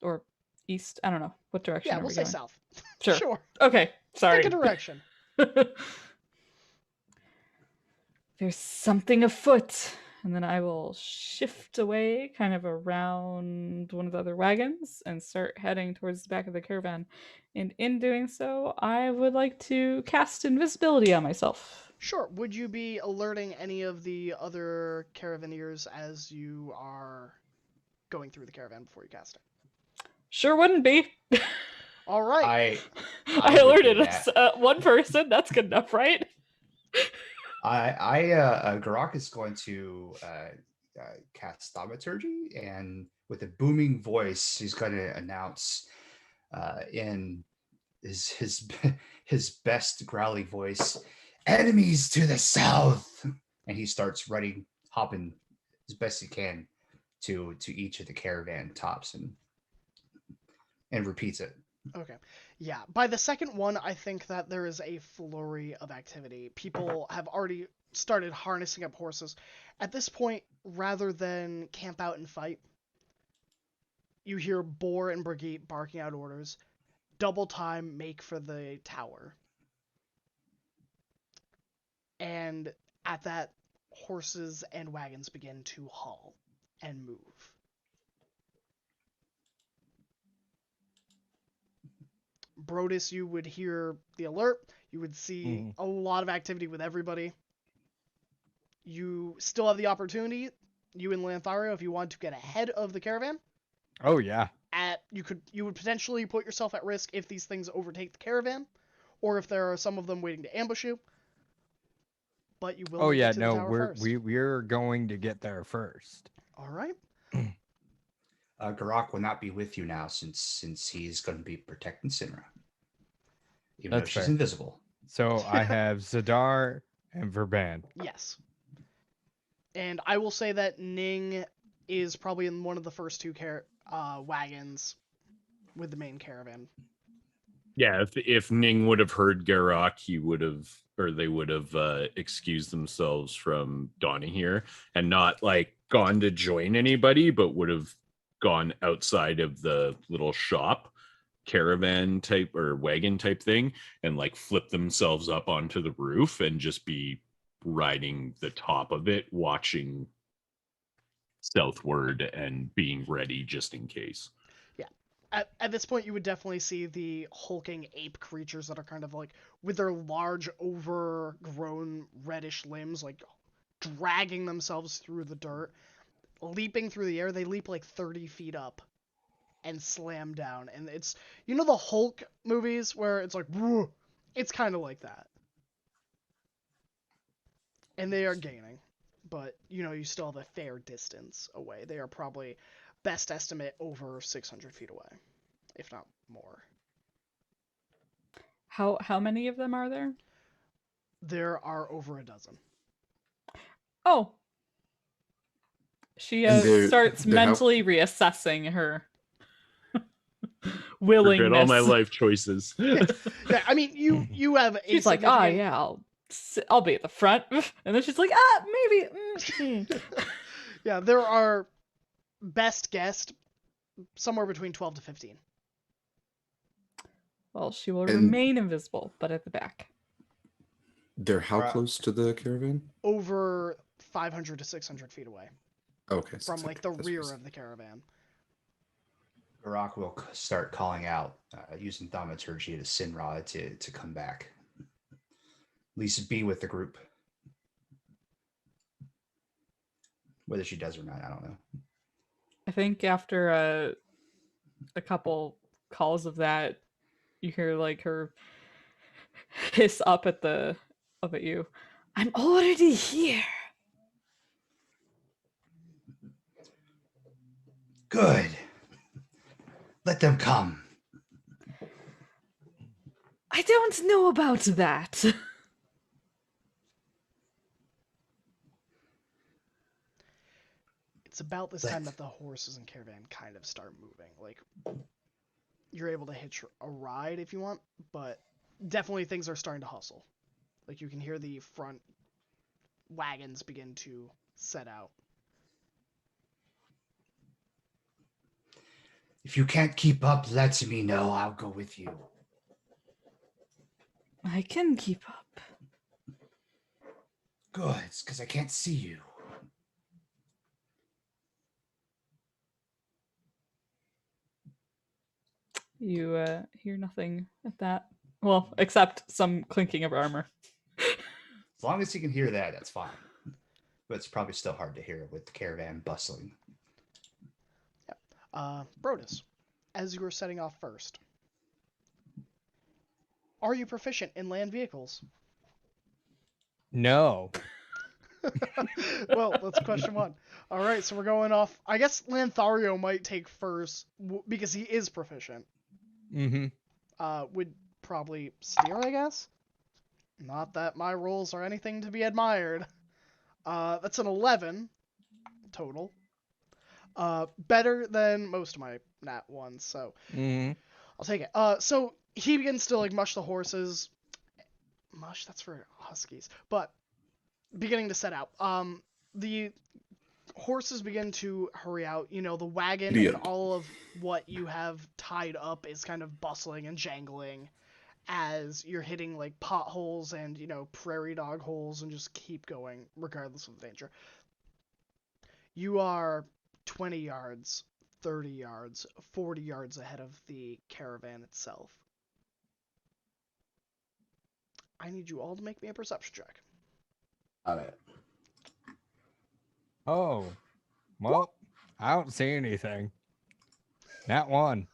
Or east. I don't know. What direction Yeah, are we'll we say going? south. Sure. Sure. Okay, sorry. Pick a direction. There's something afoot. And then I will shift away kind of around one of the other wagons and start heading towards the back of the caravan. And in doing so, I would like to cast invisibility on myself. Sure. Would you be alerting any of the other caravaneers as you are going through the caravan before you cast it? Sure wouldn't be. All right. I would do alerted that. one person. That's good enough, right? Garak is going to cast thaumaturgy, and with a booming voice, he's going to announce in his his best growly voice, "Enemies to the south!" And he starts running, hopping as best he can to each of the caravan tops and repeats it. Okay. Yeah. By the second one, I think that there is a flurry of activity. People have already started harnessing up horses. At this point, rather than camp out and fight, you hear Boar and Brigitte barking out orders. Double time, make for the tower. And at that, horses and wagons begin to haul and move. Brodus, you would hear the alert. You would see a lot of activity with everybody. You still have the opportunity, you and Lanthario, if you want to get ahead of the caravan. Oh yeah. You would potentially put yourself at risk if these things overtake the caravan, or if there are some of them waiting to ambush you. But you will make it to the tower first. We're going to get there first. All right. Garak will not be with you now since he's going to be protecting Sinra, even though That's she's fair. invisible. So I have Zadar and Verban. Yes. And I will say that Ning is probably in one of the first two wagons with the main caravan. Yeah, if Ning would have heard Garak, they would have excused themselves from donning here and not like gone to join anybody, but would have gone outside of the little shop caravan type or wagon type thing and like flip themselves up onto the roof and just be riding the top of it, watching southward and being ready just in case. At this point, you would definitely see the hulking ape creatures that are kind of like, with their large, overgrown, reddish limbs, like, dragging themselves through the dirt, leaping through the air. They leap like 30 feet up and slam down. And it's, you know the Hulk movies where it's like, whoa, it's kind of like that. And they are gaining. But, you still have a fair distance away. They are probably, best estimate, over 600 feet away. If not more. How many of them are there? There are over a dozen. Oh. She starts mentally reassessing her willingness. Regret all my life choices. Yeah, I mean, you have a She's like, yeah, I'll be at the front. And then she's like, maybe. Yeah, there are, best guessed, somewhere between 12 to 15. Well, she will remain invisible, but at the back. They're how close to the caravan? Over 500 to 600 feet away. Okay. From like the rear of the caravan. Garak will start calling out, using thaumaturgy to Sinra to come back. At least be with the group. Whether she does or not, I don't know. I think after a couple calls of that, you hear like her hiss up at you. I'm already here. Good. Let them come. I don't know about that. It's about this time that the horses and caravan kind of start moving. Like, you're able to hitch a ride if you want, but definitely things are starting to hustle. Like you can hear the front wagons begin to set out. If you can't keep up, let me know. I'll go with you. I can keep up. Good, it's because I can't see you. You hear nothing at that. Well, except some clinking of armor. As long as you can hear that, that's fine. But it's probably still hard to hear with the caravan bustling. Brodus, as you were setting off first, are you proficient in land vehicles? No. Well, that's question one. All right, so we're going off. I guess Lanthario might take first because he is proficient. Mm-hmm. Would probably steer, I guess. Not that my rolls are anything to be admired. That's an 11 total. Better than most of my nat ones, so Mm-hmm. I'll take it. So he begins to like mush the horses. Mush, that's for huskies. But beginning to set out. The horses begin to hurry out. You know, the wagon Idiot. and all of what you have tied up is kind of bustling and jangling as you're hitting like potholes and, you know, prairie dog holes and just keep going regardless of the danger. You are 20 yards, 30 yards, 40 yards ahead of the caravan itself. I need you all to make me a perception check. Got it. Oh. Well, I don't see anything. Not one.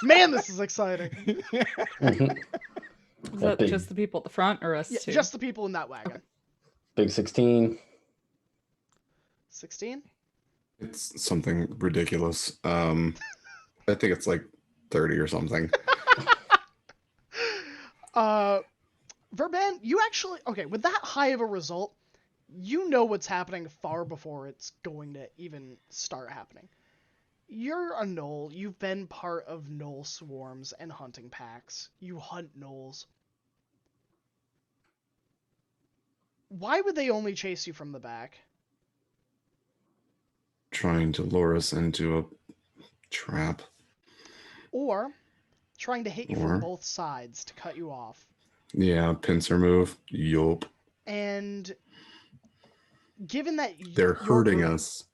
Man, this is exciting. Is that big- just the people at the front or us Yeah, too? just the people in that wagon. Big 16. 16? It's something ridiculous. I think it's like 30 or something. Verban, you actually, okay, with that high of a result, you know what's happening far before it's going to even start happening. You're a gnoll. You've been part of gnoll swarms and hunting packs. You hunt gnolls. Why would they only chase you from the back? Trying to lure us into a trap. Or trying to hit you Or- from both sides to cut you off. Yeah, pincer move. Yup. And given that They're hurting group, us.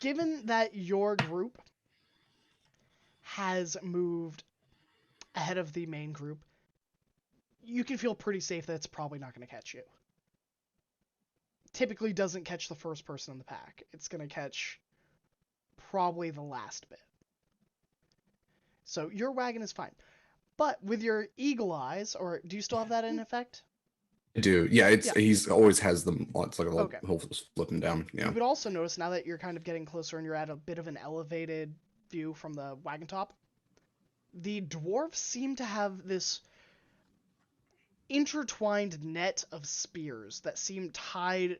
given that your group has moved ahead of the main group, you can feel pretty safe that it's probably not going to catch you. Typically doesn't catch the first person in the pack. It's going to catch probably the last bit. So your wagon is fine. But with your eagle eyes, or do you still have that in effect? I do. Yeah, Yeah. he's always has them. It's like a little, Okay. he'll just flip them down. Yeah. You would also notice now that you're kind of getting closer and you're at a bit of an elevated view from the wagon top, the dwarves seem to have this intertwined net of spears that seem tied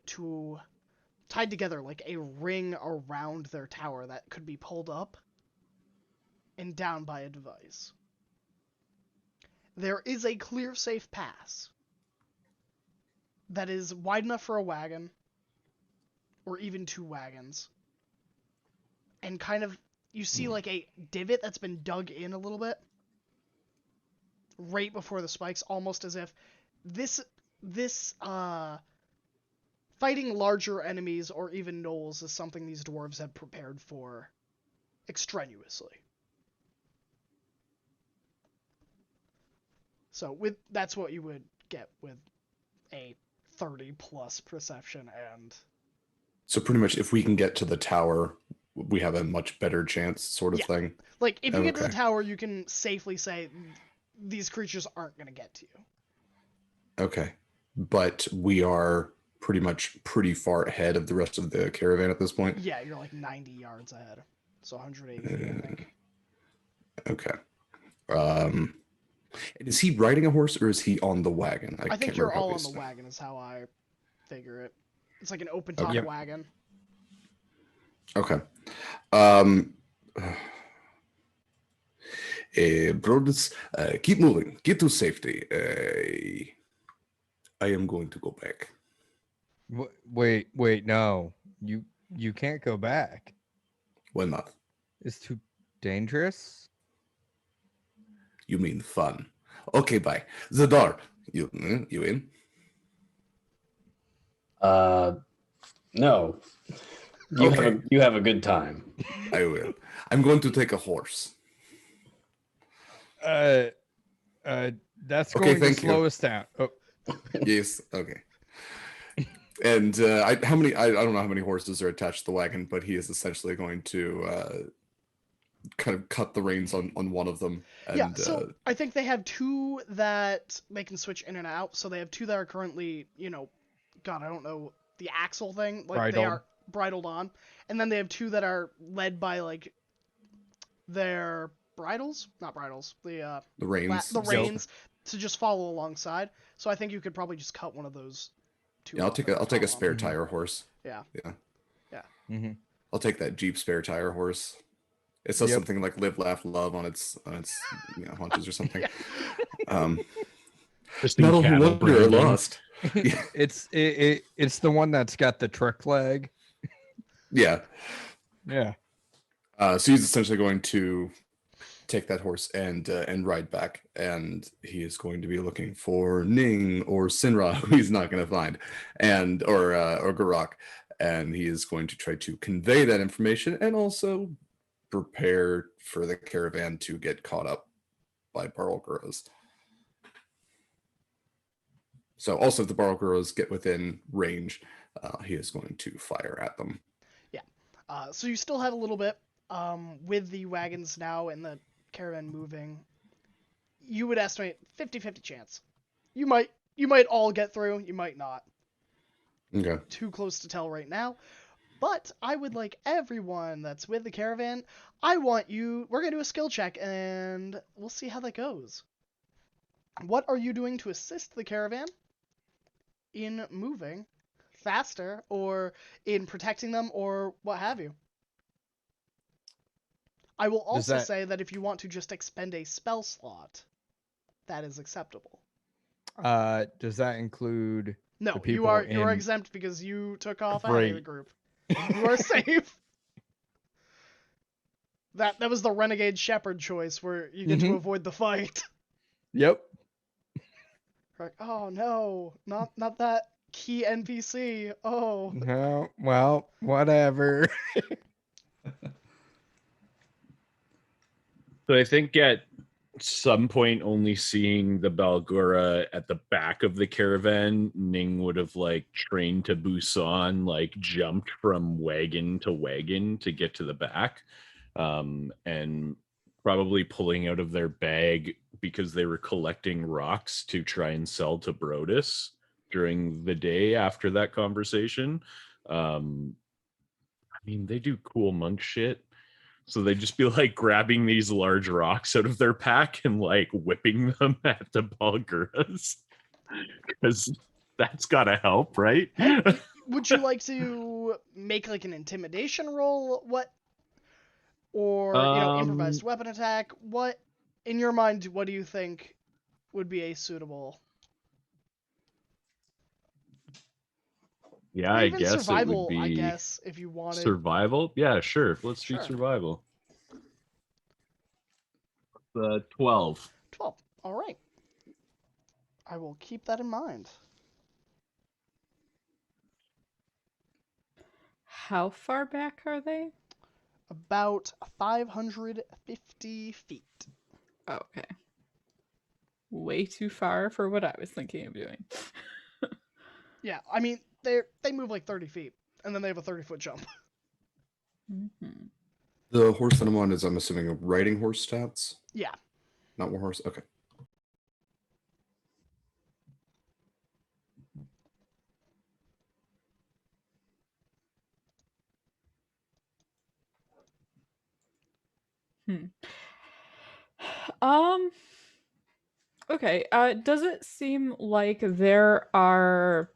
together like a ring around their tower that could be pulled up and down by a device. There is a clear, safe pass that is wide enough for a wagon, or even two wagons, and kind of, you see like a divot that's been dug in a little bit right before the spikes, almost as if this fighting larger enemies or even gnolls is something these dwarves have prepared for extraneously. So that's what you would get with a 30 plus perception. And So pretty much, if we can get to the tower, we have a much better chance, sort of Yeah. thing. like if you get to the Okay. tower, you can safely say these creatures aren't going to get to you. Okay, but we are pretty far ahead of the rest of the caravan at this point. Yeah, you're like 90 yards ahead. So 180 feet, I think. Okay. And is he riding a horse or is he on the wagon? I think can't you're remember how all on he's- the wagon is how I figure it. It's like an open top Yep. wagon. Okay. Brothers, keep moving. Get to safety. I am going to go back. Wait, no. You can't go back. Why not? It's too dangerous. You mean fun. Okay, bye. The door. You in? No. Okay. You have a good time. I will. I'm going to take a horse. That's Okay, going to thank slow you. us down. Oh, Yes. Okay. And I don't know how many horses are attached to the wagon, but he is essentially going to kind of cut the reins on one of them. And, Yeah, so I think they have two that they can switch in and out. So they have two that are currently, God, I don't know, the axle thing, like they Bridled. are bridled on, and then they have two that are led by like their not bridles, the reins. the reins to just follow alongside. So I think you could probably just cut one of those two. Yeah, I'll off take and a follow spare them. tire horse. Yeah. Yeah. Mm-hmm. I'll take that Jeep spare tire horse. It says Yep. something like "live, laugh, love" on its haunches or something. Just Not in a cattle wonder I branding. lost. Yeah. It's the one that's got the trick leg. Yeah. Yeah. So he's essentially going to take that horse and ride back, and he is going to be looking for Ning or Sinra, who he's not going to find, and or Garak, and he is going to try to convey that information and also prepare for the caravan to get caught up by Barlguros. So also if the Barlguros get within range, he is going to fire at them. Yeah. So you still have a little bit with the wagons now and the caravan moving. You would estimate 50-50 chance. You might all get through, you might not. Okay. Too close to tell right now. But I would like everyone that's with the caravan, we're going to do a skill check and we'll see how that goes. What are you doing to assist the caravan in moving faster or in protecting them or what have you? I will also say that if you want to just expend a spell slot, that is acceptable. Does that include No, the you people are in... exempt because you took off ahead of the Great. group. You are safe. That was the renegade shepherd choice where you get to avoid the fight. Yep. Like, oh no, not that key NPC. Oh. No, well, whatever. So I think at some point, only seeing the Balgura at the back of the caravan, Ning would have like trained to Busan, like jumped from wagon to wagon to get to the back, and probably pulling out of their bag because they were collecting rocks to try and sell to Brodus during the day after that conversation. I mean, they do cool monk shit. So they'd just be like grabbing these large rocks out of their pack and like whipping them at the Balguras. Because that's gotta help, right? Would you like to make like an intimidation roll? Or improvised weapon attack? What in your mind? What do you think would be a suitable? Yeah, Or I even guess survival, it would be I guess, if you wanted. survival. Yeah, sure. Let's do Sure. survival. 12. 12. All right. I will keep that in mind. How far back are they? About 550 feet. Okay. Way too far for what I was thinking of doing. Yeah, I mean, they move like 30 feet, and then they have a 30-foot jump. Mm-hmm. The horse that I'm on is, I'm assuming, a riding horse stats? Yeah. Not war horse? Okay. Okay. Does it seem like there are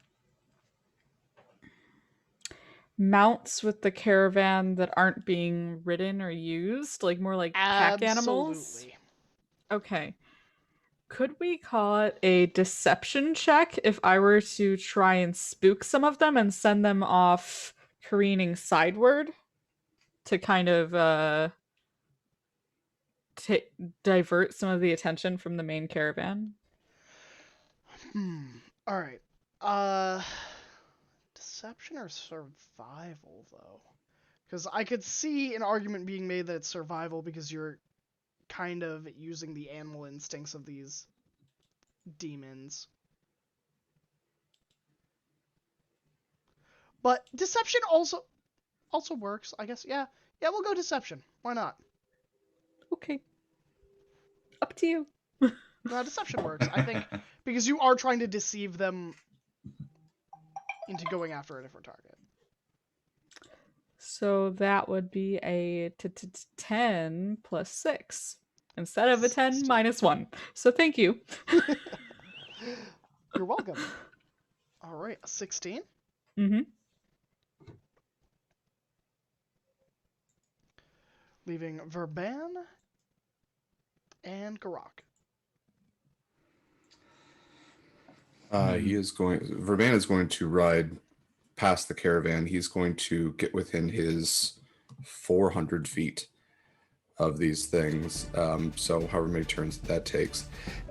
mounts with the caravan that aren't being ridden or used, like more like pack animals? Absolutely. Okay. Could we call it a deception check if I were to try and spook some of them and send them off careening sideward to kind of divert some of the attention from the main caravan? All right. Uh, deception or survival though? Because I could see an argument being made that it's survival because you're kind of using the animal instincts of these demons. But deception also works, I guess. Yeah, we'll go deception. Why not? Okay. Up to you. No, deception works, I think, because you are trying to deceive them into going after a different target. So that would be a 10 plus 6. Instead of a 10, minus 1. So thank you. You're welcome. All right, a 16. Mm-hmm. Leaving Verban and Garak. Verban is going to ride past the caravan. He's going to get within his 400 feet of these things. So however many turns that takes.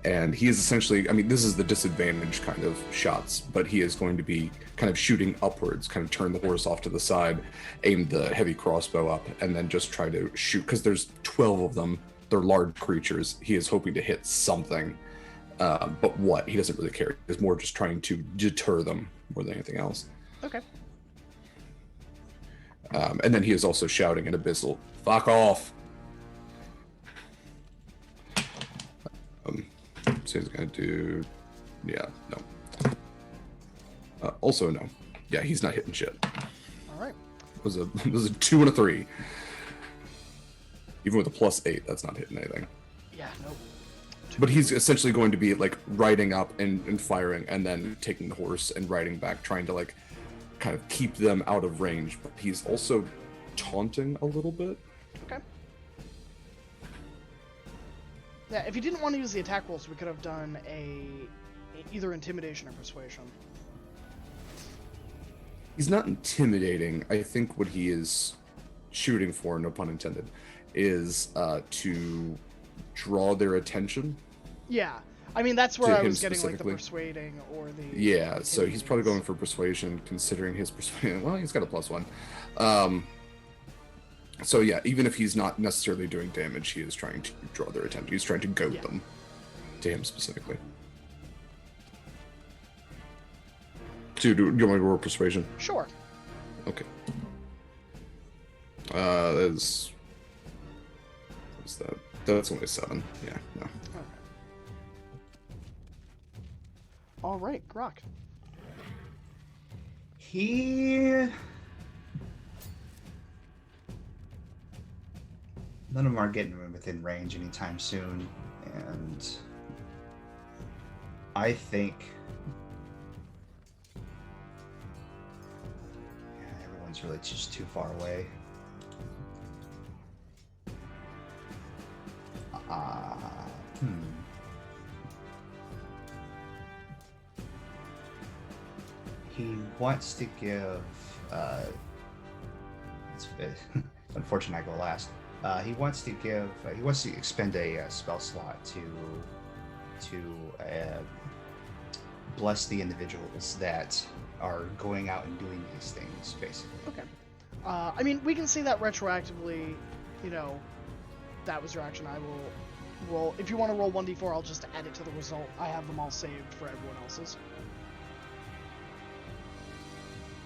And he is essentially, I mean, this is the disadvantage kind of shots, but he is going to be kind of shooting upwards, kind of turn the horse off to the side, aim the heavy crossbow up, and then just try to shoot, because there's 12 of them. They're large creatures. He is hoping to hit something. But what? He doesn't really care. He's more just trying to deter them more than anything else. Okay. And then he is also shouting in Abyssal, "Fuck off!" So he's gonna do, yeah, no. Also no. Yeah, he's not hitting shit. All right. It was a 2 and a 3. Even with a +8, that's not hitting anything. Yeah, nope. But he's essentially going to be like riding up and firing, and then taking the horse and riding back, trying to like kind of keep them out of range. But he's also taunting a little bit. Okay. Yeah, if you didn't want to use the attack rolls, we could have done either intimidation or persuasion. He's not intimidating. I think what he is shooting for, no pun intended, is to draw their attention. Yeah. I mean, that's where To I him was getting like the specifically. persuading or the... Yeah, so he's probably going for persuasion, considering his persuasion. Well, he's got a +1. So yeah, even if he's not necessarily doing damage, he is trying to draw their attention. He's trying to goad them to him specifically. So do you want me to roll persuasion? Sure. Okay. What's that? That's only 7. Yeah, no. Okay. All right, Grok. None of them are getting within range anytime soon, and I think everyone's really just too far away. He wants to give. It's unfortunate I go last. He wants to give. He wants to expend a spell slot to bless the individuals that are going out and doing these things, basically. Okay. I mean, we can say that retroactively. You know, that was your action. I will roll. If you want to roll 1d4, I'll just add it to the result. I have them all saved for everyone else's.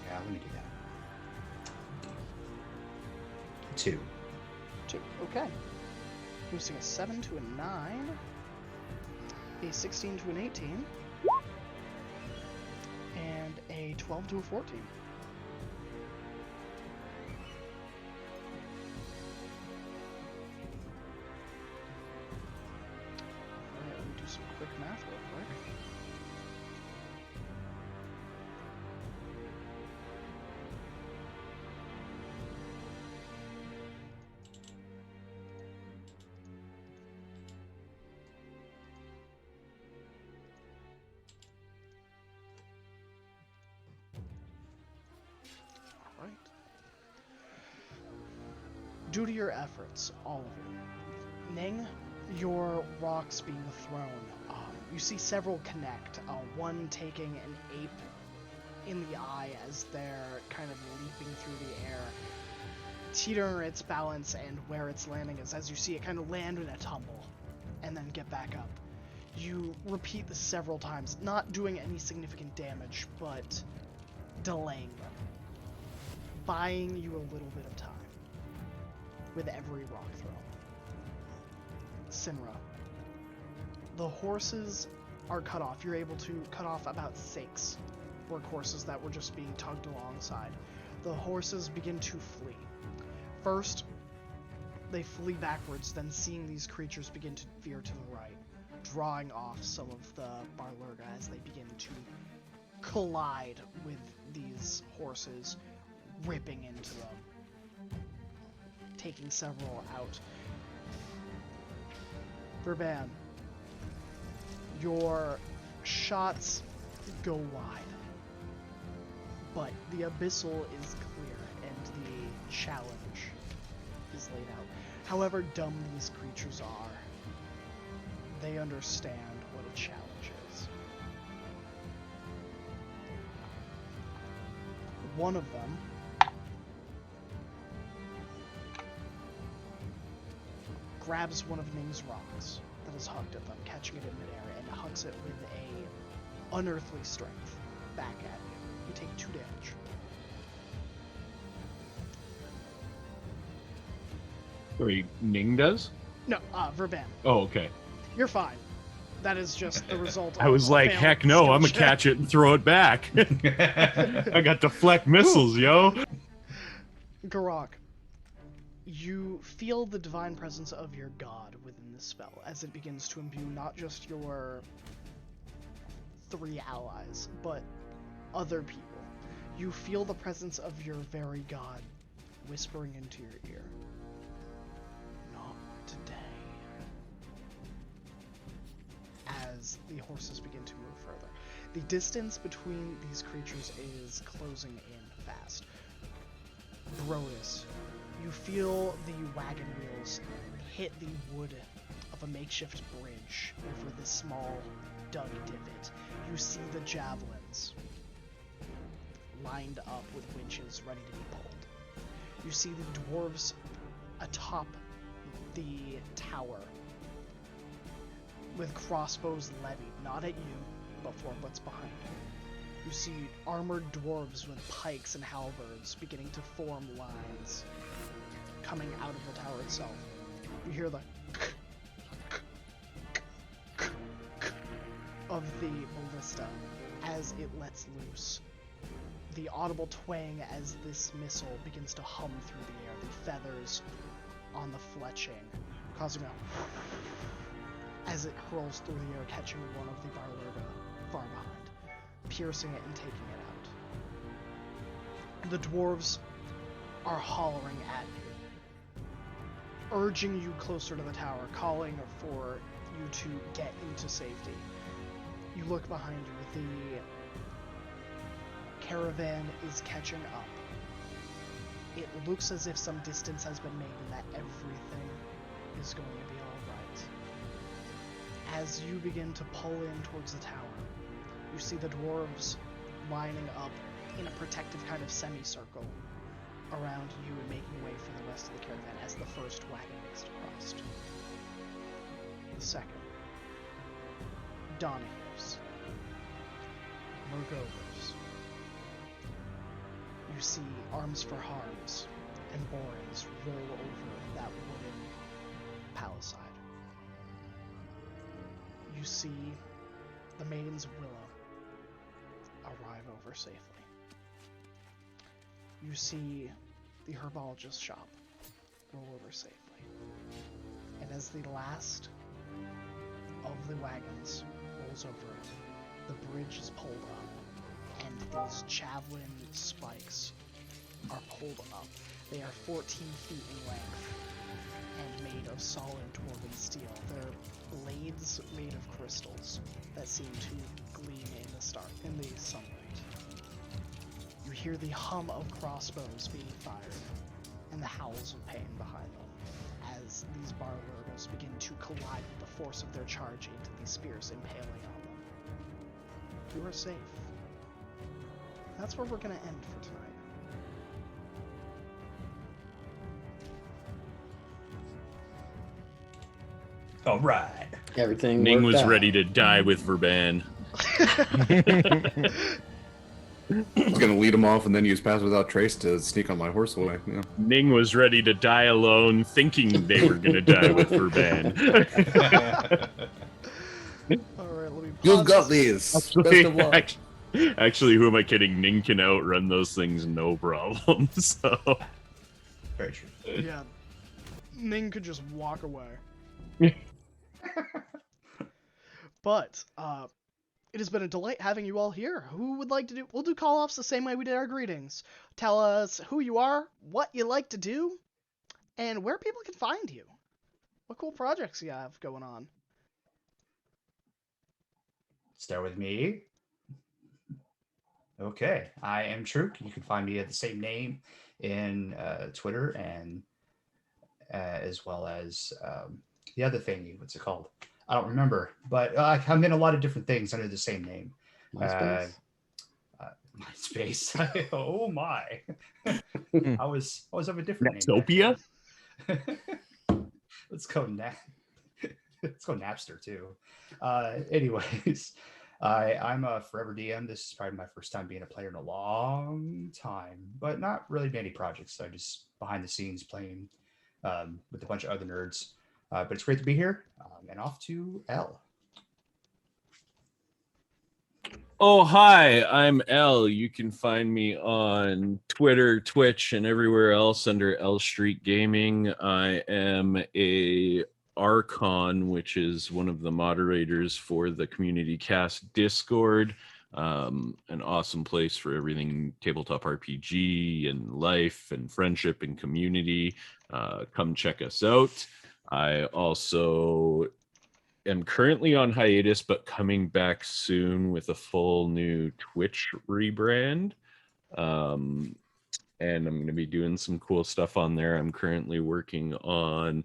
Yeah, let me do that. 2. 2. Okay. Boosting a 7 to a 9, a 16 to an 18, and a 12 to a 14. Alright, let me do some quick math real quick. due to your efforts, all of you, Ning, your rocks being thrown, you see several connect, one taking an ape in the eye as they're kind of leaping through the air, teetering its balance, and where it's landing is as you see it kind of land in a tumble and then get back up. You repeat this several times, not doing any significant damage, but delaying them, buying you a little bit of time with every rock throw. Sinra, the horses are cut off. You're able to cut off about 6 work horses that were just being tugged alongside. The horses begin to flee. First, they flee backwards, then seeing these creatures begin to veer to the right, drawing off some of the Barlurga as they begin to collide with these horses, ripping into them, taking several out. Verban, your shots go wide, but the abyssal is clear and the challenge is laid out. However dumb these creatures are, they understand what a challenge is. One of them grabs one of Ning's rocks that is hugged at them, catching it in midair, and hucks it with a unearthly strength back at you. You take 2 damage. Sorry, Ning does? No, Verban. Oh, okay. You're fine. That is just the result of I was a like, failed heck no, skill I'm gonna check. catch it and throw it back. I got deflect missiles, yo. Garak, you feel the divine presence of your god within this spell as it begins to imbue not just your 3 allies, but other people. You feel the presence of your very god whispering into your ear. Not today. As the horses begin to move further. The distance between these creatures is closing in fast. Brodus, you feel the wagon wheels hit the wood of a makeshift bridge over this small dug divot. You see the javelins lined up with winches ready to be pulled. You see the dwarves atop the tower with crossbows levied, not at you, but for what's behind you. You see armored dwarves with pikes and halberds beginning to form lines coming out of the tower itself. You hear the of the ballista as it lets loose. The audible twang as this missile begins to hum through the air, the feathers on the fletching, causing a as it hurls through the air, catching one of the Barlurga far behind, piercing it and taking it out. The dwarves are hollering at you, urging you closer to the tower, calling for you to get into safety. You look behind you, the caravan is catching up. It looks as if some distance has been made and that everything is going to be alright. As you begin to pull in towards the tower, you see the dwarves lining up in a protective kind of semicircle around you and making way for the rest of the caravan as the first wagon makes it across. The second, Donahues, Murgovers. You see arms for harms and Borans roll over that wooden palisade. You see the Maiden's Willow arrive over safely. You see the herbologist's shop roll over safely. And as the last of the wagons rolls over, the bridge is pulled up, and these javelin spikes are pulled up. They are 14 feet in length and made of solid dwarven steel. They're blades made of crystals that seem to gleam in the sunlight. You hear the hum of crossbows being fired, and the howls of pain behind them as these bar lurgos begin to collide with the force of their charge into these spears impaling on them. You are safe. That's where we're going to end for tonight. All right. Everything Ning worked was out. ready to die with Verban. I was gonna lead him off and then use Pass Without Trace to sneak on my horse away. Yeah. Ning was ready to die alone, thinking they were going to die with Verban. All right, let me pause. You've got these. Best of luck. Actually, who am I kidding? Ning can outrun those things no problem. So Very true. Yeah. Ning could just walk away. But, it has been a delight having you all here. Who would like to do... We'll do call-offs the same way we did our greetings. Tell us who you are, what you like to do, and where people can find you. What cool projects you have going on. Start with me. Okay, I am Truk. You can find me at the same name in Twitter and as well as the other thing. What's it called? I don't remember, but I'm in a lot of different things under the same name. MySpace? MySpace. Oh my! I was of a different Nextopia? name. Let's go Let's go Napster too. Anyways, I'm a forever DM. This is probably my first time being a player in a long time, but not really many projects. So just behind the scenes playing with a bunch of other nerds. But it's great to be here. And off to L. Oh, hi, I'm L. You can find me on Twitter, Twitch, and everywhere else under L Street Gaming. I am a Archon, which is one of the moderators for the Community Cast Discord. An awesome place for everything tabletop RPG and life and friendship and community. Come check us out. I also am currently on hiatus, but coming back soon with a full new Twitch rebrand. And I'm going to be doing some cool stuff on there. I'm currently working on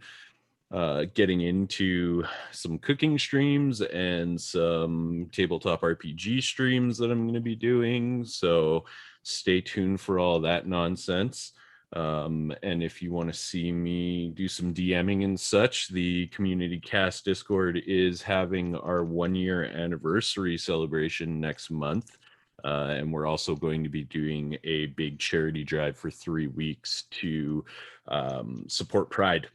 getting into some cooking streams and some tabletop RPG streams that I'm going to be doing. So stay tuned for all that nonsense. And if you want to see me do some DMing and such, the Community Cast Discord is having our 1-year anniversary celebration next month. And we're also going to be doing a big charity drive for 3 weeks to support Pride.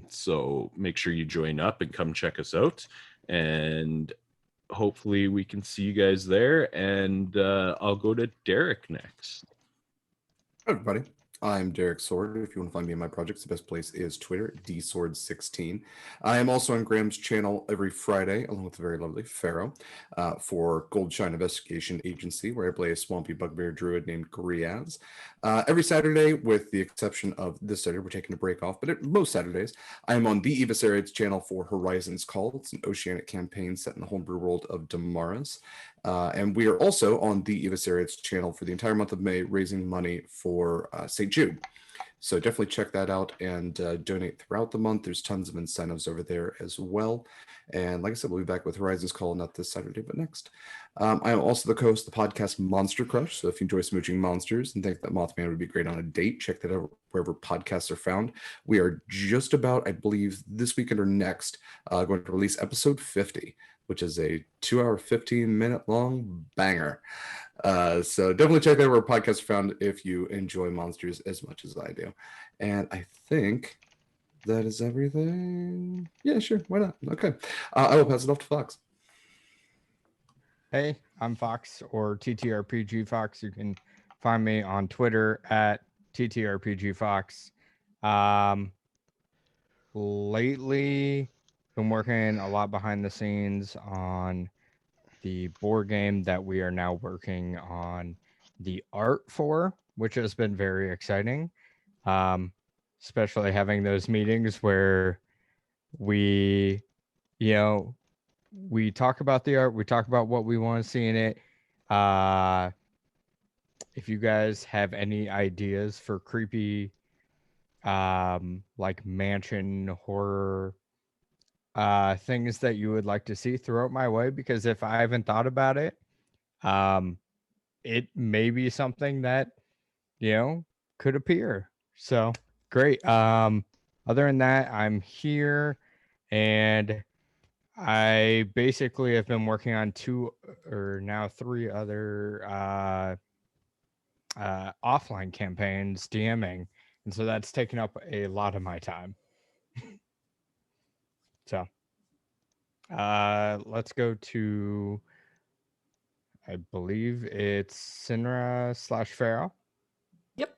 So make sure you join up and come check us out. And hopefully we can see you guys there. And I'll go to Derek next. Hi, everybody. I'm Derek Sword. If you want to find me in my projects, the best place is Twitter, dsword16. I am also on Graham's channel every Friday, along with the very lovely Pharaoh, for Goldshine Investigation Agency, where I play a swampy bugbear druid named Griaz. Every Saturday, with the exception of this Saturday, we're taking a break off, but most Saturdays, I am on the Eviscerates channel for Horizons Call. It's an oceanic campaign set in the homebrew world of Damaras. And we are also on the Eviscerates channel for the entire month of May, raising money for St. Jude. So definitely check that out and donate throughout the month. There's tons of incentives over there as well. And like I said, we'll be back with Horizons Call, not this Saturday, but next. I am also the co-host of the podcast Monster Crush. So if you enjoy smooching monsters and think that Mothman would be great on a date, check that out wherever podcasts are found. We are just about, I believe, this weekend or next, going to release episode 50, which is a 2-hour, 15-minute long banger. So definitely check out where podcasts are found if you enjoy monsters as much as I do. And I think that is everything. Yeah, sure. Why not? Okay. I will pass it off to Fox. Hey, I'm Fox, or TTRPG Fox. You can find me on Twitter at TTRPG Fox. Lately, been working a lot behind the scenes on the board game that we are now working on the art for, which has been very exciting. Especially having those meetings where we, we talk about the art, we talk about what we want to see in it. If you guys have any ideas for creepy like mansion horror things that you would like to see, throw it my way, because if I haven't thought about it, it may be something that, could appear. So great. Other than that, I'm here, and I basically have been working on 2 or now 3 other offline campaigns, DMing, and so that's taken up a lot of my time. So let's go to, I believe it's Sinra/Pharaoh. Yep.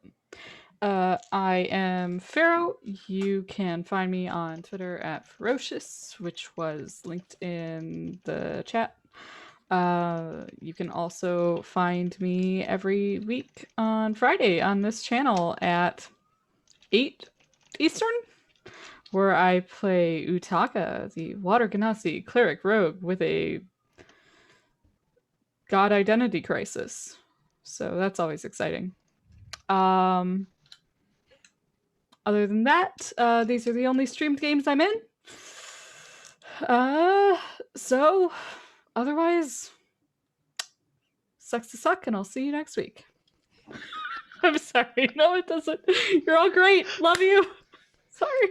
I am Pharaoh. You can find me on Twitter at Ferocious, which was linked in the chat. You can also find me every week on Friday on this channel at 8 Eastern, where I play Utaka, the Water Genasi cleric rogue with a god identity crisis. So that's always exciting. Other than that, these are the only streamed games I'm in. So otherwise, sucks to suck, and I'll see you next week. I'm sorry. No, it doesn't. You're all great. Love you. Sorry.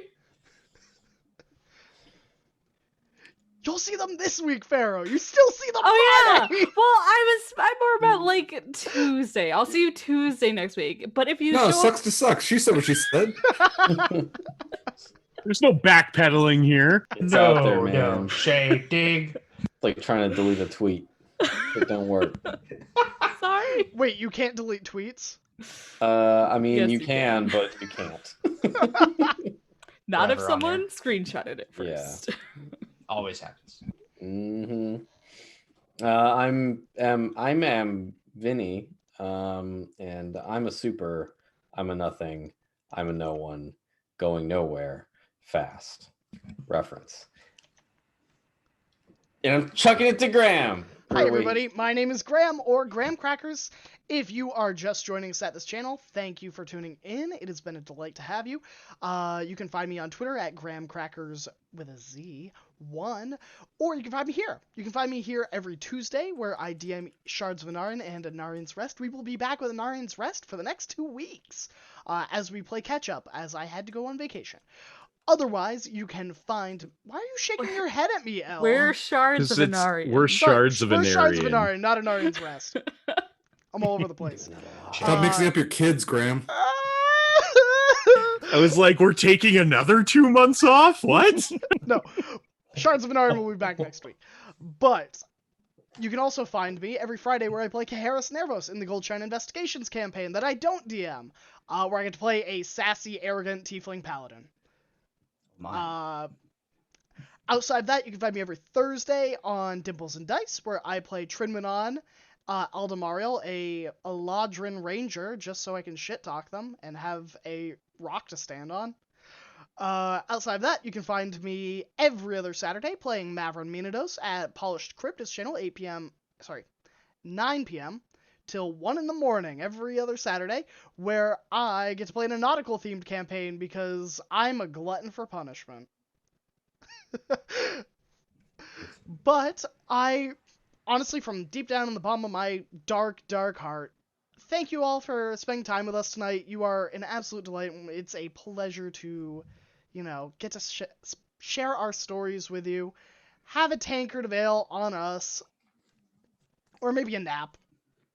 You'll see them this week, Pharaoh. You still see them Oh Friday. yeah. Well, I'm more about like Tuesday. I'll see you Tuesday next week. But if you No, show sucks up, to suck. She said what she said. There's no backpedaling here. It's no, out there, no, man. shading. It's like trying to delete a tweet. It don't work. sorry. Wait, you can't delete tweets? I mean, Yes, you you can, can. but you can't. Not if Forever on someone there. screenshotted it Yeah. first. Always happens. I'm Vinny, and I'm a super. I'm a nothing. I'm a no one, going nowhere fast. Reference. And I'm chucking it to Graham. Hi everybody, my name is Graham, or Graham Crackers. If you are just joining us at this channel, thank you for tuning in. It has been a delight to have you. You can find me on Twitter at GrahamCrackers with a Z, 1, or you can find me here. You can find me here every Tuesday, where I DM Shards of Anarion and Anarion's Rest. We will be back with Anarion's Rest for the next 2 weeks, as we play catch-up, as I had to go on vacation. Otherwise, you can find... Why are you shaking your head at me, Elle? We're Shards of Anarion. We're Sorry, Shards of we're Shards of Anarion. Anarion, not Anarion's Rest. I'm all over the place. Stop mixing up your kids, Graham. I was like, we're taking another 2 months off? What? No, Shards of Anarion will be back next week. But you can also find me every Friday where I play Kaharis Nervos in the Goldshine Investigations campaign that I don't DM, where I get to play a sassy, arrogant tiefling paladin. Outside that, you can find me every Thursday on Dimples and Dice, where I play Trinmanon, Aldemariel, a Eladrin Ranger, just so I can shit-talk them and have a rock to stand on. Outside of that, you can find me every other Saturday playing Mavron Minados at Polished Crypt, channel, 9 p.m. till 1 in the morning every other Saturday, where I get to play in a nautical-themed campaign because I'm a glutton for punishment. But I, honestly, from deep down in the bottom of my dark, dark heart, thank you all for spending time with us tonight. You are an absolute delight. It's a pleasure to, get to share our stories with you. Have a tankard of ale on us. Or maybe a nap.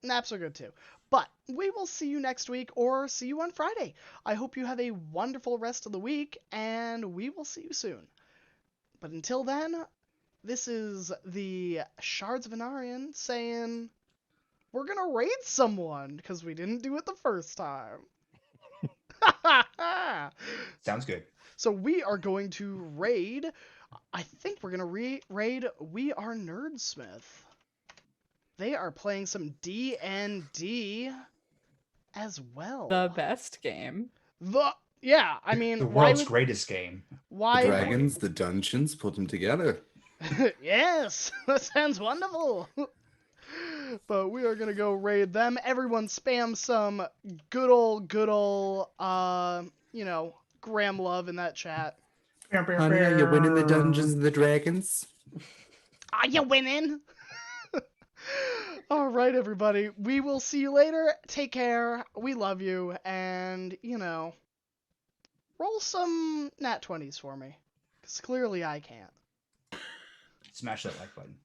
Naps are good too. But we will see you next week, or see you on Friday. I hope you have a wonderful rest of the week, and we will see you soon. But until then, this is the Shards of Anarion saying, we're gonna raid someone, because we didn't do it the first time. Sounds good. So we are going to raid, I think we're gonna raid We Are Nerdsmith. They are playing some D&D as well. The best game. Yeah, I mean, The world's greatest game. Why? The dragons, the dungeons, put them together. Yes, that sounds wonderful. But we are gonna go raid them. Everyone spam some good old, Graham Love in that chat. Honey, are you winning the Dungeons and the Dragons? Are you winning? All right, everybody. We will see you later. Take care. We love you. And, roll some nat 20s for me. Because clearly I can't. Smash that like button.